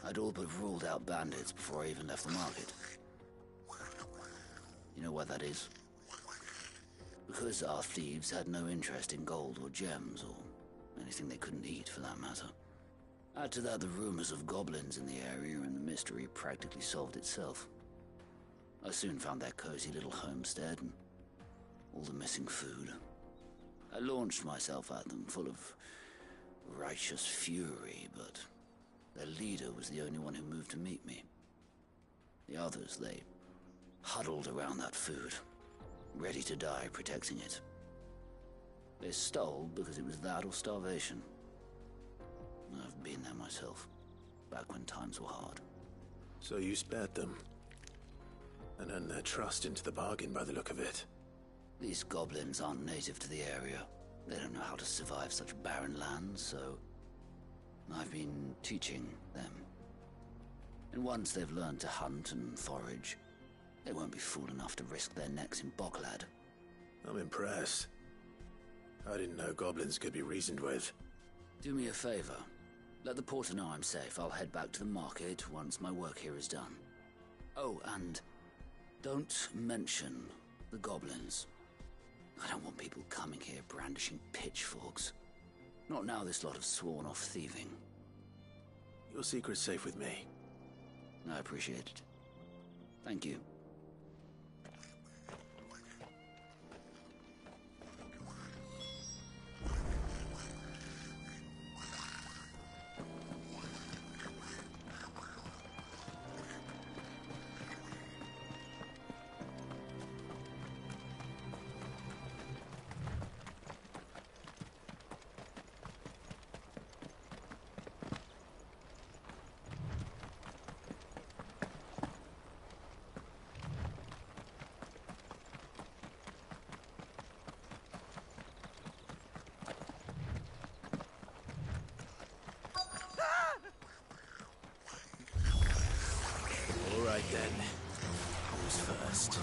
I'd all but ruled out bandits before I even left the market. You know why that is? Because our thieves had no interest in gold or gems, or anything they couldn't eat for that matter. Add to that the rumors of goblins in the area, and the mystery practically solved itself. I soon found their cozy little homestead and all the missing food. I launched myself at them, full of righteous fury, but their leader was the only one who moved to meet me. The others, they huddled around that food, ready to die protecting it. They stole because it was that or starvation. I've been there myself, back when times were hard. So you spared them, and earned their trust into the bargain by the look of it. These goblins aren't native to the area. They don't know how to survive such barren lands, so I've been teaching them. And once they've learned to hunt and forage, they won't be fool enough to risk their necks in Boklad. I'm impressed. I didn't know goblins could be reasoned with. Do me a favor. Let the porter know I'm safe. I'll head back to the market once my work here is done. Oh, and don't mention the goblins. I don't want people coming here brandishing pitchforks. Not now this lot have sworn off thieving. Your secret's safe with me. I appreciate it. Thank you. Right then. Who's first?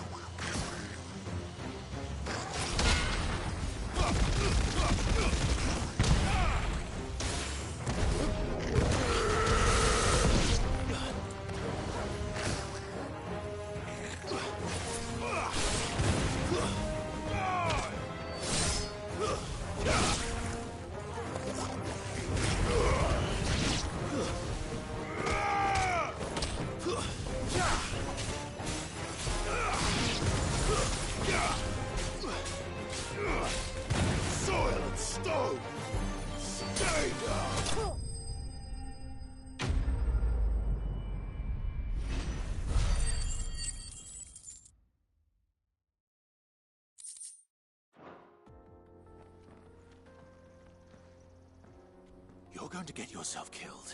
You're going to get yourself killed.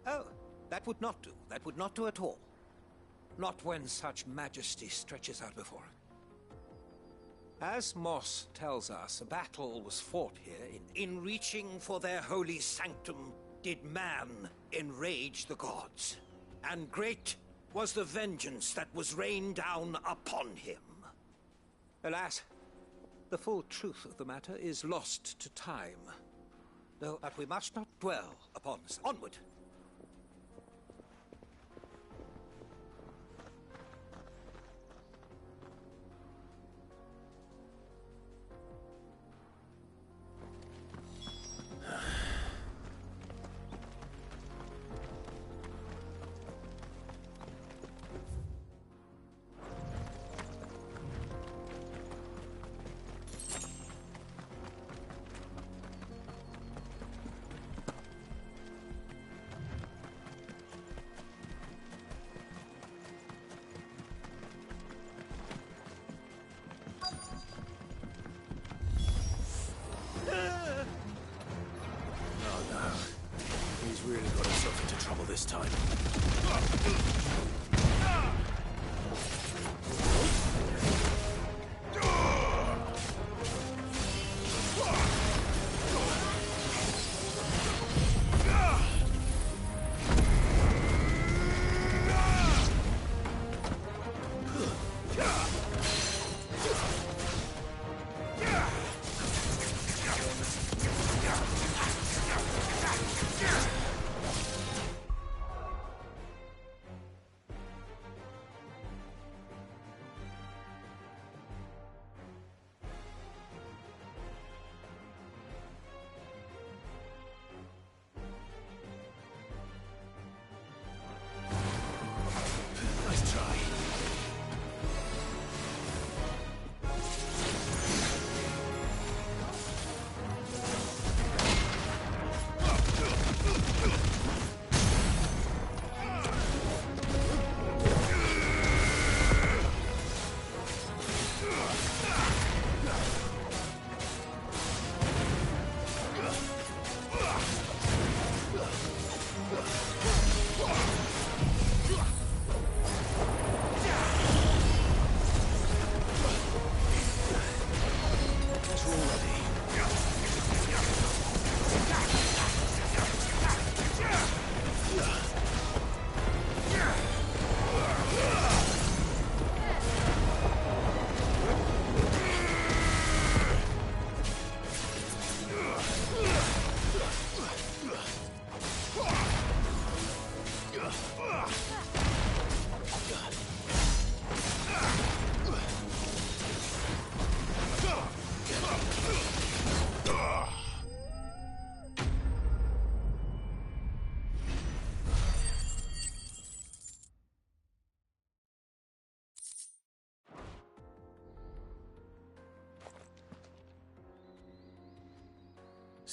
Oh, that would not do. That would not do at all. Not when such majesty stretches out before him. As Moss tells us, a battle was fought here. In reaching for their holy sanctum, did man enrage the gods. And great was the vengeance that was rained down upon him. Alas, the full truth of the matter is lost to time. Though, but we must not dwell upon this. Onward!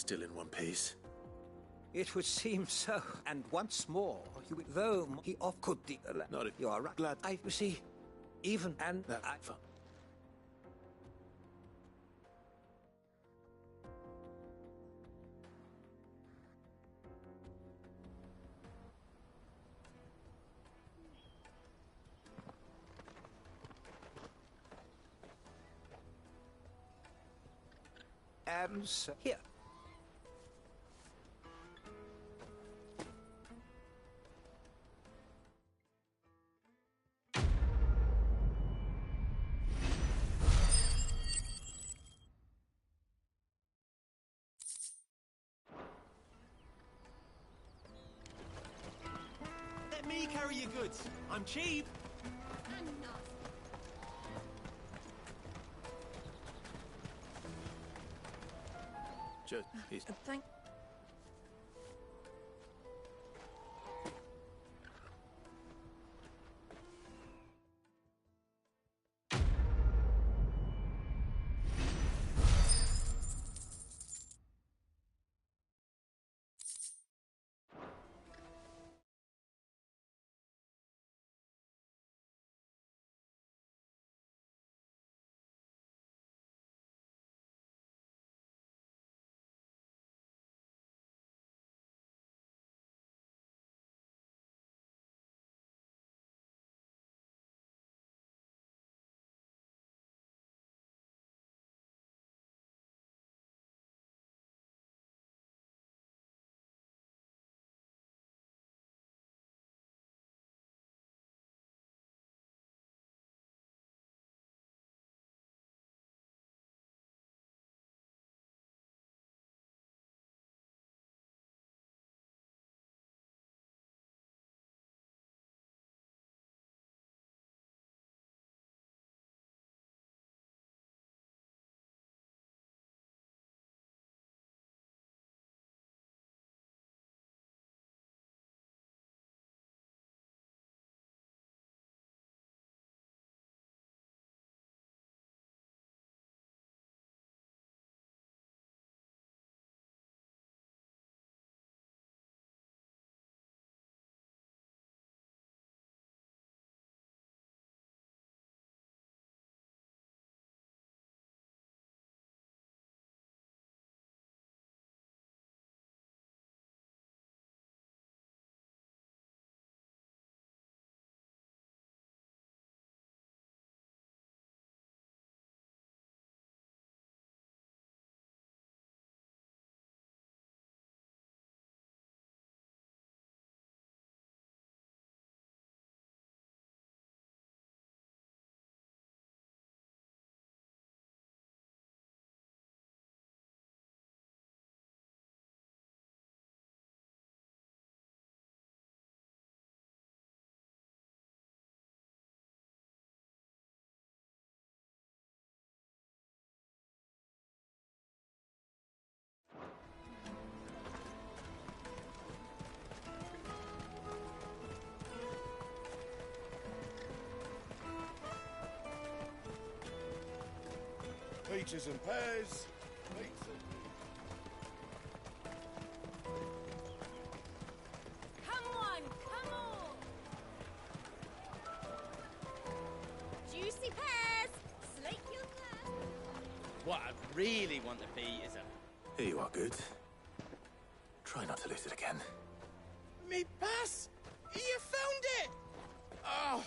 still in one piece? It would seem so. And once more, though he could the... Not if you are right. Glad. I see. Even and... so here. Let me carry your goods. I'm cheap. He's... Thank... Peaches and pears. Come on, come on! Juicy pears! Slake your thirst! What I really want to be is a... Here you are, Good. Try not to lose it again. Me pass! You found it! Oh,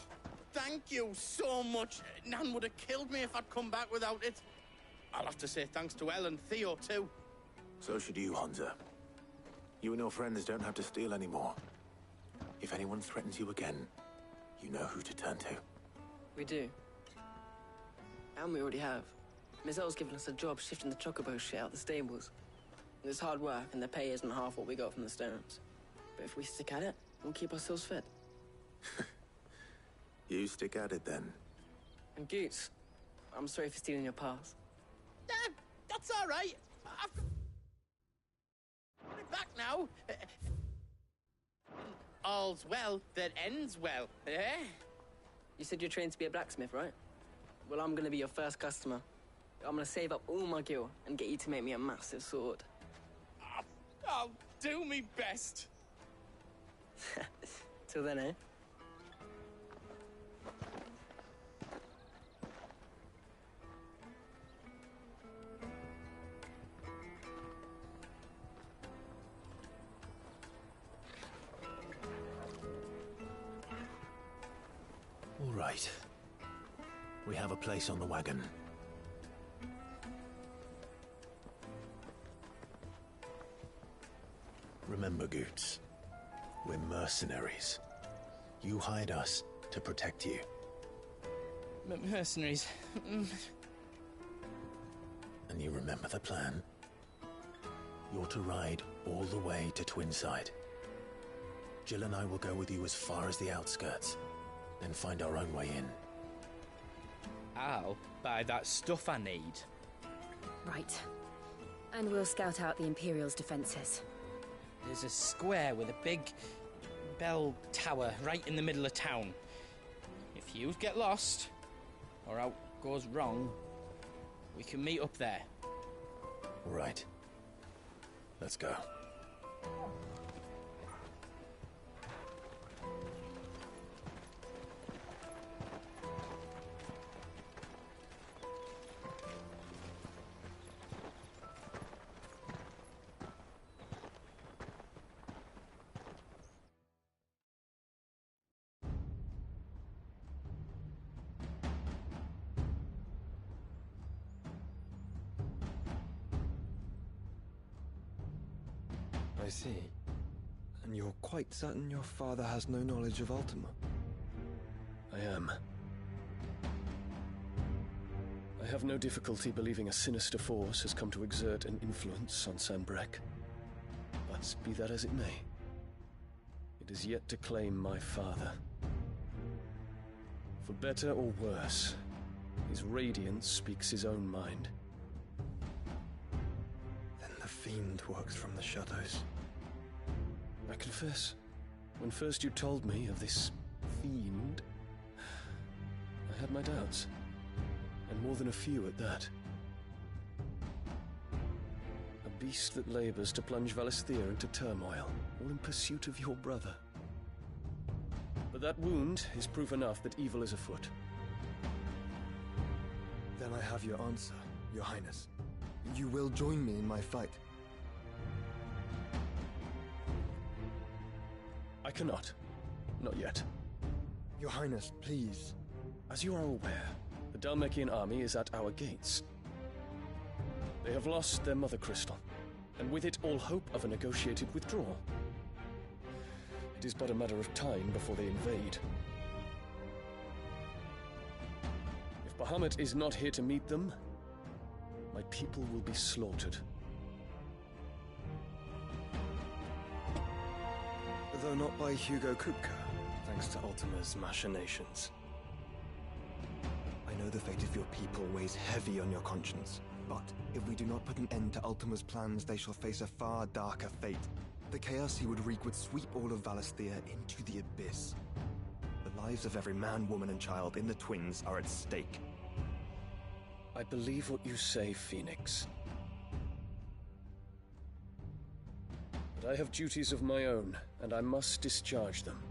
thank you so much. Nan would have killed me if I'd come back without it. I'll have to say thanks to Elle and Theo, too. So should you, Honza. You and your friends don't have to steal anymore. If anyone threatens you again, you know who to turn to. We do. And we already have. Mizelle's given us a job shifting the chocobo shit out the stables. It's hard work, and the pay isn't half what we got from the Stones. But if we stick at it, we'll keep ourselves fit. You stick at it, then. And Goots, I'm sorry for stealing your pass. That's all right. I've got it back now. All's well that ends well, eh? You said you're trained to be a blacksmith, right? Well, I'm gonna be your first customer. I'm gonna save up all my gil and get you to make me a massive sword. I'll do me best. Till then, eh? All right. We have a place on the wagon. Remember, Goots, we're mercenaries. You hired us to protect you. Mercenaries. And you remember the plan? You're to ride all the way to Twinside. Jill and I will go with you as far as the outskirts, then find our own way in. I'll buy that stuff I need. Right. And we'll scout out the Imperial's defenses. There's a square with a big bell tower right in the middle of town. If you get lost, or out goes wrong, we can meet up there. All right. Let's go. I see. And you're quite certain your father has no knowledge of Ultima? I am. I have no difficulty believing a sinister force has come to exert an influence on Sanbreque. But be that as it may, it is yet to claim my father. For better or worse, his radiance speaks his own mind. Then the fiend works from the shadows. I confess, when first you told me of this fiend, I had my doubts, and more than a few at that. A beast that labors to plunge Valisthea into turmoil, all in pursuit of your brother. But that wound is proof enough that evil is afoot. Then I have your answer, Your Highness. You will join me in my fight. I cannot. Not yet. Your Highness, please. As you are aware, the Dhalmekian army is at our gates. They have lost their mother crystal, and with it all hope of a negotiated withdrawal. It is but a matter of time before they invade. If Bahamut is not here to meet them, my people will be slaughtered. Though not by Hugo Kupka, thanks to Ultima's machinations. I know the fate of your people weighs heavy on your conscience, but if we do not put an end to Ultima's plans, they shall face a far darker fate. The chaos he would wreak would sweep all of Valisthea into the abyss. The lives of every man, woman, and child in the Twins are at stake. I believe what you say, Phoenix. But I have duties of my own, and I must discharge them.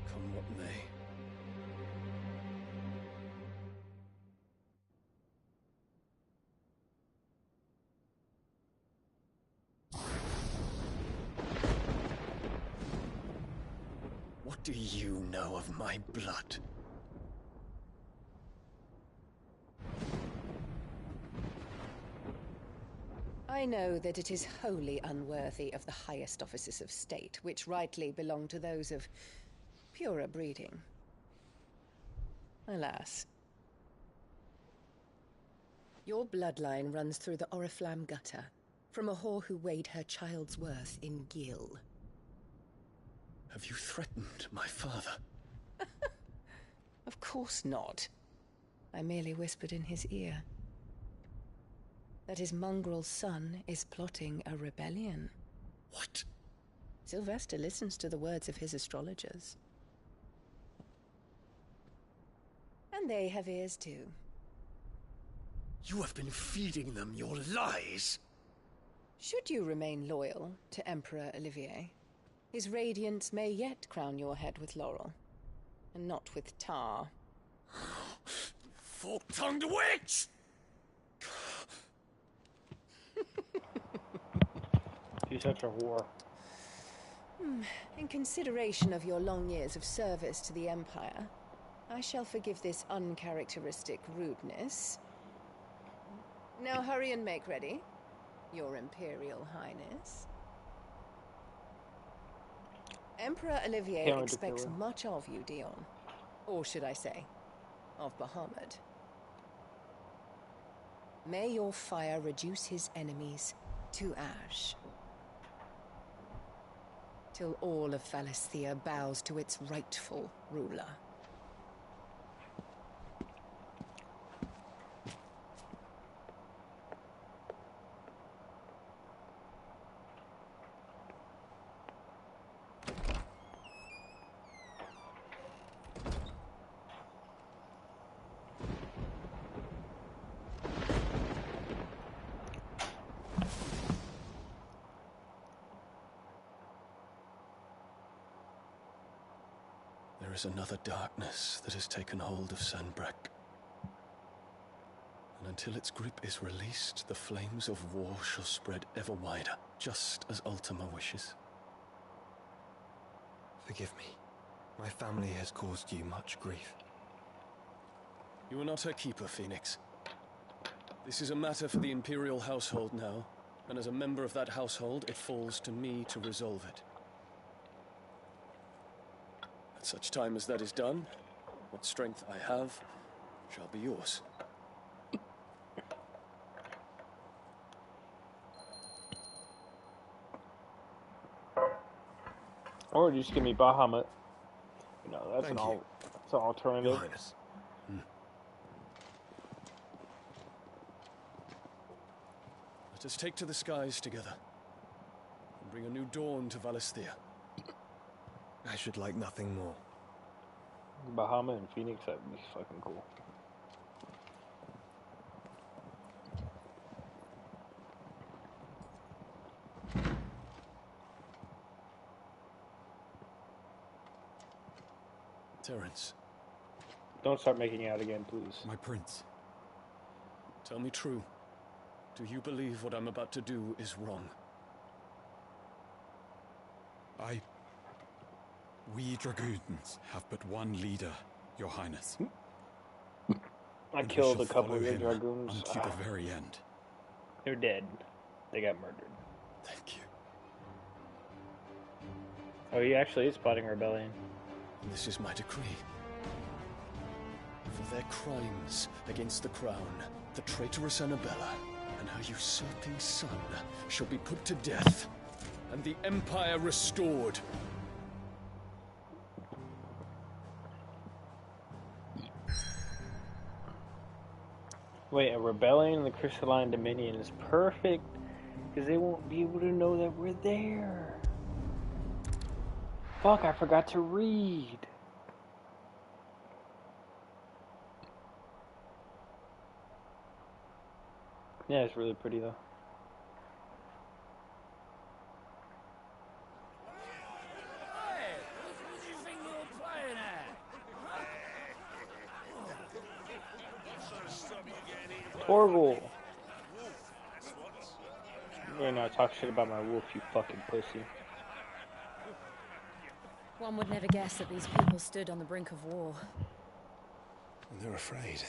Come what may. What do you know of my blood? I know that it is wholly unworthy of the highest offices of state, which rightly belong to those of purer breeding. Alas. Your bloodline runs through the Oriflamme gutter, from a whore who weighed her child's worth in gil. Have you threatened my father? Of course not. I merely whispered in his ear that his mongrel son is plotting a rebellion. What? Sylvester listens to the words of his astrologers. And they have ears too. You have been feeding them your lies. Should you remain loyal to Emperor Olivier, his radiance may yet crown your head with laurel, and not with tar. Fork-tongued witch! She's such a whore. In consideration of your long years of service to the Empire, I shall forgive this uncharacteristic rudeness. Now hurry and make ready, Your Imperial Highness. Emperor Olivier expects much of you, Dion. Or should I say, of Bahamut. May your fire reduce his enemies to ash. Till all of Valisthea bows to its rightful ruler. There is another darkness that has taken hold of Sanbreque. And until its grip is released, the flames of war shall spread ever wider, just as Ultima wishes. Forgive me. My family has caused you much grief. You are not her keeper, Phoenix. This is a matter for the Imperial household now, and as a member of that household, it falls to me to resolve it. At such time as that is done, what strength I have shall be yours. Or just give me Bahamut. You know, that's an alternative. Your Highness. Let us take to the skies together and bring a new dawn to Valisthea. I should like nothing more. Bahamut and Phoenix, that'd be fucking cool. Terence. Don't start making out again, please. My prince. Tell me true. Do you believe what I'm about to do is wrong? We Dragoons have but one leader, Your Highness. I killed a couple of your your Dragoons. until the very end. They're dead. They got murdered. Thank you. Oh, he actually is spotting rebellion. And this is my decree. For their crimes against the crown, the traitorous Annabella and her usurping son shall be put to death, and the Empire restored. Wait, a rebellion in the Crystalline Dominion is perfect because they won't be able to know that we're there. Fuck, I forgot to read. Yeah, it's really pretty though. Torgal. You better not talk shit about my wolf, you fucking pussy. One would never guess that these people stood on the brink of war. And they're afraid.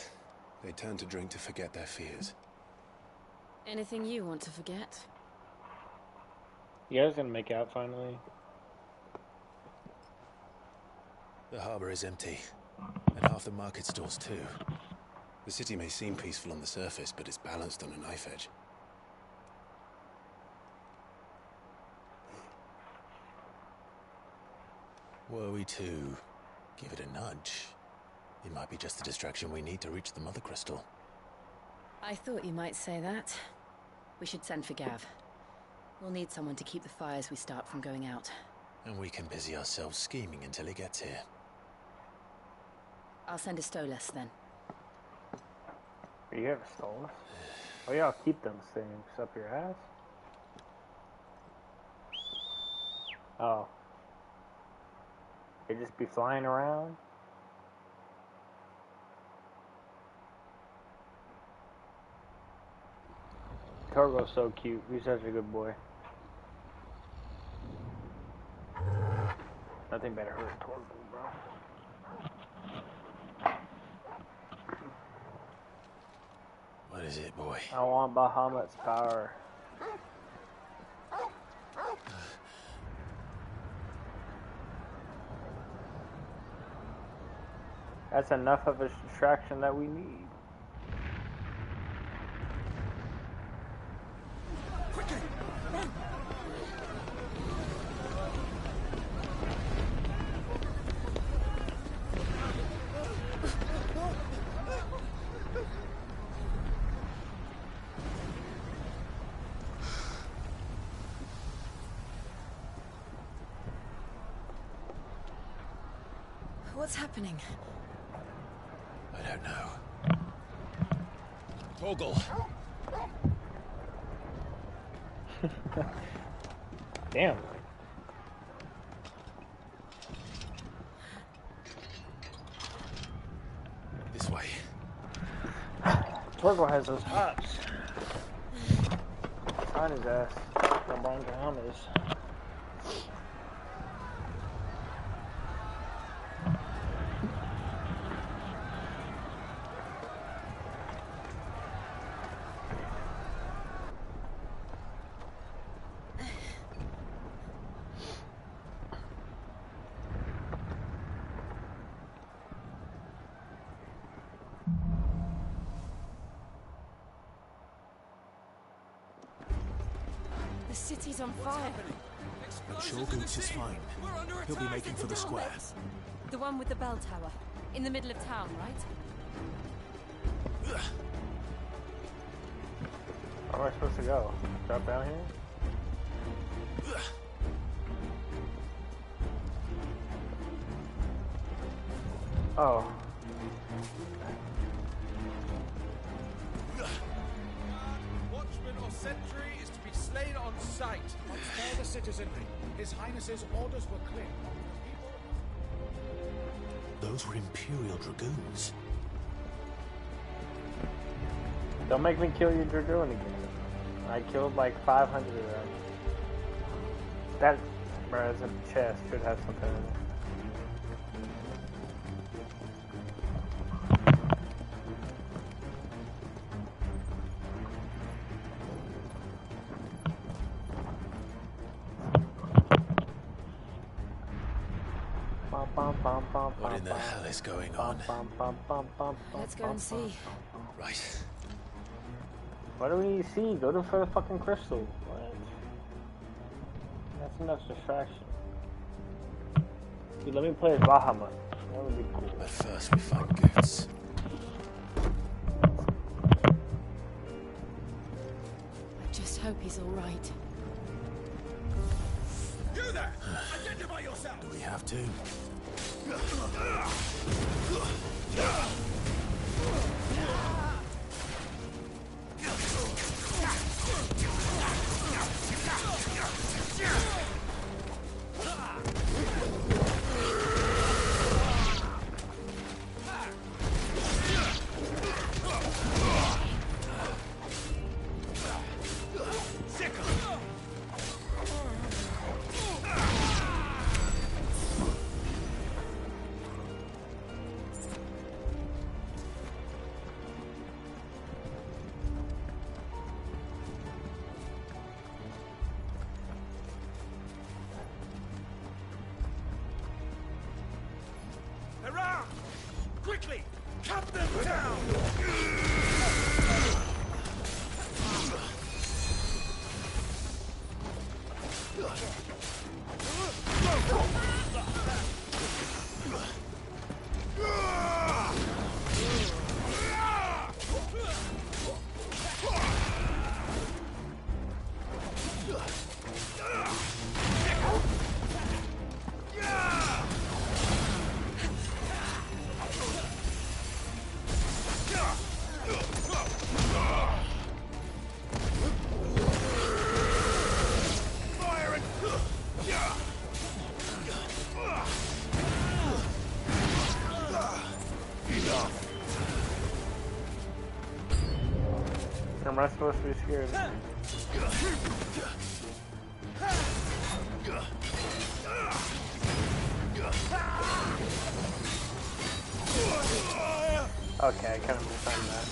They turn to drink to forget their fears. Anything you want to forget? You guys gonna make out finally? The harbor is empty, and half the market stalls too. The city may seem peaceful on the surface, but it's balanced on a knife edge. Were we to give it a nudge, it might be just the distraction we need to reach the Mother Crystal. I thought you might say that. We should send for Gav. We'll need someone to keep the fires we start from going out. And we can busy ourselves scheming until he gets here. I'll send a Stolas then. You have a Stolas? Oh yeah, I'll keep them things up your ass. Oh. They just be flying around? Torgo's so cute. He's such a good boy. Nothing better hurt Torgo, bro. What is it, boy? I want Bahamut's power. That's enough of a distraction that we need. What's happening? I don't know. Torgal. Damn. This way. Torgo has those hops. On his ass. From Bahamas. The city's on fire. I'm sure Goots is fine. He'll be making for the square. The one with the bell tower. In the middle of town, right? Where am I supposed to go? Drop down here? Oh. Watchman or sentry is to be slain on sight. I'll spare the citizenry. His Highness's orders were clear. Those were Imperial Dragoons. Don't make me kill your Dragoon again. I killed like 500 of them. That, bro, that's a chest. Should have something in it. What in the hell is going on? Let's go and see. Right. What do we need to see? Go to for the fucking crystal. What? That's enough distraction. Dude, let me play as Bahamut. That would be cool. But first we find Goots. I just hope he's all right. You there! Identify yourself! Do we have to? Around! Quickly! Cut them down! Am I supposed to be scared? Okay, I kind of mistimed that.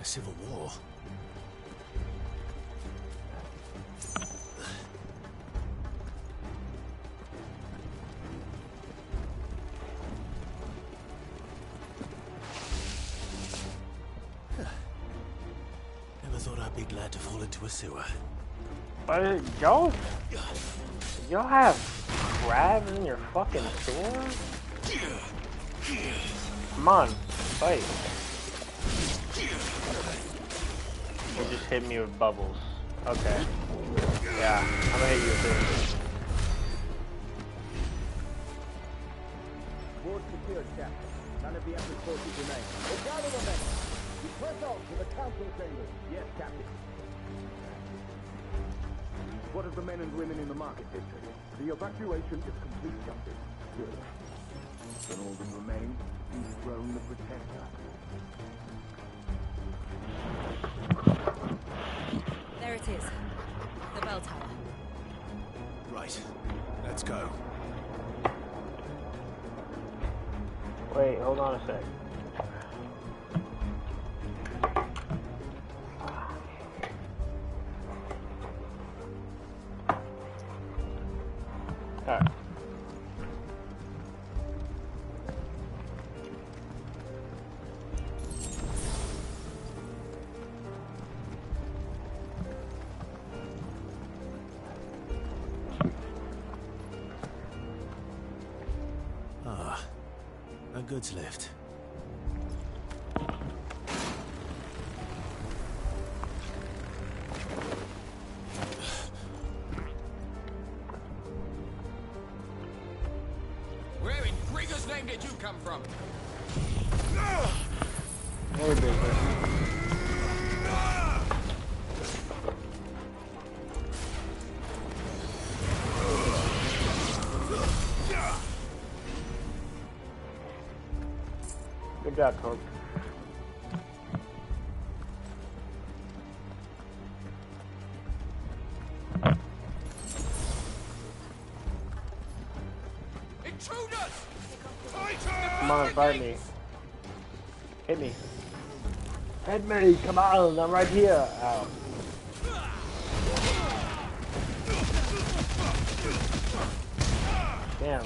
Civil war. Never thought I'd be glad to fall into a sewer. But y'all have crabs in your fucking sewer? Come on, fight. You just hit me with bubbles. Okay. Yeah, I'm gonna hit you with this. Board secured, Captain. None of the other forces remain. We'll gather the men. We press on to the council chambers. Yes, Captain. What of the men and women in the market district? The evacuation is complete, Captain. Good. Then all that remains is Throne the Protector. There it is. The bell tower. Right. Let's go. Wait, hold on a sec. Alright. Ah, a goods lift. Where in Grieger's name did you come from? Hey, baby. Good job, Torque. Come on, fight me. Hit me. Hit me, come on, I'm right here. Ow. Damn.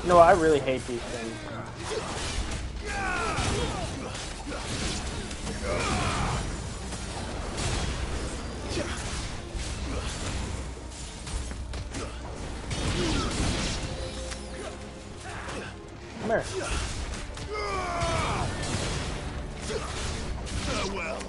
No, I really hate these things. Come here. Farewell.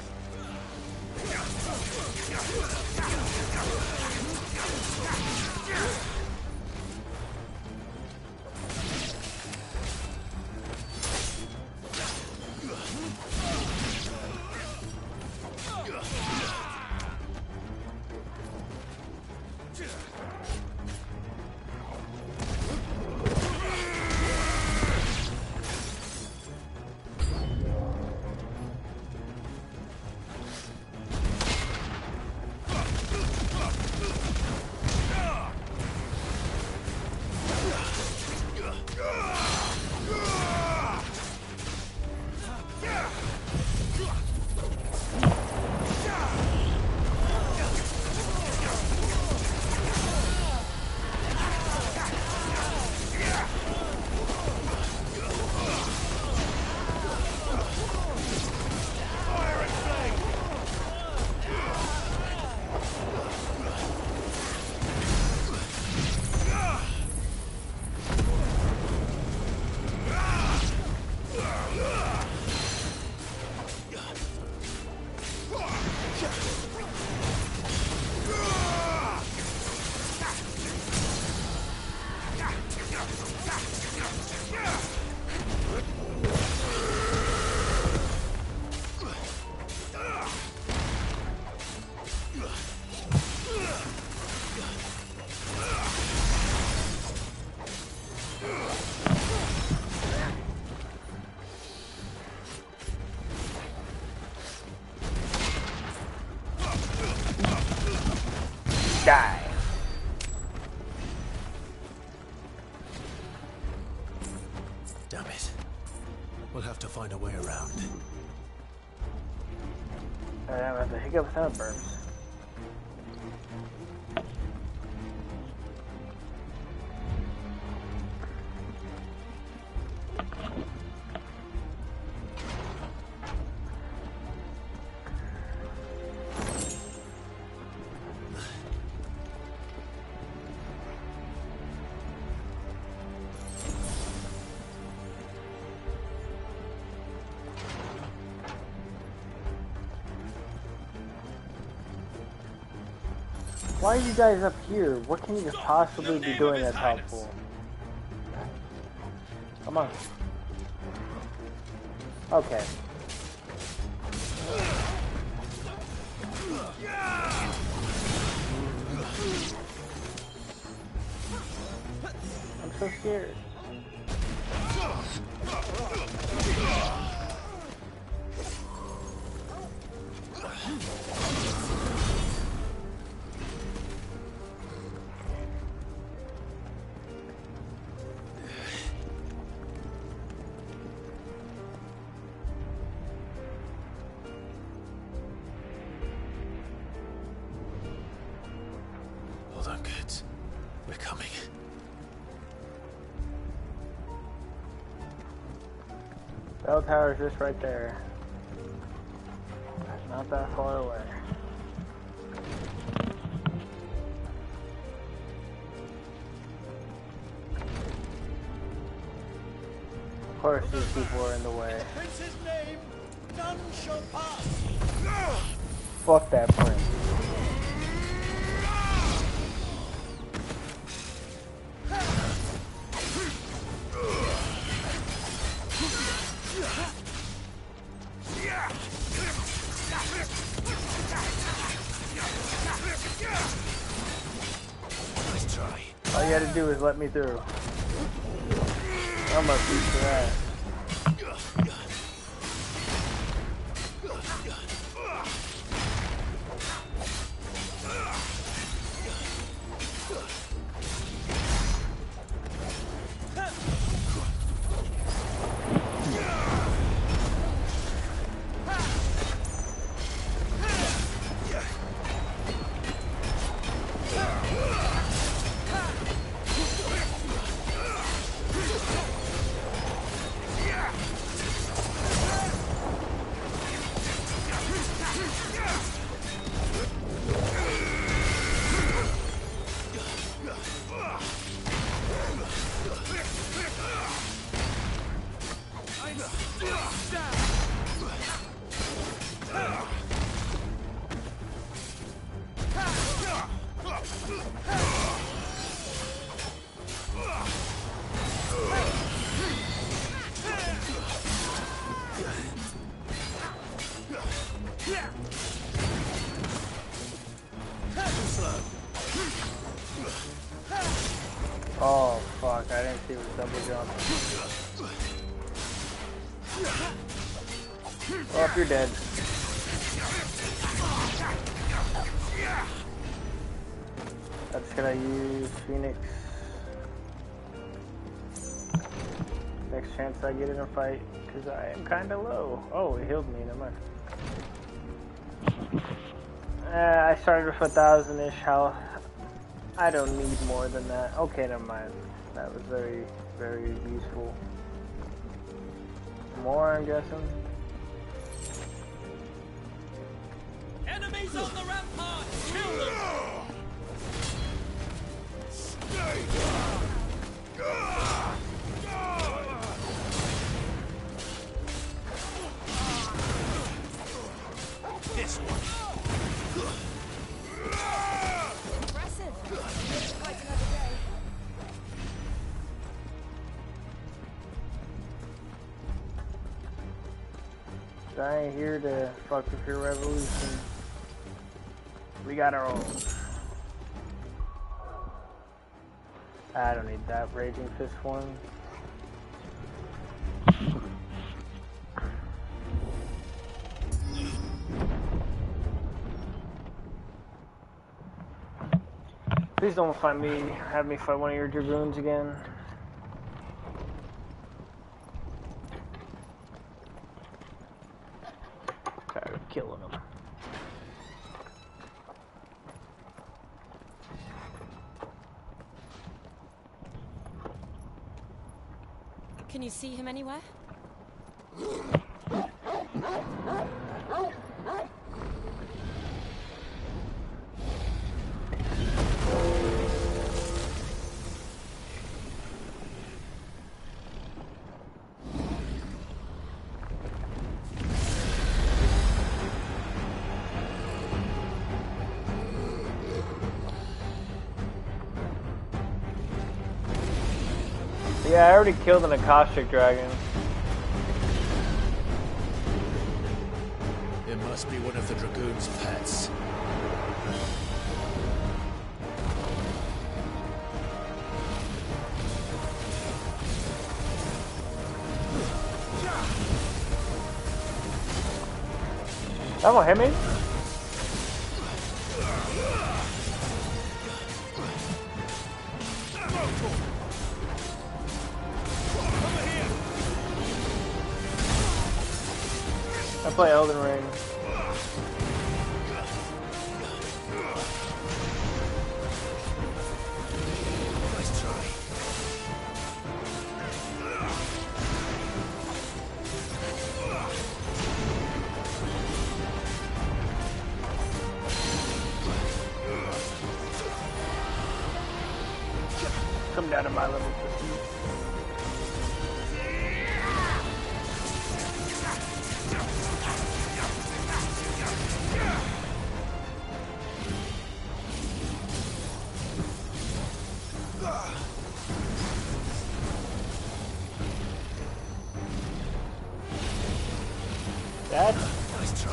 I have the hiccups and the burps. Why are you guys up here? What can you just possibly be doing that's helpful? Come on. Okay. I'm so scared. Hold on, kids. We're coming. Bell tower's just right there. Not that far away. Of course, these people are in the way. Prince's name, none shall pass. Fuck that prince. Nice try. All you had to do is let me through. I'm a piece of that. Oh fuck, I didn't see it was double jump. Oh, you're dead. I'm just gonna use Phoenix. Next chance I get in a fight, because I am kinda low. Oh, it healed me, never mind. I started with 1,000-ish health. I don't need more than that. Okay, never mind. That was very, very useful. More, I'm guessing. Enemies on the rampart! Kill them! This one. Impressive. Quite another day. I ain't here to fuck with your revolution. We got our own. I don't need that Raging Fist one. Please don't have me fight one of your dragoons again. Tired of killing them. Can you see him anywhere? Yeah, I already killed an Akashic dragon. It must be one of the Dragoon's pets. That won't hit me? I play Elden Ring. Nice try. Come down to my level 15. Dad? Nice try.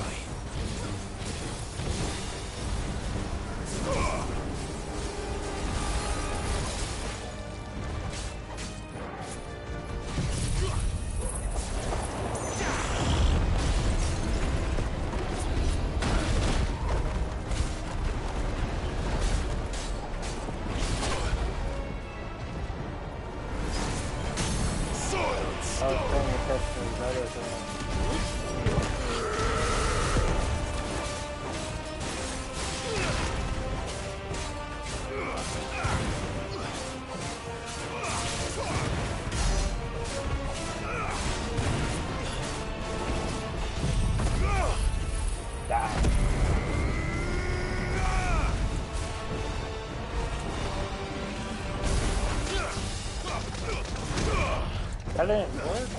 I was paying attention to his other thing. That didn't work.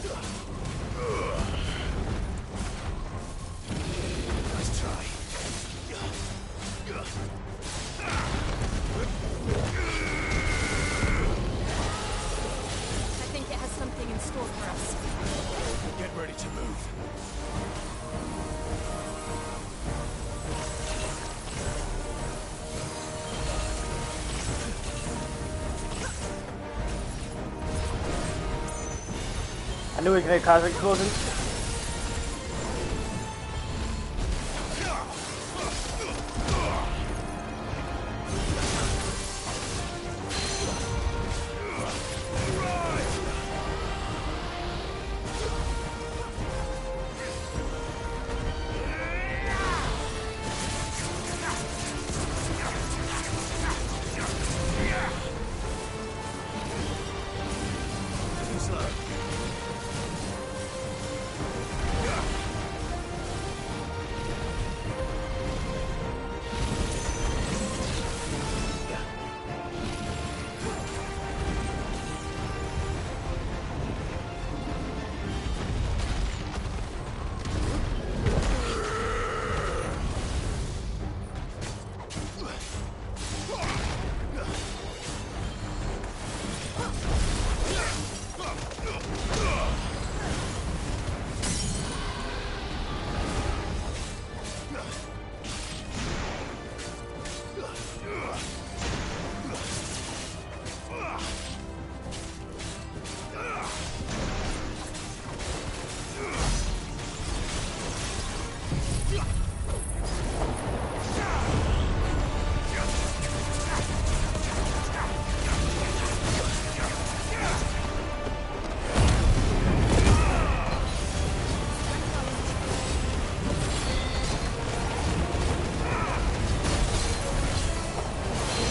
Nice try. I think it has something in store for us. Get ready to move. I knew we could hit cosmic explosions.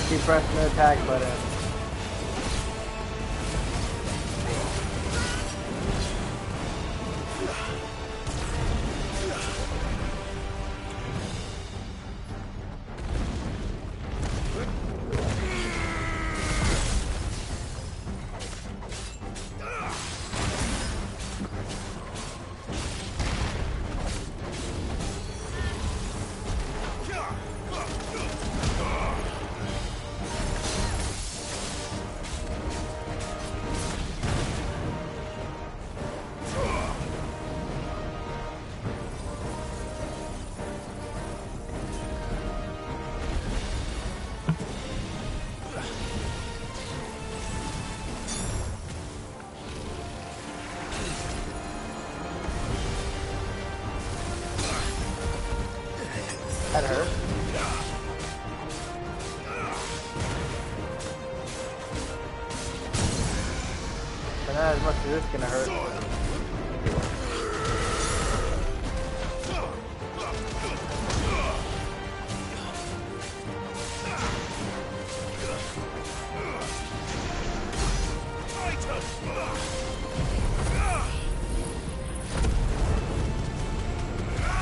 Keep pressing the attack button. That hurt. But not as much as this gonna hurt.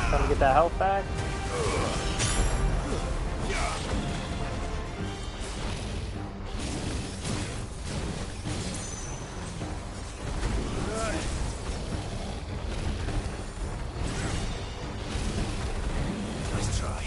Trying to get that health back. Nice try.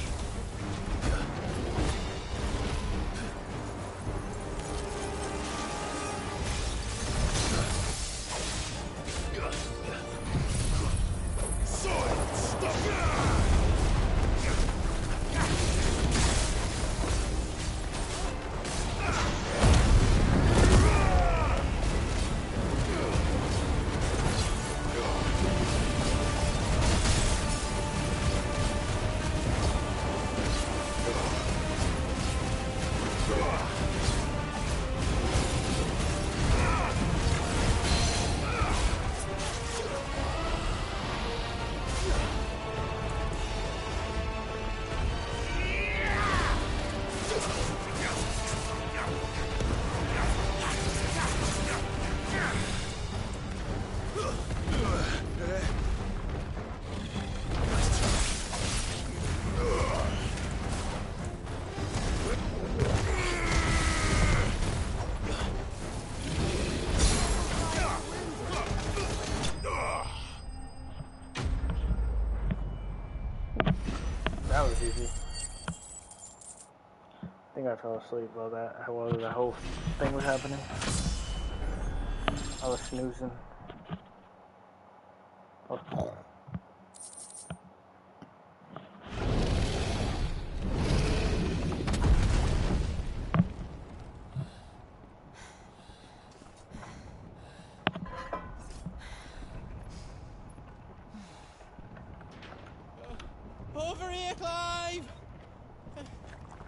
That was easy. I think I fell asleep while the whole thing was happening. I was snoozing. Over here, Clive!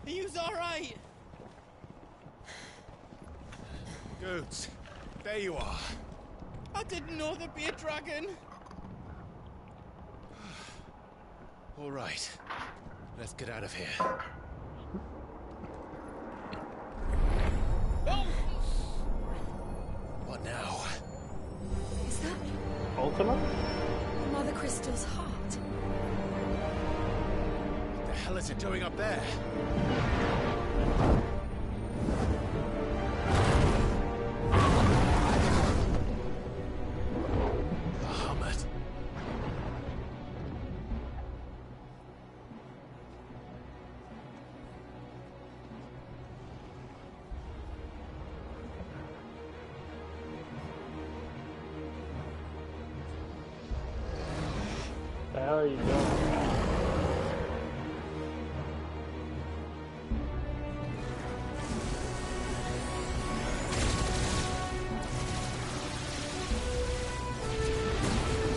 Are you alright? Goods, there you are. I didn't know there'd be a dragon. All right, let's get out of here. Oh! What now? Is that Ultima? Mother Crystal's heart? What the hell is it doing up there? Bahamut. What the hell are you doing?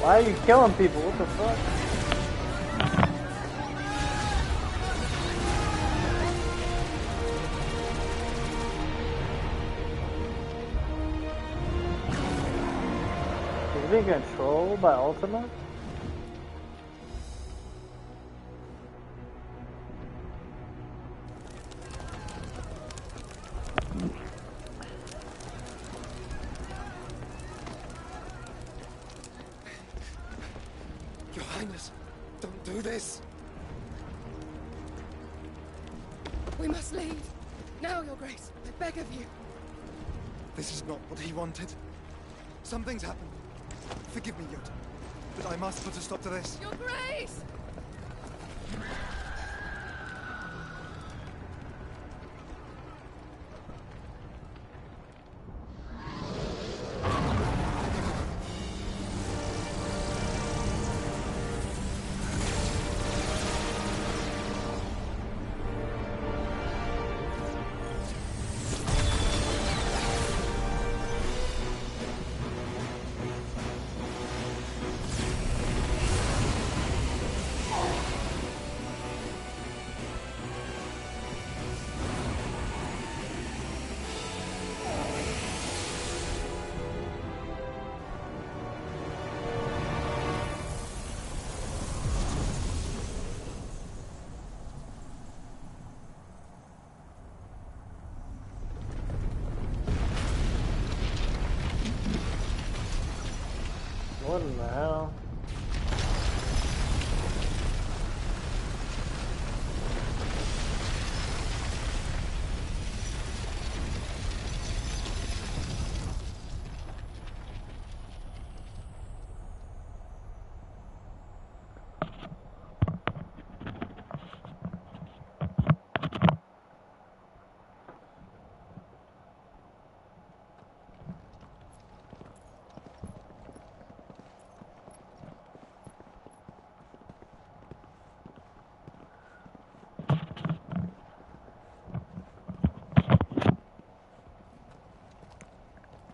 Why are you killing people? What the fuck? He's being controlled by Ultima? Your Highness, don't do this. We must leave. Now, Your Grace. I beg of you. This is not what he wanted. Something's happened. Forgive me, Yoda, but I must put a stop to this. Your Grace! What in the hell?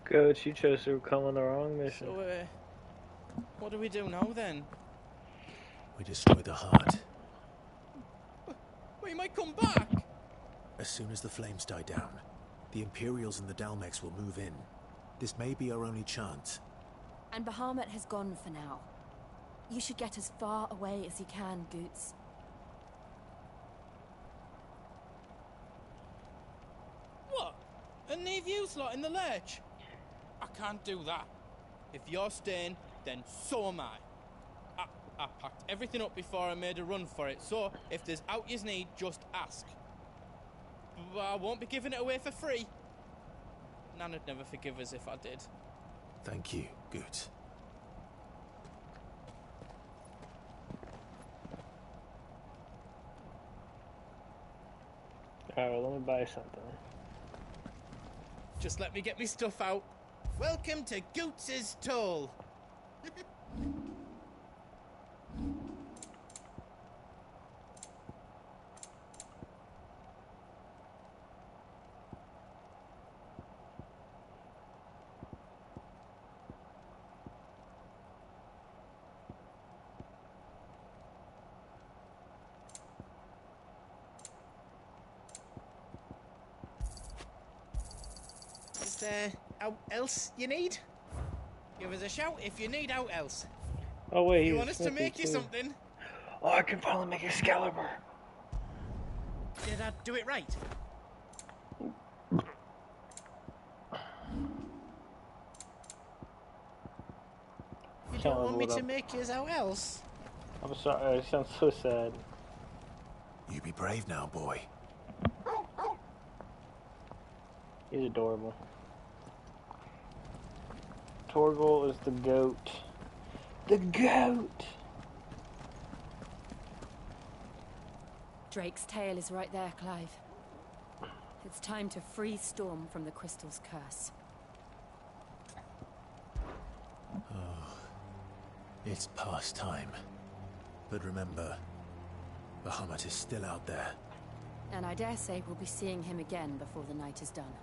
Coach, you chose to come on the wrong mission. So, what do we do now then? We destroy the heart. We might come back! As soon as the flames die down, the Imperials and the Dalmex will move in. This may be our only chance. And Bahamut has gone for now. You should get as far away as you can, Goots. What? And leave you slot in the lurch? I can't do that. If you're staying, then so am I. I packed everything up before I made a run for it, so if there's out yous need, just ask. But I won't be giving it away for free. Nana'd never forgive us if I did. Thank you, Goots. Alright, let me buy something. Just let me get me stuff out. Welcome to Goots' Toll. Is there out else you need? Give us a shout if you need out else. Oh wait, you want us to make you something? Oh, I can probably make Excalibur. Did I do it right? You don't want me to make you out else? I'm sorry, it sounds so sad. You be brave now, boy. He's adorable. Torgal is the goat. The goat! Drake's tail is right there, Clive. It's time to free Storm from the Crystal's curse. Oh, it's past time. But remember, Bahamut is still out there. And I dare say we'll be seeing him again before the night is done.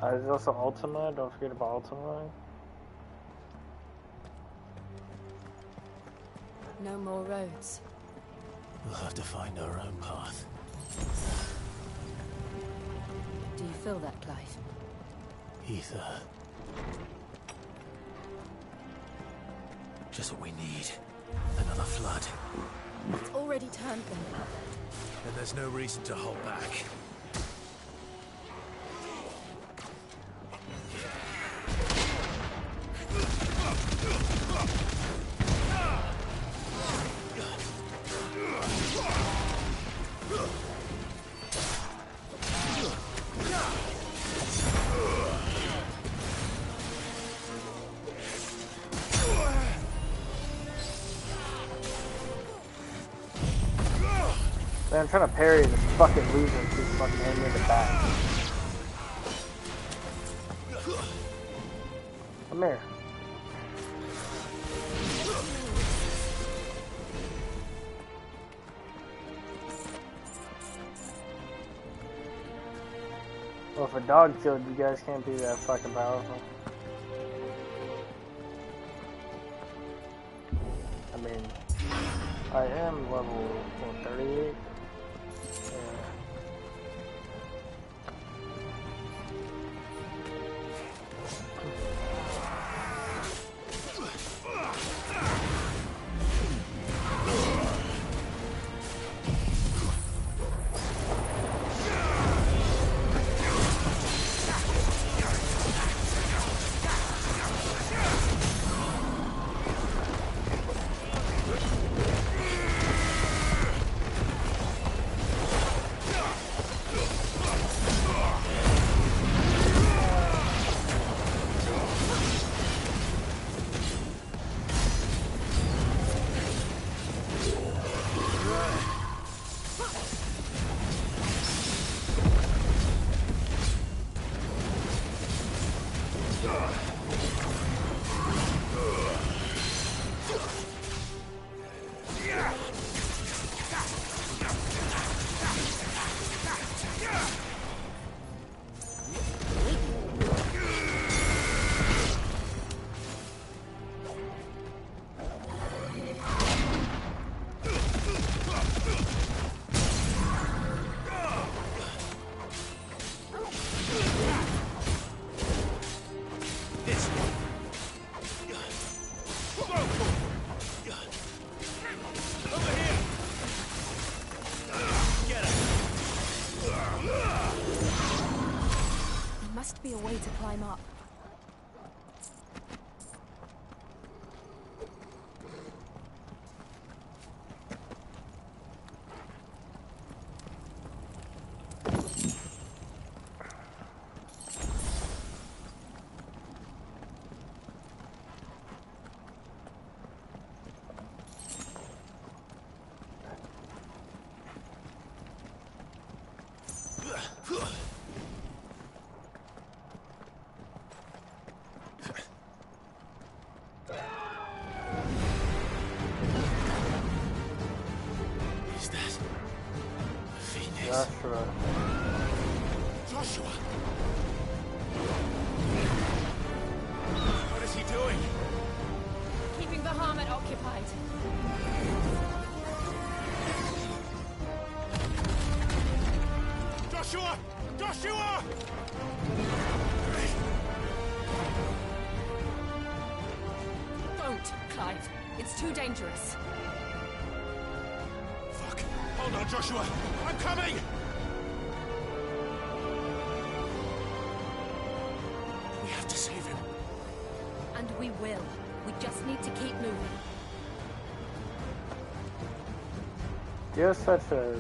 There's also Ultima, don't forget about Ultima. No more roads. We'll have to find our own path. Do you feel that, Clive? Ether. Just what we need. Another flood. It's already turned them. And there's no reason to hold back. Man, I'm trying to parry this fucking loser and keep fucking hitting me in the back. Come here. Well, if a dog killed you guys can't be that fucking powerful. I mean, I am level 38. Must be a way to climb up. Joshua! What is he doing? Keeping the Bahamut occupied. Joshua! Joshua! Don't, Clive. It's too dangerous. Fuck. Hold on, Joshua. I'm coming! We have to save him. And we will. We just need to keep moving. You're such a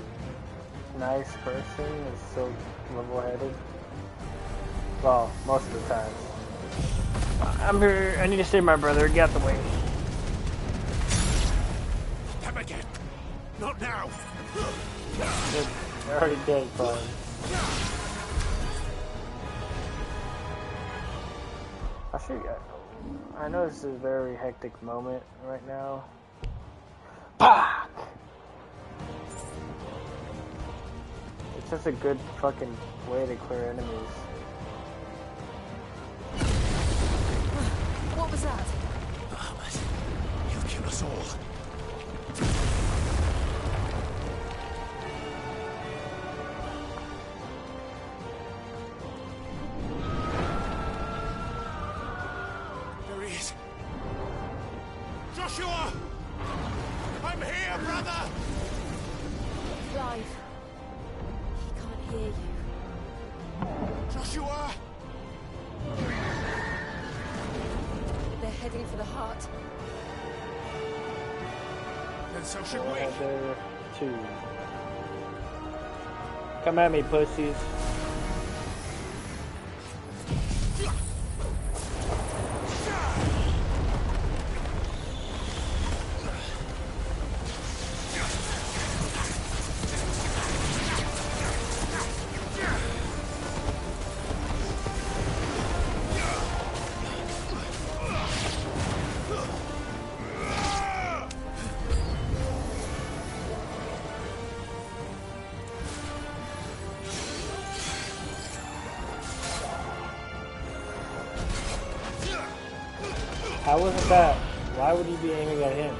nice person and so level-headed. Well, most of the time. I'm here. I need to save my brother. Get out the way. Come again. Not now. They're already dead, Clive. I know this is a very hectic moment right now. Fuck! It's just a good fucking way to clear enemies. What was that? Bahamut, he'll kill us all. There he is. Joshua! I'm here, brother! Clive. He can't hear you. Joshua! They're heading for the heart. Then so should we. There too. Come at me, pussies. How was it that? Why would he be aiming at him?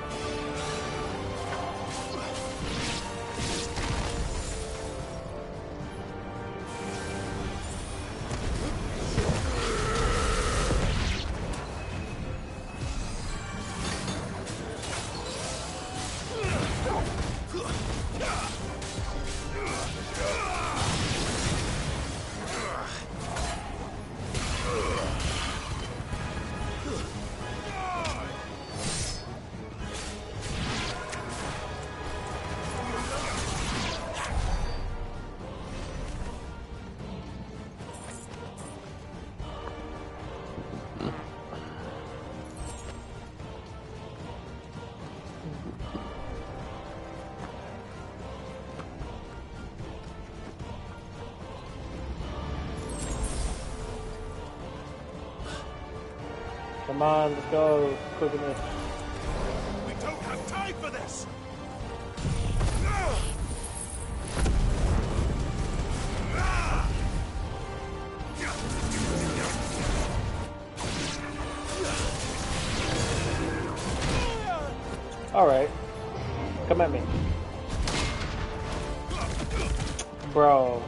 Come on, let's go. Quick enough. We don't have time for this! Alright. Come at me. Bro.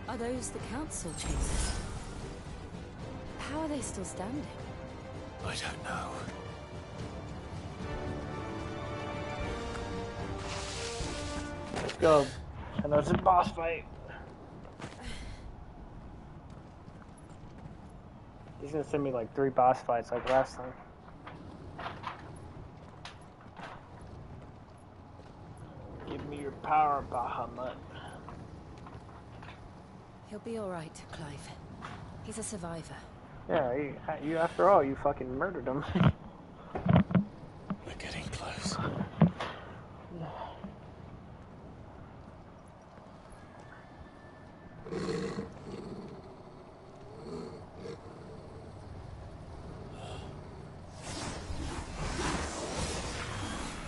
Are those the council chasers? How are they still standing? I don't know. Let's go. I know it's a boss fight. He's gonna send me like 3 boss fights like last time. Give me your power, Bahamut. He'll be all right, Clive. He's a survivor. Yeah, you after all, you fucking murdered him. We're getting close.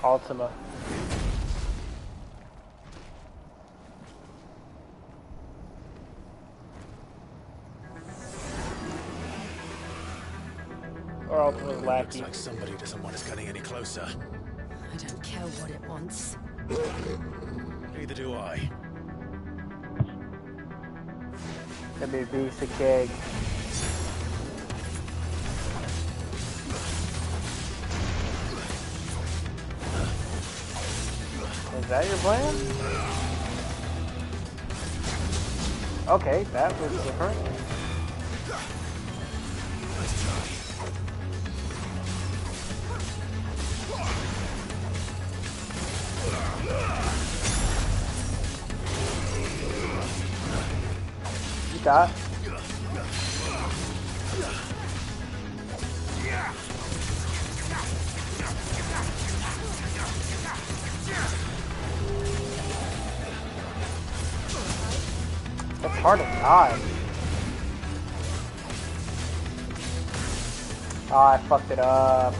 Ultima. Or Ultima's lackey. Looks like somebody doesn't want us getting any closer. I don't care what it wants. Neither do I. WB Keg. Is that your plan? Okay, that was different. You got. It's hard to die. Oh, I fucked it up.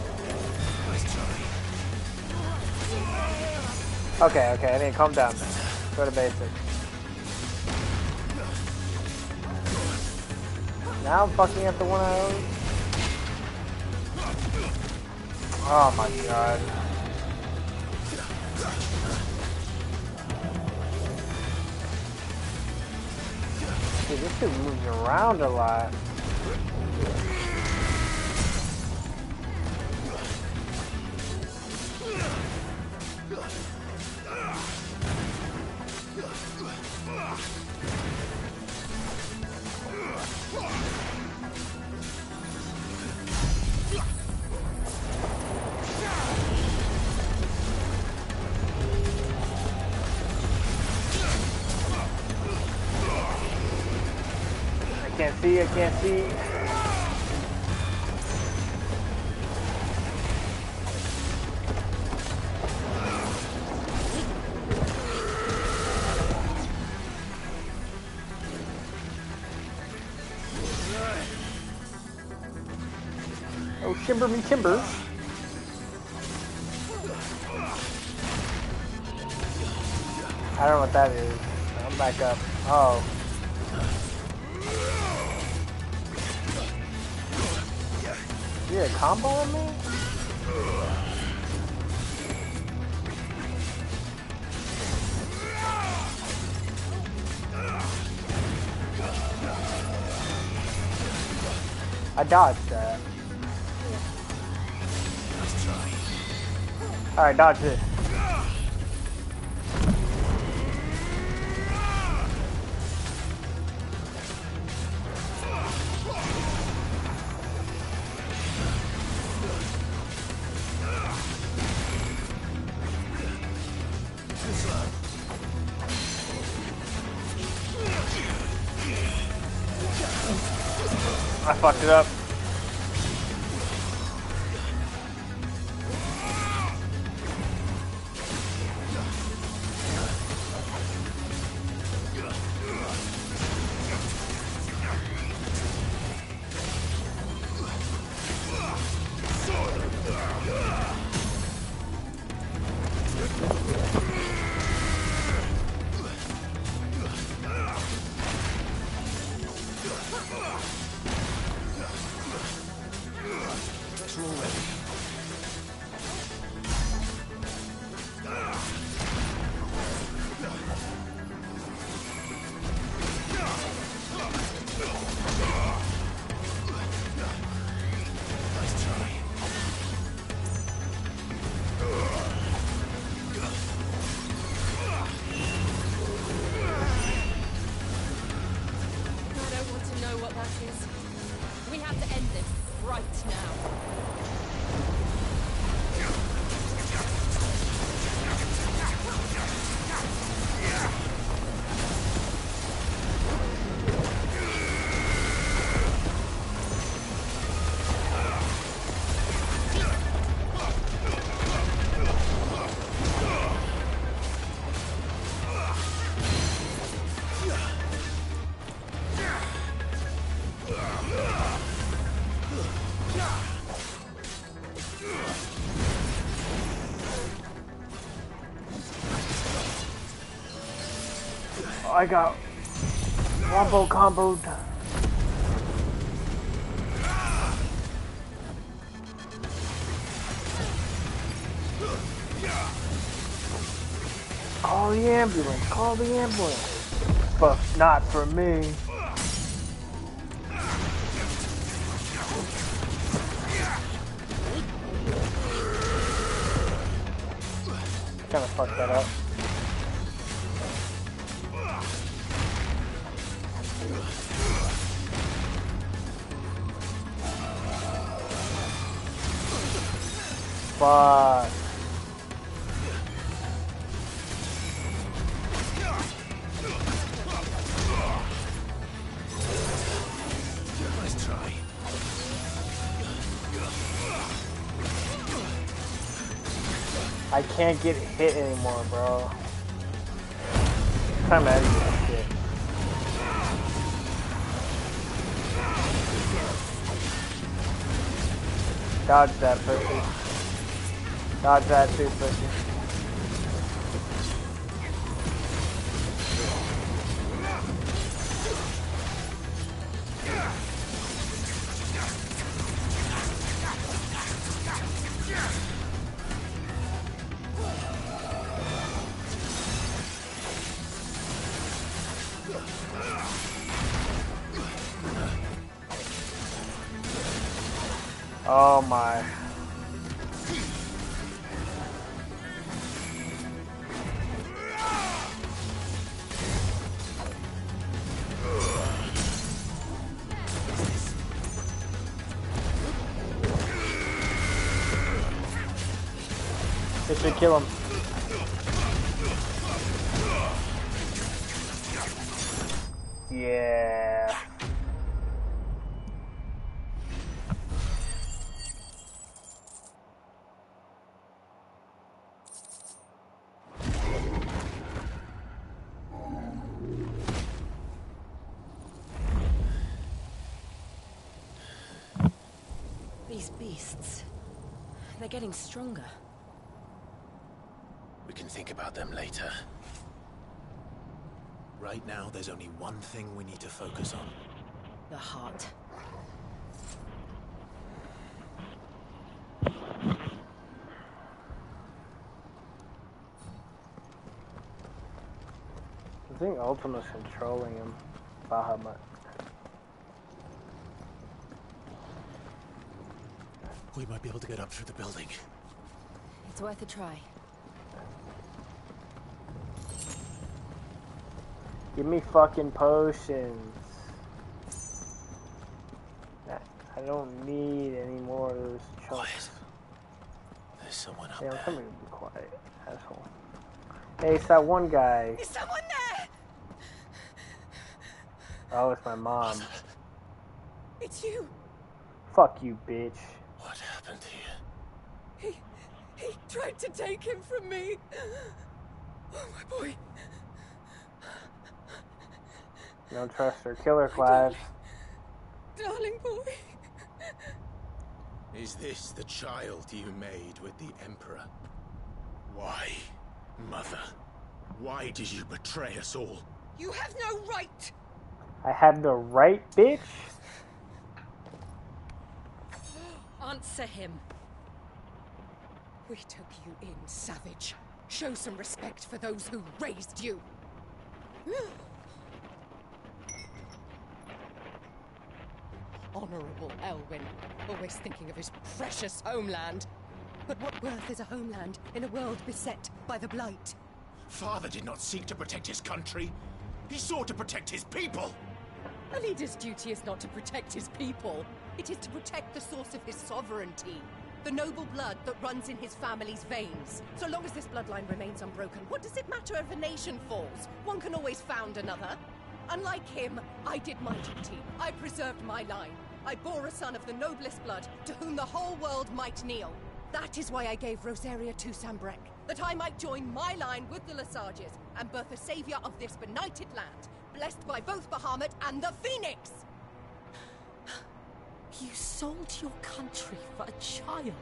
Okay, I need to calm down. Go to basics. Now I'm fucking up the one I own. Oh my god. Dude, this dude moves around a lot. I can't see. Oh, shimber me timber. I don't know what that is. I'm back up. Oh. You a combo on me? I dodged that. Alright, dodge this. I fucked it up. I got wombo comboed. Call the ambulance, call the ambulance. But not for me. Kinda fucked that up. Fuck. Nice try. I can't get hit anymore, bro. I'm out of this shit. Dodge that pussy. Dodge that too, pussy. Oh my. This should kill him. Yeah. These beasts, they're getting stronger. We can think about them later. Right now, there's only one thing we need to focus on. The heart. I think Ultima's controlling him. Bahamut. We might be able to get up through the building. It's worth a try. Give me fucking potions. I don't need any more of those chunks. There's someone up Yeah, I'm there. coming to be quiet, asshole. Hey, it's that one guy. Is someone there? Oh, it's my mom. It's you. Fuck you, bitch. What happened to you? He tried to take him from me. Oh, my boy. Don't trust her. Kill her, Clive. Darling boy. Is this the child you made with the Emperor? Why, Mother? Why did you betray us all? You have no right. I have the right, bitch? Answer him. We took you in, savage. Show some respect for those who raised you. Honorable Elwyn, always thinking of his precious homeland. But what worth is a homeland in a world beset by the Blight? Father did not seek to protect his country. He sought to protect his people. A leader's duty is not to protect his people. It is to protect the source of his sovereignty. The noble blood that runs in his family's veins. So long as this bloodline remains unbroken, what does it matter if a nation falls? One can always found another. Unlike him, I did my duty. I preserved my line. I bore a son of the noblest blood, to whom the whole world might kneel. That is why I gave Rosaria to Sambrek, that I might join my line with the Lesages and birth a savior of this benighted land, blessed by both Bahamut and the Phoenix! You sold your country for a child.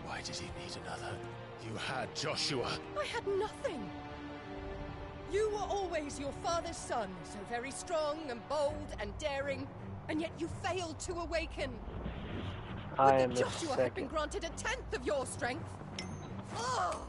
Why did he need another? You had Joshua. I had nothing. You were always your father's son, so very strong and bold and daring, and yet you failed to awaken. I Would am that the Joshua had been second. granted a tenth of your strength? Oh!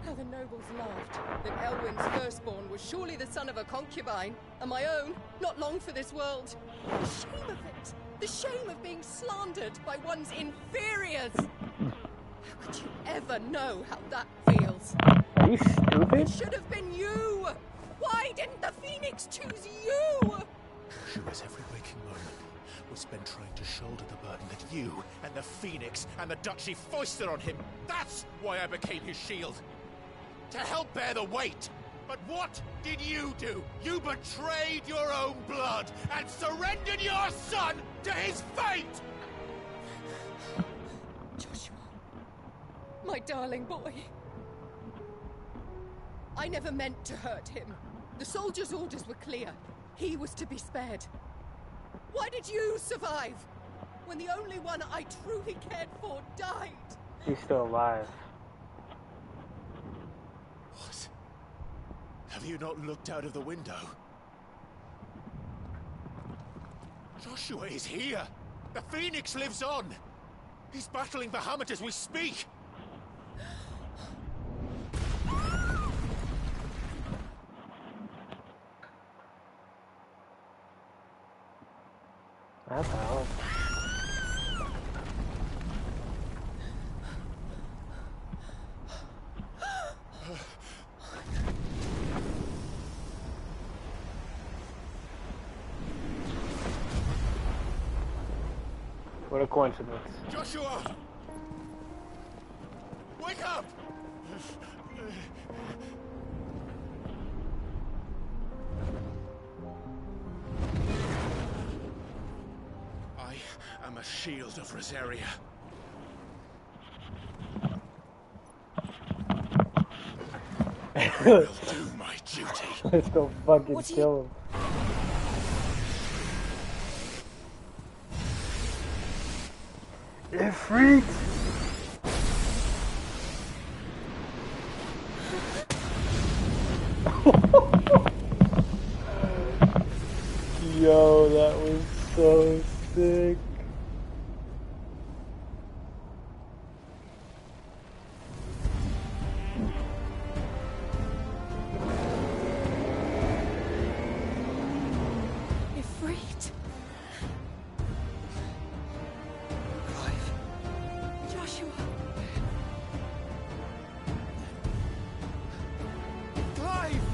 How the nobles laughed that Elwyn's firstborn was surely the son of a concubine, and my own, not long for this world. The shame of it! The shame of being slandered by one's inferiors! How could you ever know how that feels? Are you stupid? It should have been you! Why didn't the Phoenix choose you? Joshua's every waking moment was spent trying to shoulder the burden that you and the Phoenix and the Duchy foisted on him. That's why I became his shield. To help bear the weight. But what did you do? You betrayed your own blood and surrendered your son to his fate! Joshua, my darling boy. I never meant to hurt him. The soldiers' orders were clear. He was to be spared. Why did you survive when the only one I truly cared for died? He's still alive. What? Have you not looked out of the window? Joshua is here! The Phoenix lives on! He's battling Bahamut as we speak! That's how. What a coincidence. Joshua! Wake up! I am a shield of Rosaria. I will do my duty. Let's go fucking kill him. Ifrit! Yo, that was so sick. Ifrit. Clive. Joshua. Clive!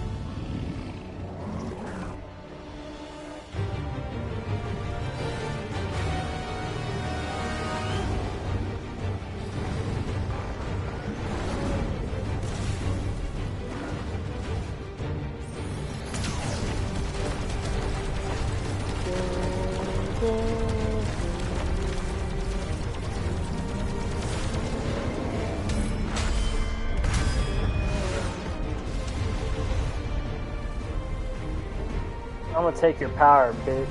I'm gonna take your power, bitch.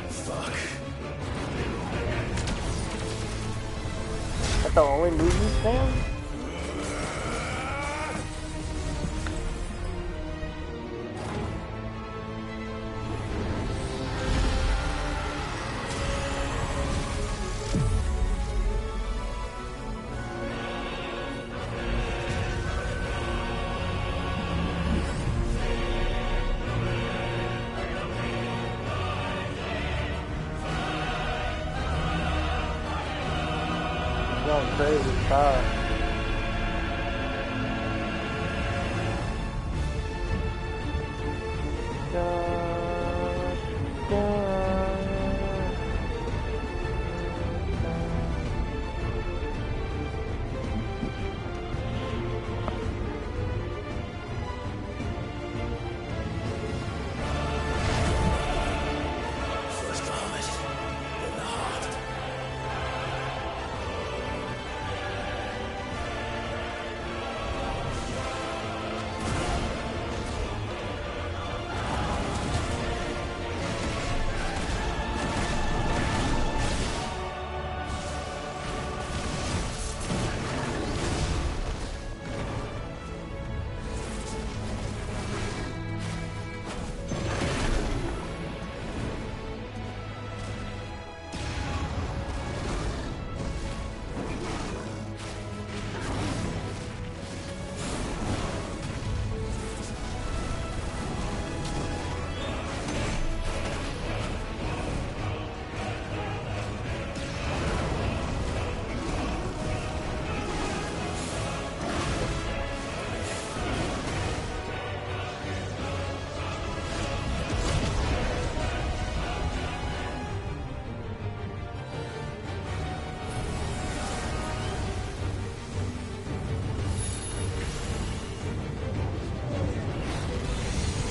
Fuck. That's the only move you stand? Going crazy, power. First vomit, then the heart.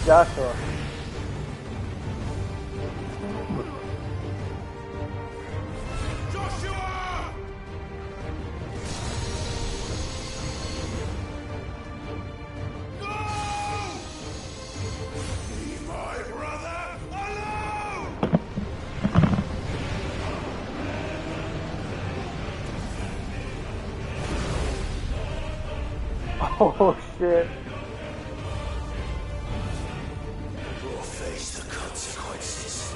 Joshua. Joshua! No! Leave my brother alone! Oh shit. Or face the consequences.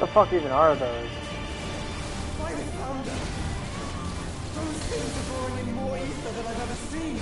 the fuck even are those? Fiery Founder! Those things are drawing in more ether than I've ever seen!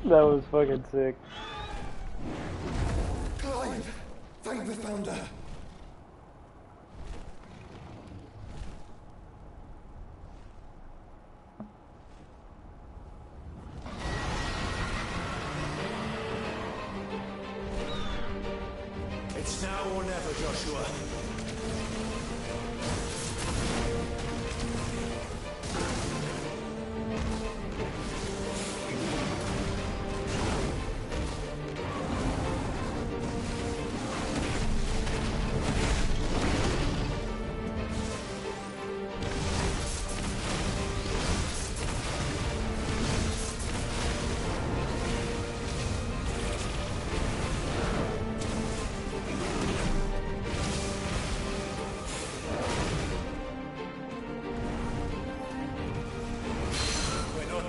That was fucking sick. Clive! Thank the Founder! It's now or never, Joshua.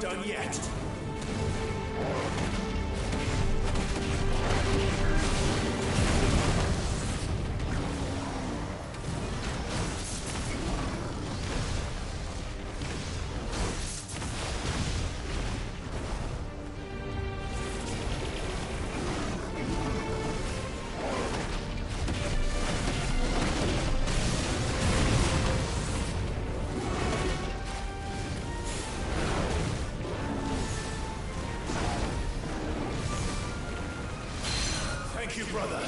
Done yet. Thank you, brother.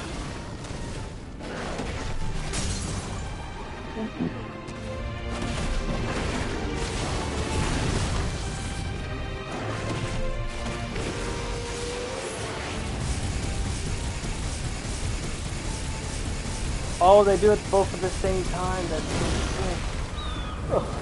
Oh, they do it both at the same time. That's so sick. Ugh.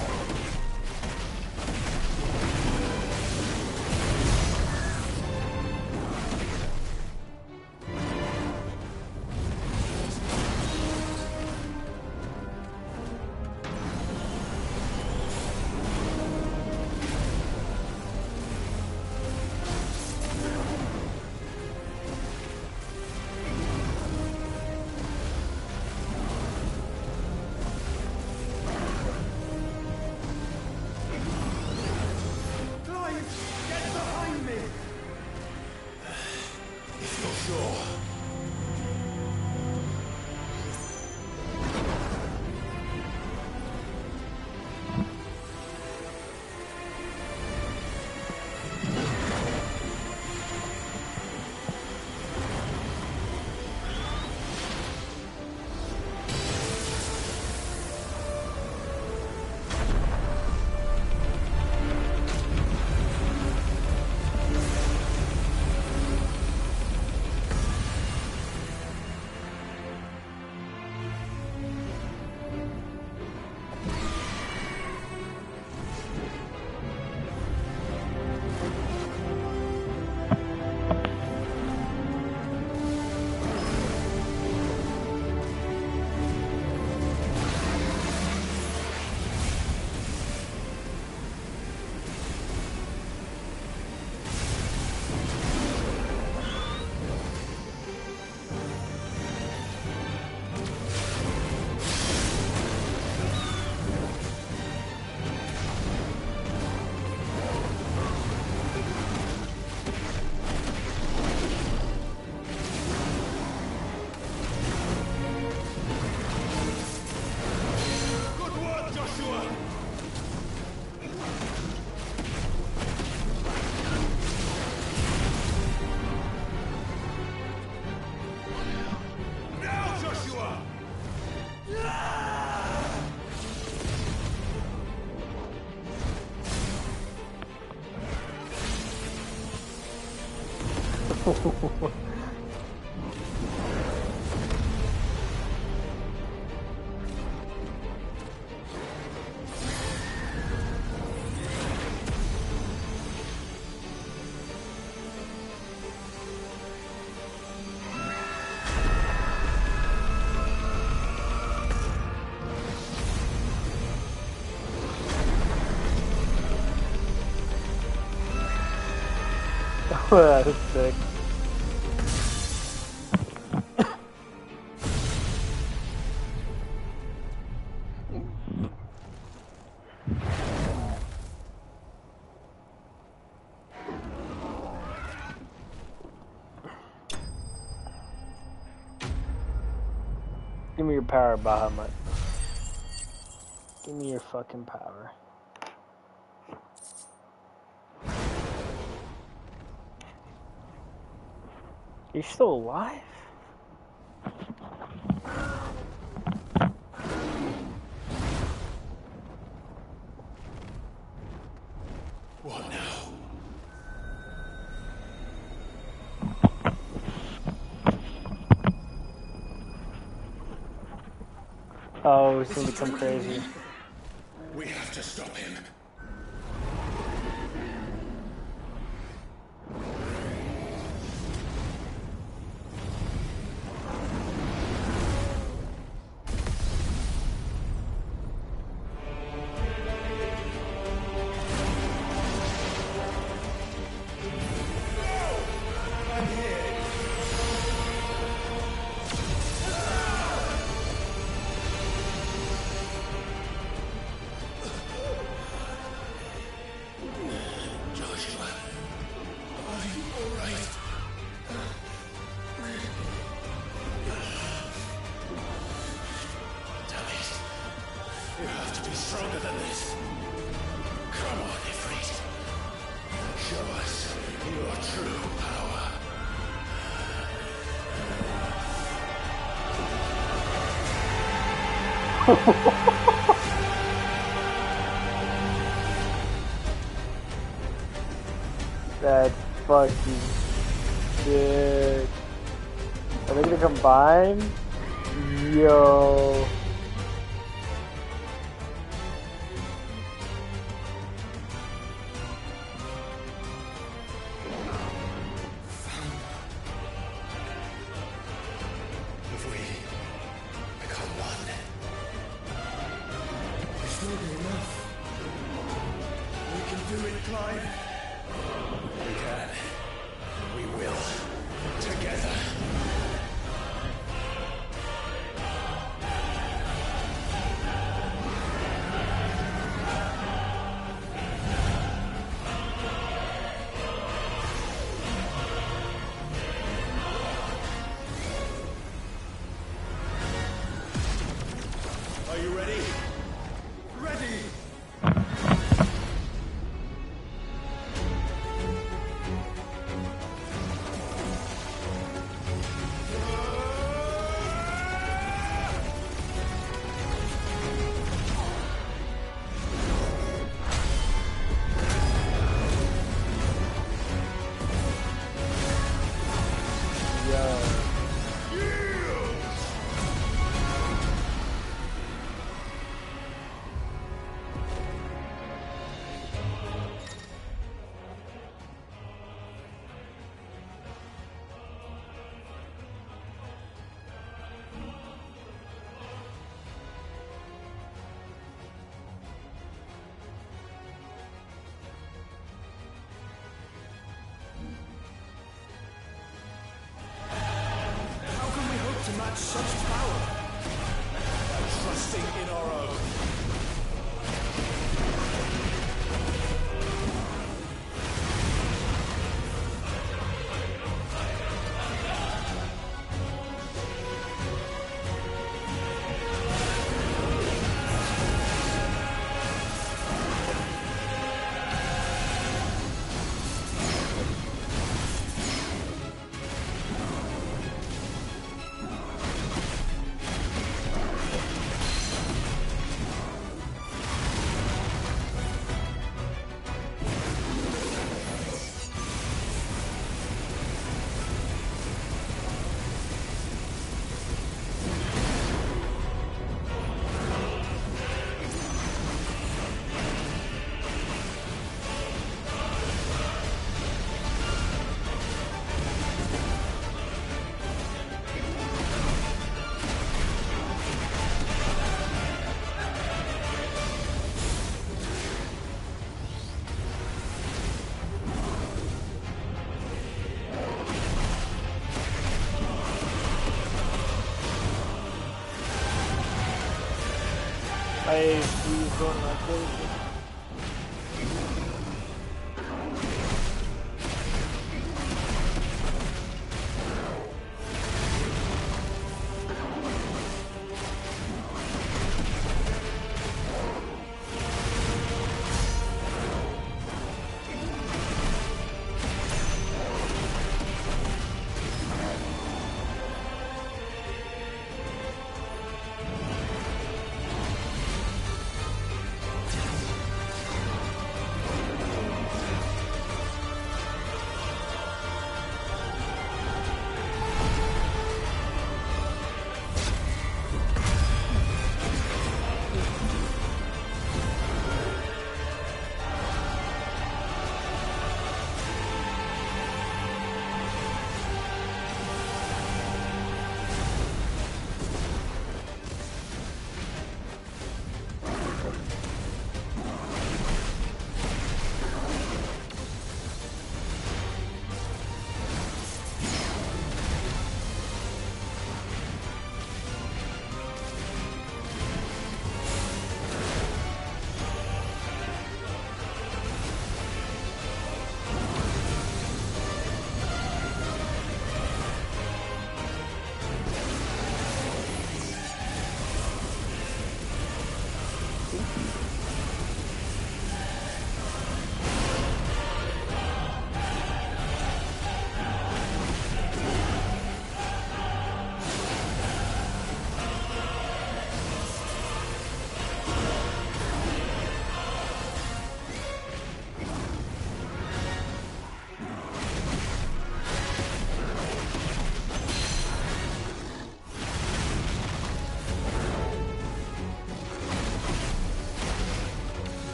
That's sick. Give me your power, Bahamut. Give me your fucking power. You're still alive? What now? Oh, he's gonna become crazy. We have to stop him. Stronger than this. Come on, Ifrit. Show us your true power. That's fucking sick. Are they gonna combine? Yo. Are you ready? Ready! Such power by trusting in our own. Hey, please don't like this.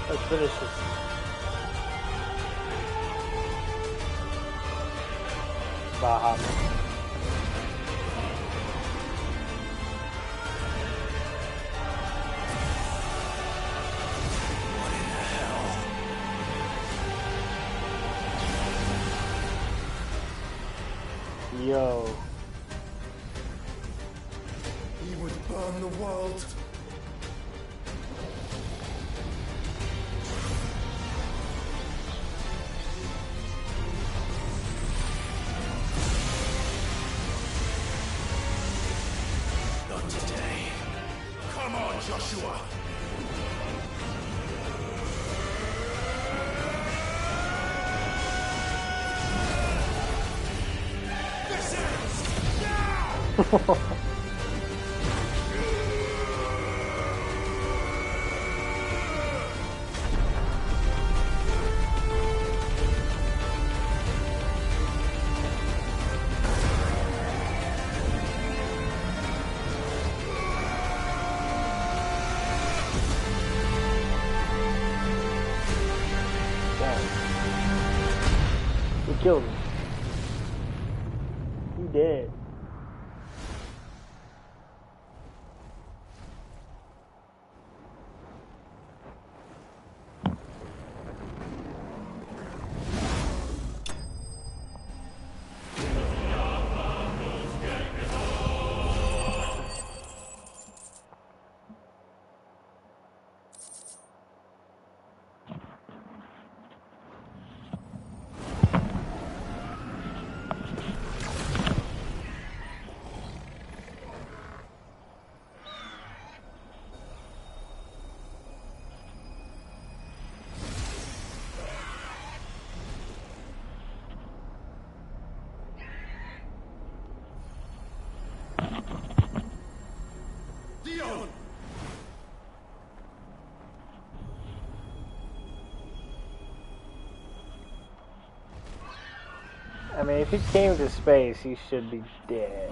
Let's finish this. Bahamut. would burn the world. Not today. Come on, Joshua! This ends now! He killed him. He dead. Dion! I mean, if he came to space, he should be dead.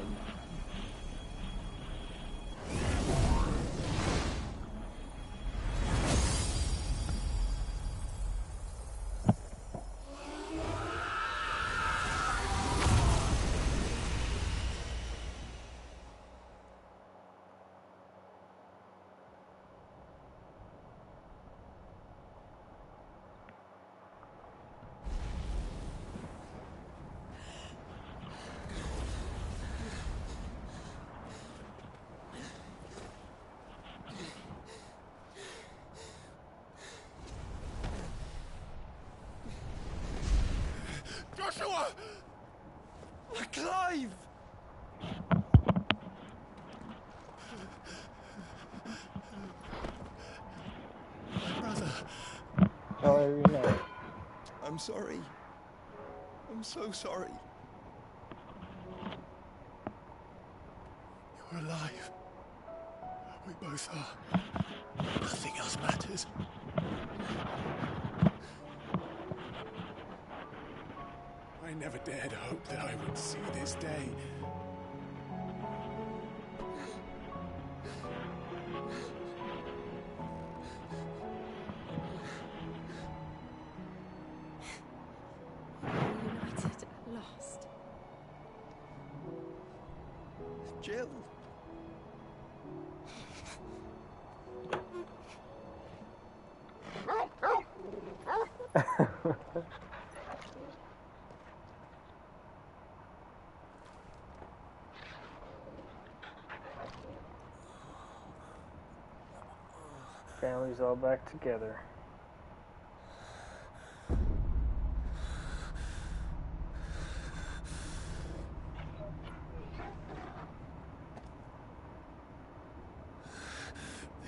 Joshua! Clive! My brother. Oh, you know. I'm sorry. I'm so sorry. You're alive. We both are. Nothing else matters. I never dared hope that I would see this day. United at last. Jill. Family's all back together.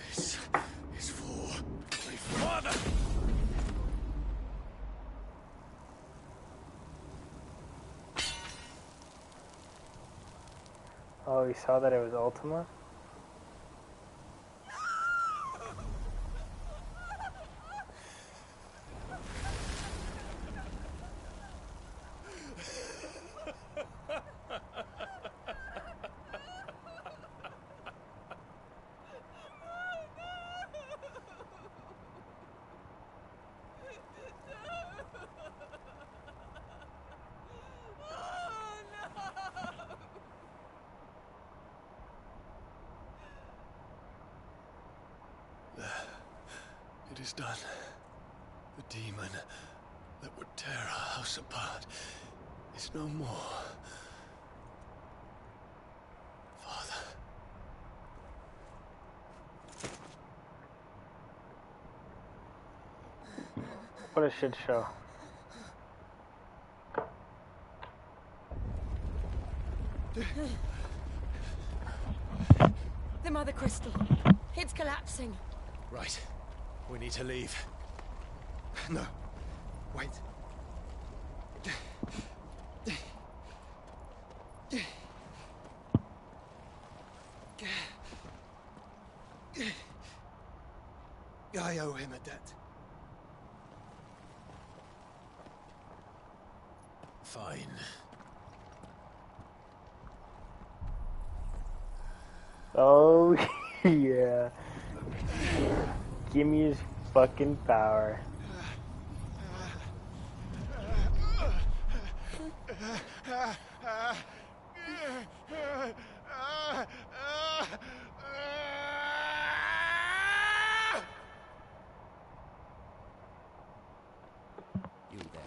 This is for my father! Oh, he saw that it was Ultima? It is done. The demon that would tear our house apart is no more. Father, What a shit show. The Mother Crystal. It's collapsing. Right. We need to leave. No. Wait. I owe him a debt. Fine. Oh, yeah. Give me his fucking power. You there.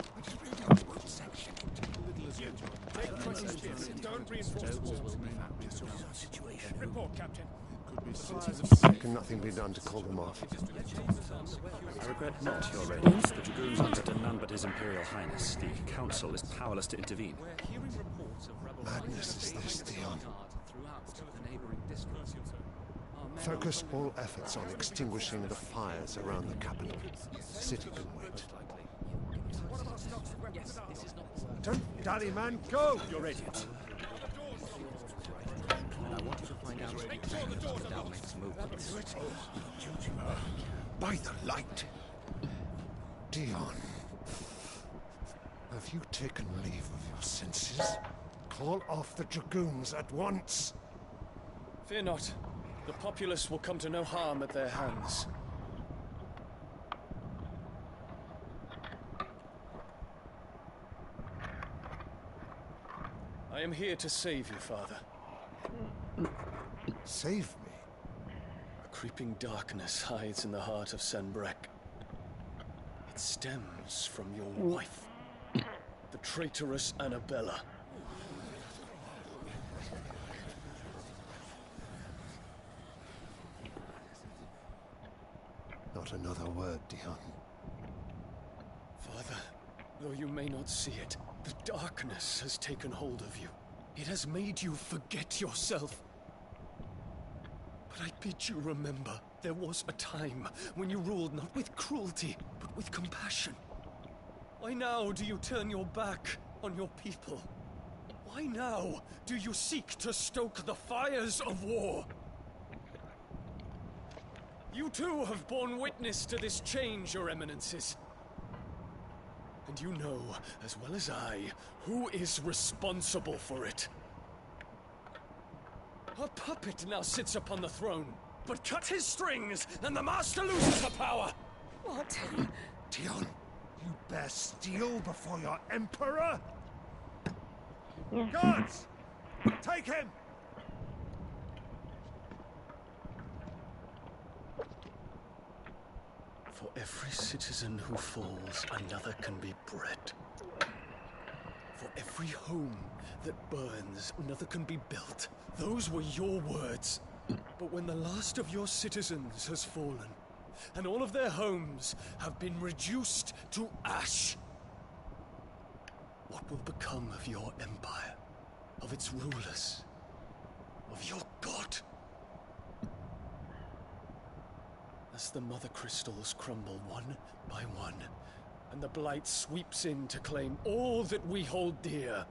Don't reinforce the situation. Report, Captain. Can nothing be done to call them off? I regret not, Your Radiance. The Dragoons are under none but His Imperial Highness. The Council is powerless to intervene. Madness is this, Dion. Focus all efforts on extinguishing the fires around the capital. City can wait. Don't dally, man, go! Your Radiance. And I wanted to find out if Dal makes movements. By the light! Dion, have you taken leave of your senses? Call off the Dragoons at once! Fear not. The populace will come to no harm at their hands. I am here to save you, Father. Save me? A creeping darkness hides in the heart of Sanbreque. It stems from your wife, the traitorous Annabella. Not another word, Dion. Father, though you may not see it, the darkness has taken hold of you. It has made you forget yourself. But I bid you remember, there was a time when you ruled not with cruelty, but with compassion. Why now do you turn your back on your people? Why now do you seek to stoke the fires of war? You too have borne witness to this change, Your Eminences. And you know, as well as I, who is responsible for it. A puppet now sits upon the throne, but cut his strings, and the Master loses the power! What? Dion, you bear steel before your Emperor? Guards! Take him! For every citizen who falls, another can be bred. For every home that burns, another can be built. Those were your words. But when the last of your citizens has fallen, and all of their homes have been reduced to ash, what will become of your empire, of its rulers, of your god? As the Mother Crystals crumble one by one, and the Blight sweeps in to claim all that we hold dear,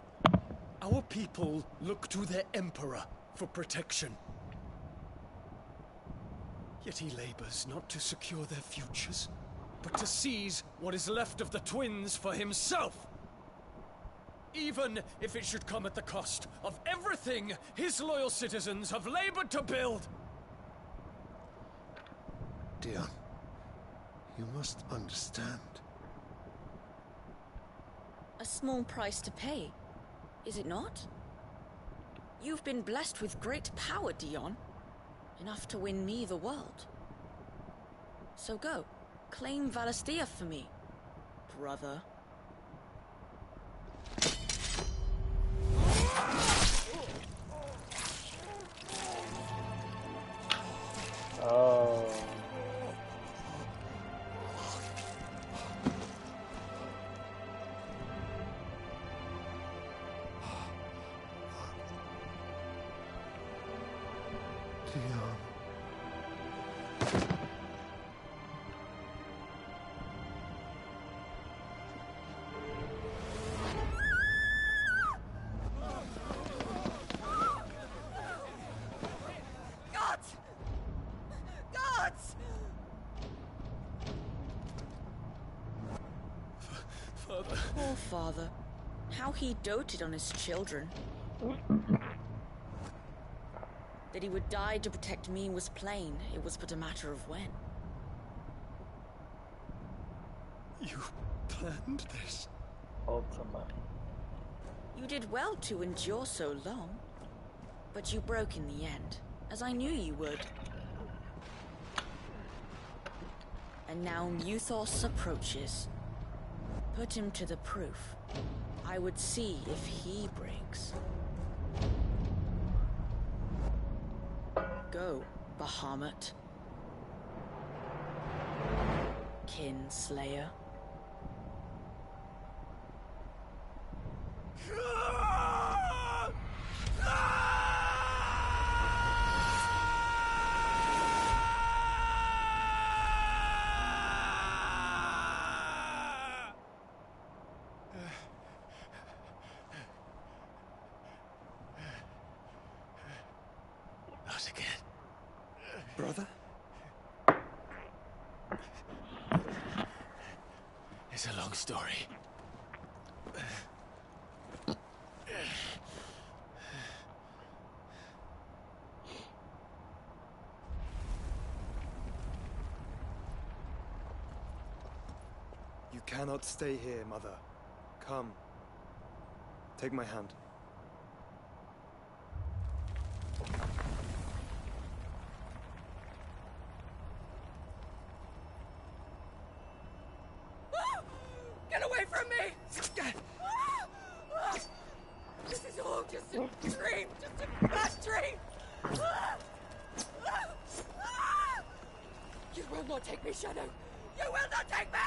our people look to their Emperor for protection. Yet he labors not to secure their futures, but to seize what is left of the twins for himself. Even if it should come at the cost of everything his loyal citizens have labored to build. Dion, you must understand. A small price to pay, is it not? You've been blessed with great power, Dion. Enough to win me the world. So go, claim Valisthea for me, brother. Oh. Dion. Gods! Gods! Father. Poor father. How he doted on his children. That he would die to protect me was plain. It was but a matter of when. You planned this? Ultima. You did well to endure so long. But you broke in the end, as I knew you would. And now Muthos approaches. Put him to the proof. I would see if he breaks. Go, Bahamut. Kinslayer. Not again. Brother? It's a long story. You cannot stay here, Mother. Come. Take my hand. Get away from me! This is all just a dream, just a bad dream! You will not take me, Shadow! You will not take me!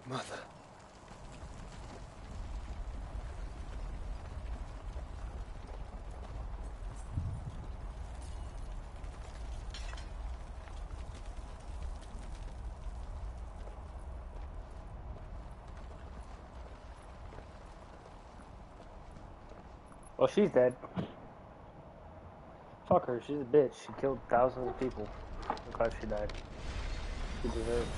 Mother. Well, she's dead. Fuck her, she's a bitch. She killed thousands of people. I'm glad she died. She deserves.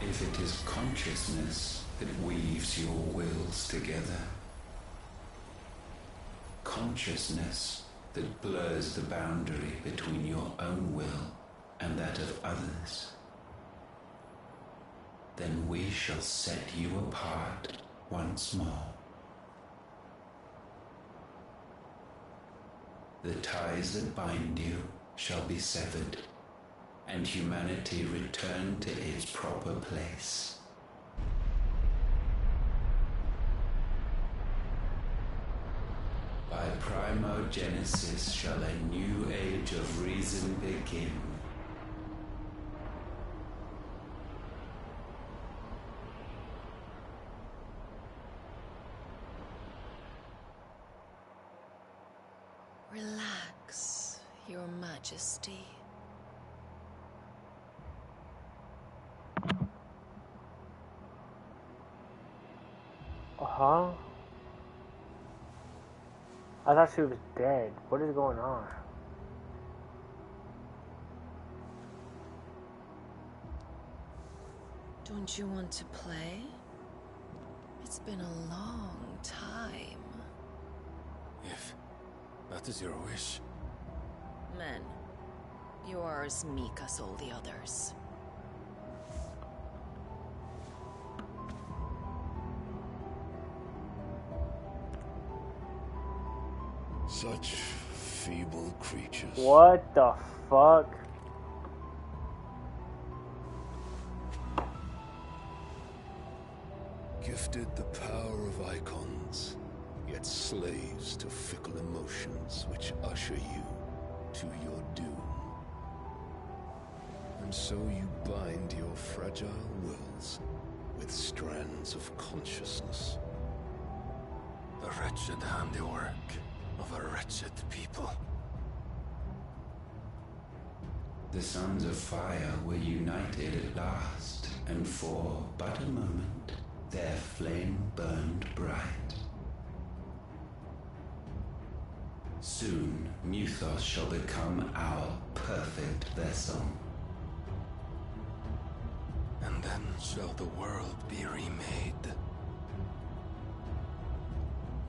If it is consciousness that weaves your wills together, consciousness that blurs the boundary between your own will and that of others, then we shall set you apart once more. The ties that bind you shall be severed, and humanity return to its proper place. By primogenesis shall a new age of reason begin. Relax, Your Majesty. Uh-huh. I thought she was dead. What is going on? Don't you want to play? It's been a long time. What is your wish? Men. You are as meek as all the others. Such feeble creatures. What the fuck? Gifted the power of icons, yet slaves to fickle emotions which usher you to your doom. And so you bind your fragile wills with strands of consciousness. The wretched handiwork of a wretched people. The Sons of Fire were united at last, and for but a moment, their flame burned bright. Soon, Muthos shall become our perfect vessel. And then shall the world be remade.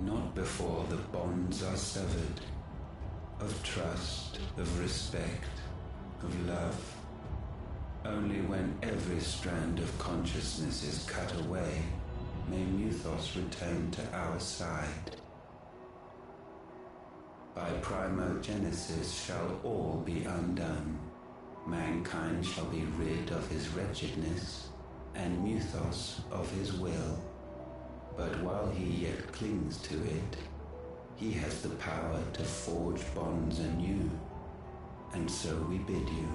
Not before the bonds are severed, of trust, of respect, of love. Only when every strand of consciousness is cut away, may Muthos return to our side. By primogenesis shall all be undone. Mankind shall be rid of his wretchedness, and Muthos of his will. But while he yet clings to it, he has the power to forge bonds anew, and so we bid you.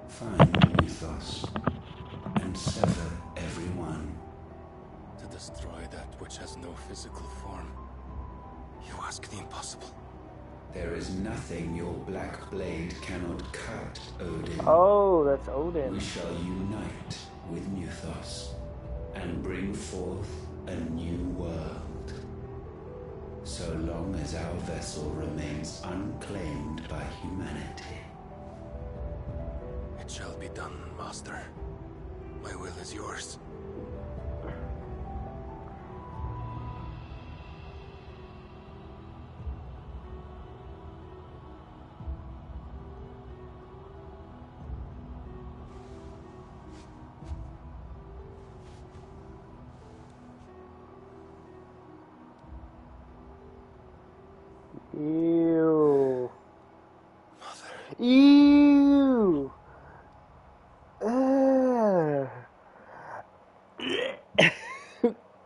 Find Muthos, and sever everyone. To destroy that which has no physical form, you ask the impossible. There is nothing your black blade cannot cut, Odin. Oh, that's Odin. We shall unite with Muthos, and bring forth a new world. So long as our vessel remains unclaimed by humanity. It shall be done, Master. My will is yours. Ew. Ew. Ugh.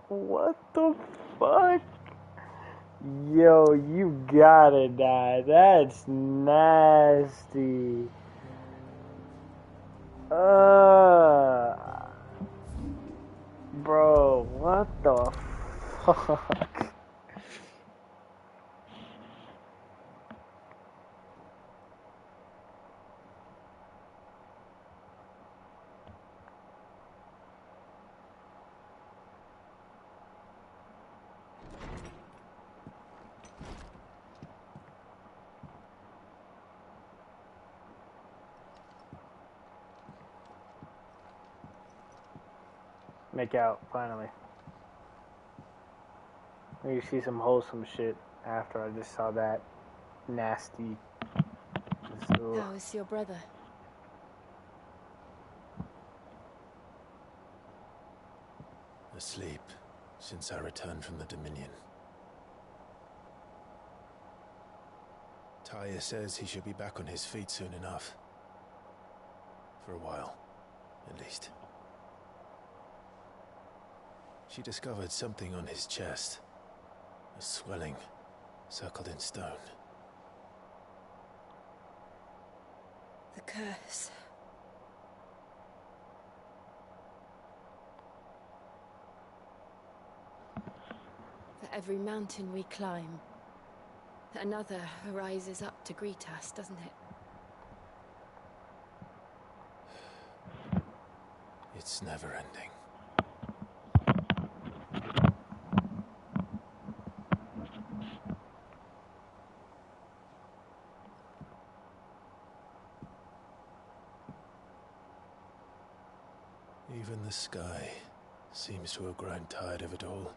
What the fuck? Yo, you gotta die. That's nasty. Bro, what the fuck? Make out, finally. Maybe see some wholesome shit after I just saw that nasty. How is your brother? Asleep since I returned from the Dominion. Taya says he should be back on his feet soon enough. For a while, at least. She discovered something on his chest. A swelling, circled in stone. The curse. For every mountain we climb, another rises up to greet us, doesn't it? It's never ending. Even the sky seems to have grown tired of it all.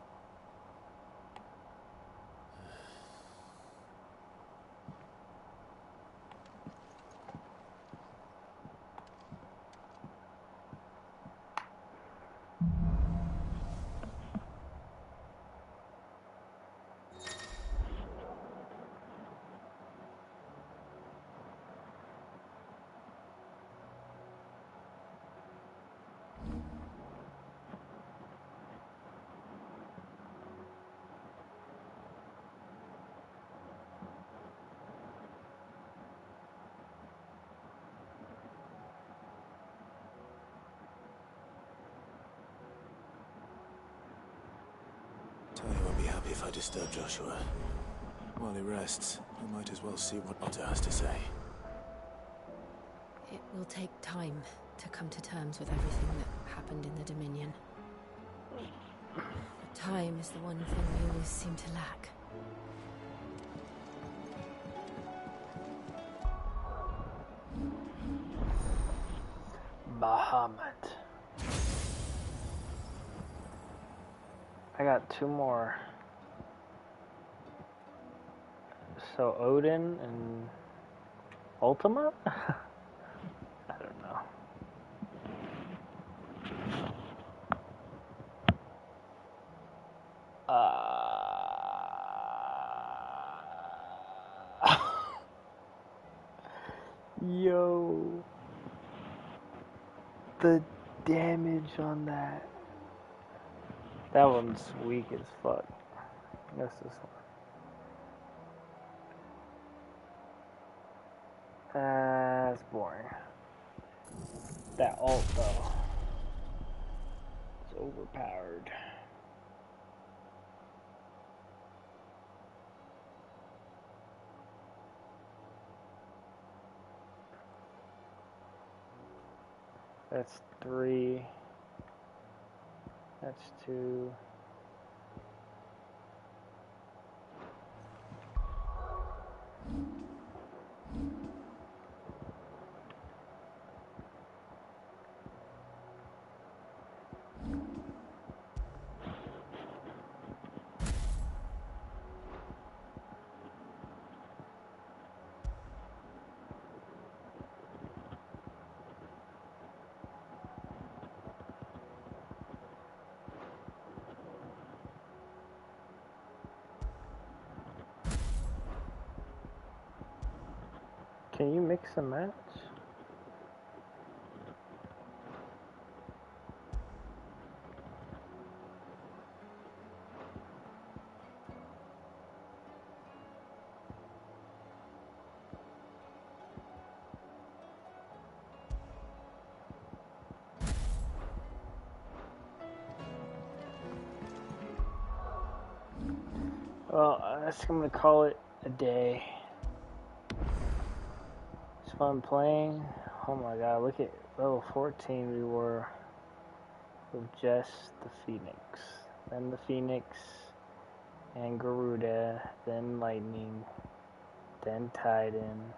happy if I disturb Joshua. While he rests, we might as well see what Otter has to say. It will take time to come to terms with everything that happened in the Dominion. But time is the one thing we always seem to lack. Bahamut. I got 2 more. So Odin and Ultima? I don't know. Yo. The damage on that. That one's weak as fuck. That's this one. That's boring. That ult though. It's overpowered. That's 3. That's 2. Can you mix and match? Well, I think I'm gonna call it a day. It's fun playing. Oh my god, look at level 14 we were with just the Phoenix. Then the Phoenix and Garuda, then Lightning, then Titan,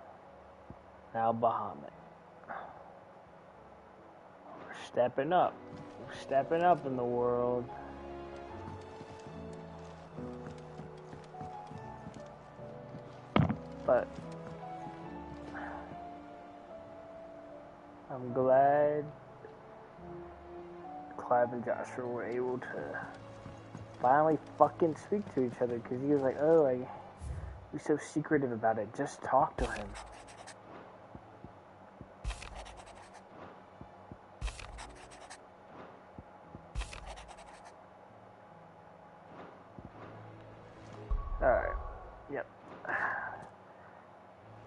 now Bahamut. We're stepping up. We're stepping up in the world. But I'm glad Clive and Joshua were able to finally fucking speak to each other, because he was like, oh, like, you're so secretive about it, just talk to him. Alright, yep.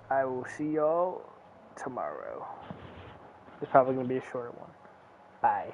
I will see y'all tomorrow. It's probably going to be a shorter one. Bye.